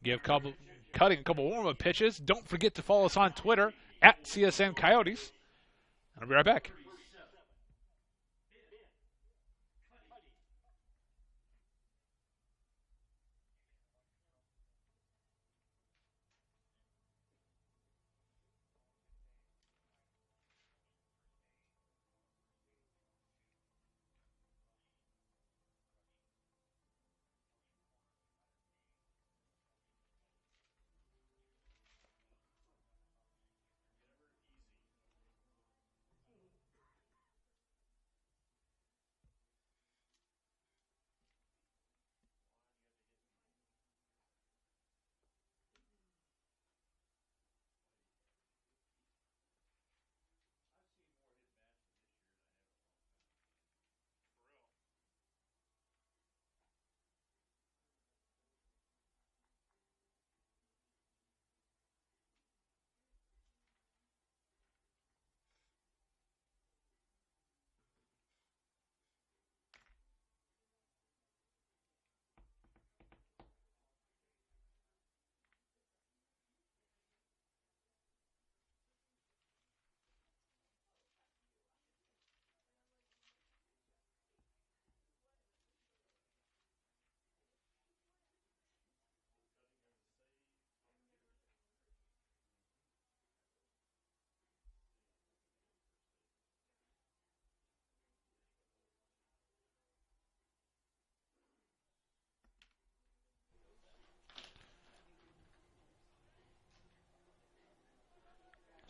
Give Cutting a couple warm-up pitches. Don't forget to follow us on Twitter at CSN Coyotes. And I'll be right back.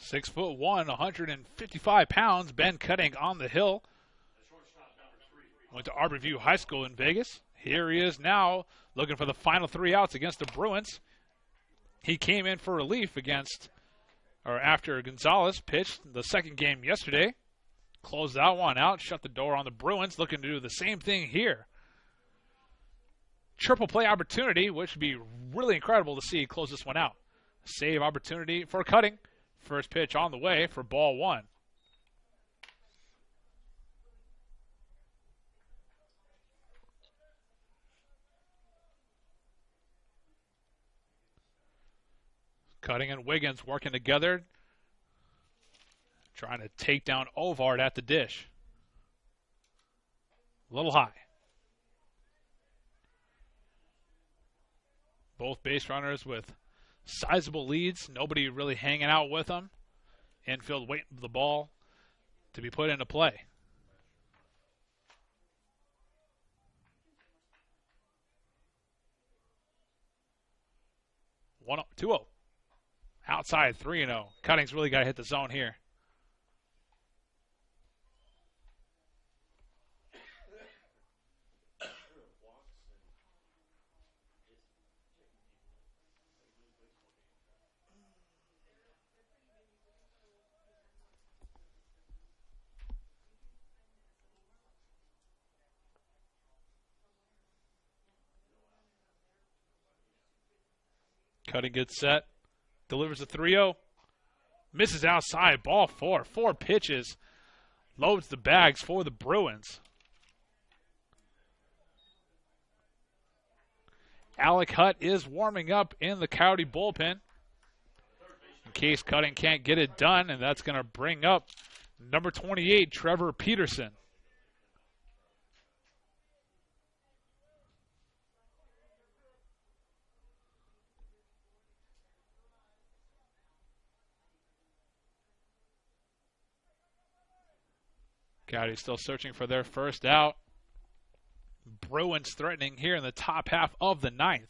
.6'1", 155 pounds. Ben Cutting on the hill. Went to Arborview High School in Vegas. Here he is now looking for the final 3 outs against the Bruins. He came in for relief after Gonzalez pitched the second game yesterday. Closed that one out, shut the door on the Bruins, looking to do the same thing here. Triple play opportunity, which would be really incredible to see close this one out. Save opportunity for Cutting. First pitch on the way for ball one. Cutting and Wiggins working together, trying to take down Ovard at the dish. A little high. Both base runners with sizable leads. Nobody really hanging out with them. Infield waiting for the ball to be put into play. 2-0. Outside 3-0. Cutting's really got to hit the zone here. Cutting gets set. Delivers a 3-0. Misses outside. Ball 4. 4 pitches. Loads the bags for the Bruins. Alec Hutt is warming up in the Coyote bullpen in case Cutting can't get it done, and that's going to bring up number 28, Trevor Peterson. Coyotes still searching for their first out. Bruins threatening here in the top half of the ninth.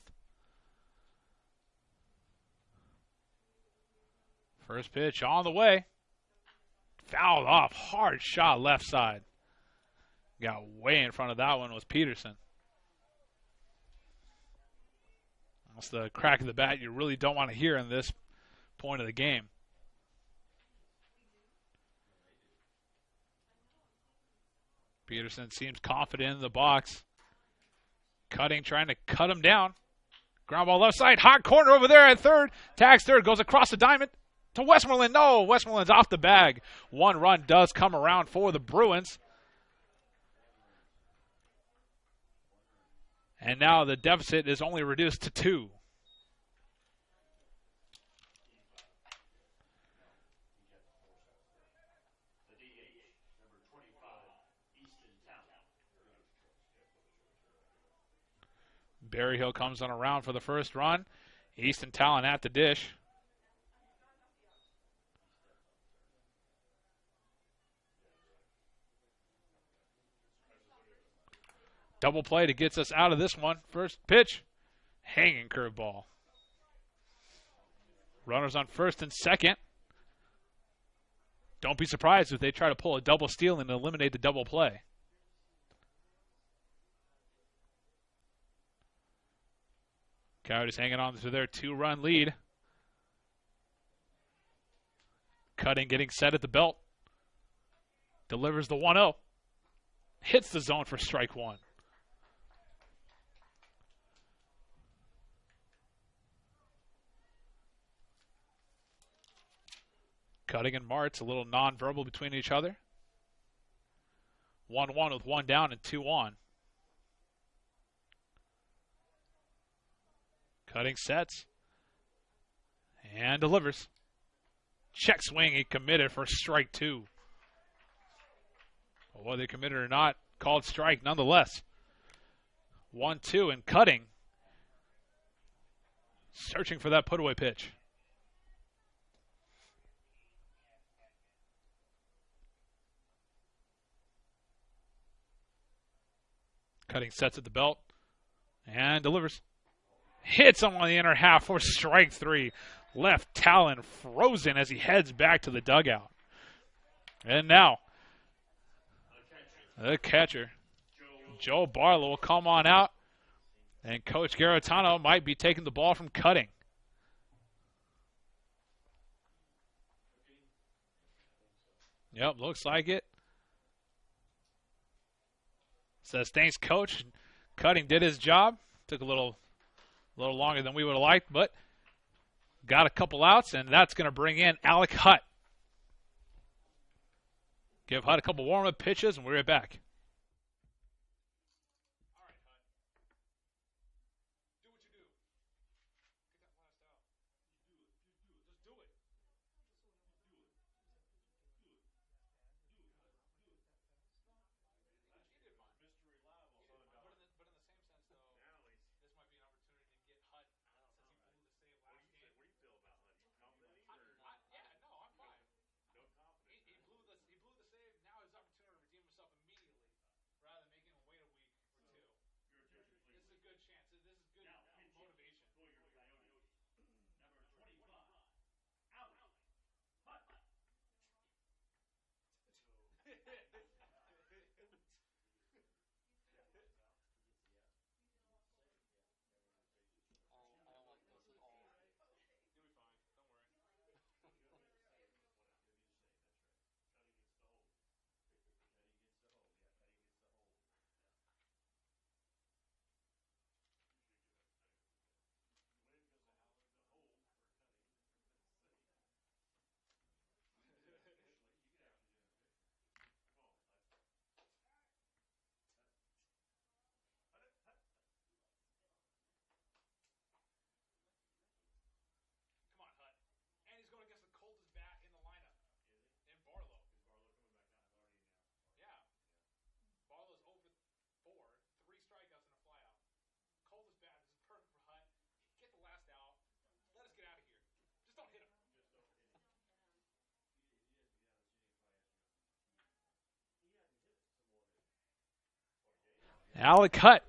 First pitch on the way. Fouled off. Hard shot left side. Got way in front of that one was Peterson. That's the crack of the bat you really don't want to hear in this point of the game. Peterson seems confident in the box. Cutting, trying to cut him down. Ground ball left side. Hot corner over there at third. Tags third. Goes across the diamond to Westmoreland. No, Westmoreland's off the bag. One run does come around for the Bruins. And now the deficit is only reduced to 2. Berryhill comes on around for the first run. Easton Talon at the dish. Double play to gets us out of this one. First pitch, hanging curveball. Runners on first and second. Don't be surprised if they try to pull a double steal and eliminate the double play. Coyotes hanging on to their 2-run lead. Cutting, getting set at the belt. Delivers the 1-0. Hits the zone for strike 1. Cutting and Martz, a little nonverbal between each other. 1-1 with 1 down and 2 on. Cutting sets. And delivers. Check swing, he committed for strike 2. Well, whether he committed or not, called strike nonetheless. 1-2 and Cutting. Searching for that put-away pitch. Cutting sets at the belt and delivers. Hits him on the inner half for strike 3. Left talon frozen as he heads back to the dugout. And now, the catcher, Joe Barlow, will come on out. And Coach Garitano might be taking the ball from Cutting. Yep, looks like it. Says, thanks, coach. Cutting did his job. Took a little longer than we would have liked, but got a couple outs, and that's going to bring in Alec Hutt. Give Hutt a couple warm-up pitches, and we're right back. Alec Hutt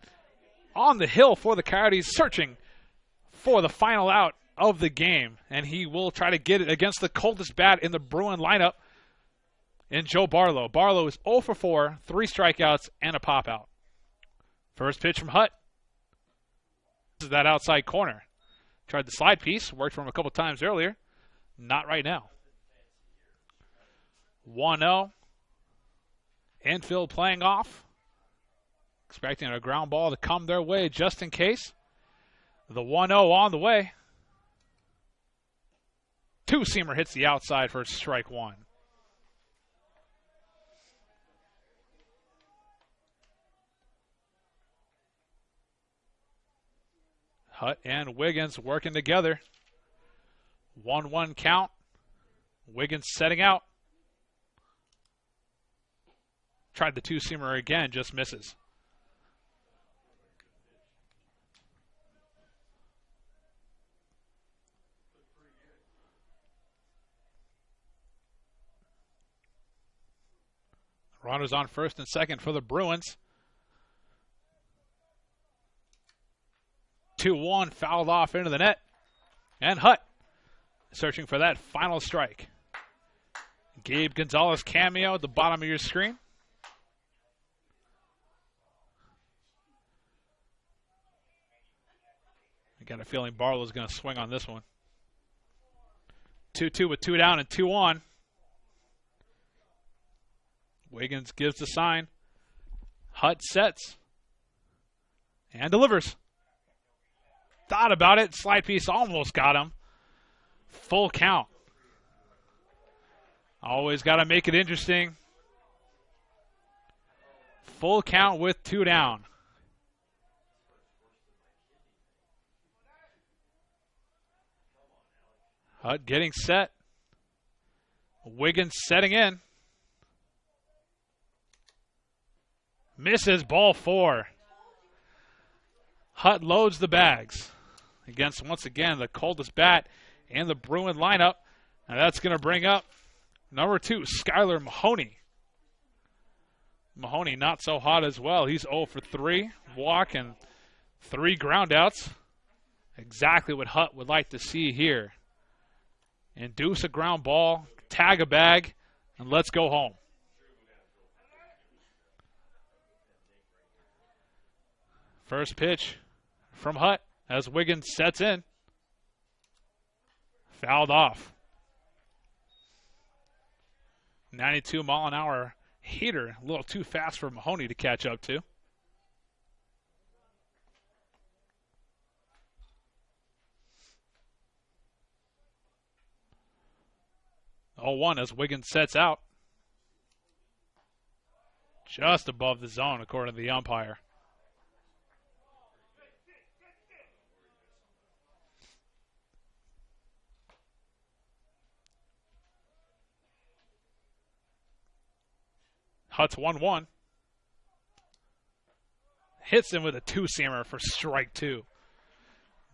on the hill for the Coyotes, searching for the final out of the game, and he will try to get it against the coldest bat in the Bruin lineup in Joe Barlow. Barlow is 0 for 4, 3 strikeouts, and a pop-out. First pitch from Hutt. This is that outside corner. Tried the slide piece, worked for him a couple times earlier. Not right now. 1-0. Infield playing off. Expecting a ground ball to come their way just in case. The 1-0 on the way. Two-seamer hits the outside for strike one. Hutt and Wiggins working together. 1-1 count. Wiggins setting out. Tried the two-seamer again, just misses. Runners on first and second for the Bruins. 2-1 fouled off into the net. And Hutt searching for that final strike. Gabe Gonzalez cameo at the bottom of your screen. I got a feeling Barlow's going to swing on this one. 2-2 with 2 down and 2 on. Wiggins gives the sign. Hutt sets. And delivers. Thought about it. Slide piece almost got him. Full count. Always got to make it interesting. Full count with 2 down. Hutt getting set. Wiggins setting in. Misses, ball 4. Hutt loads the bags against, once again, the coldest bat in the Bruin lineup. And that's going to bring up number 2, Skylar Mahoney. Mahoney not so hot as well. He's 0 for 3. Walk and 3 groundouts. Exactly what Hutt would like to see here. Induce a ground ball, tag a bag, and let's go home. First pitch from Hutt as Wiggins sets in. Fouled off. 92-mile-an-hour heater. A little too fast for Mahoney to catch up to. Oh, 1 as Wiggins sets out. Just above the zone, according to the umpire. Hut's 1-1. Hits him with a two-seamer for strike 2.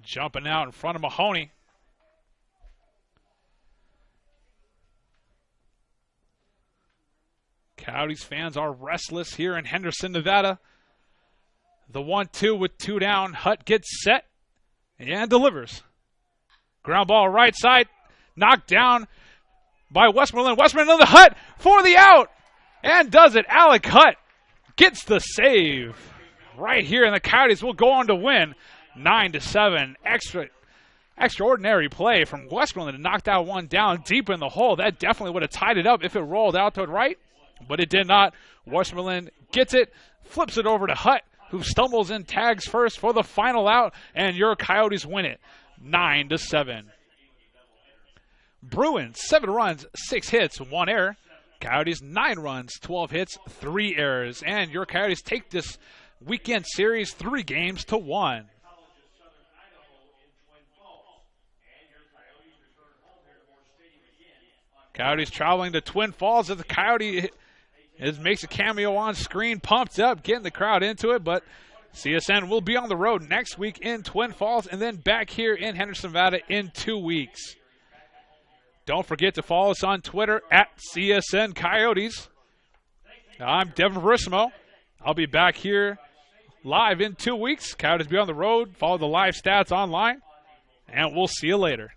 Jumping out in front of Mahoney. Coyotes fans are restless here in Henderson, Nevada. The 1-2 with 2 down. Hutt gets set and delivers. Ground ball right side. Knocked down by Westmoreland. Westmoreland to Hutt for the out. And does it. Alec Hutt gets the save right here. And the Coyotes will go on to win 9-7. Extraordinary play from Westmoreland to knock that one down deep in the hole. That definitely would have tied it up if it rolled out to the right. But it did not. Westmoreland gets it, flips it over to Hutt, who stumbles and tags first for the final out, and your Coyotes win it 9-7. Bruins, 7 runs, 6 hits, 1 error. Coyotes, 9 runs, 12 hits, 3 errors. And your Coyotes take this weekend series 3 games to 1. Coyotes traveling to Twin Falls as the Coyote makes a cameo on screen, pumped up, getting the crowd into it. But CSN will be on the road next week in Twin Falls and then back here in Henderson, Nevada in 2 weeks. Don't forget to follow us on Twitter at CSN Coyotes. I'm Devin Verissimo. I'll be back here live in 2 weeks. Coyotes be on the road. Follow the live stats online, and we'll see you later.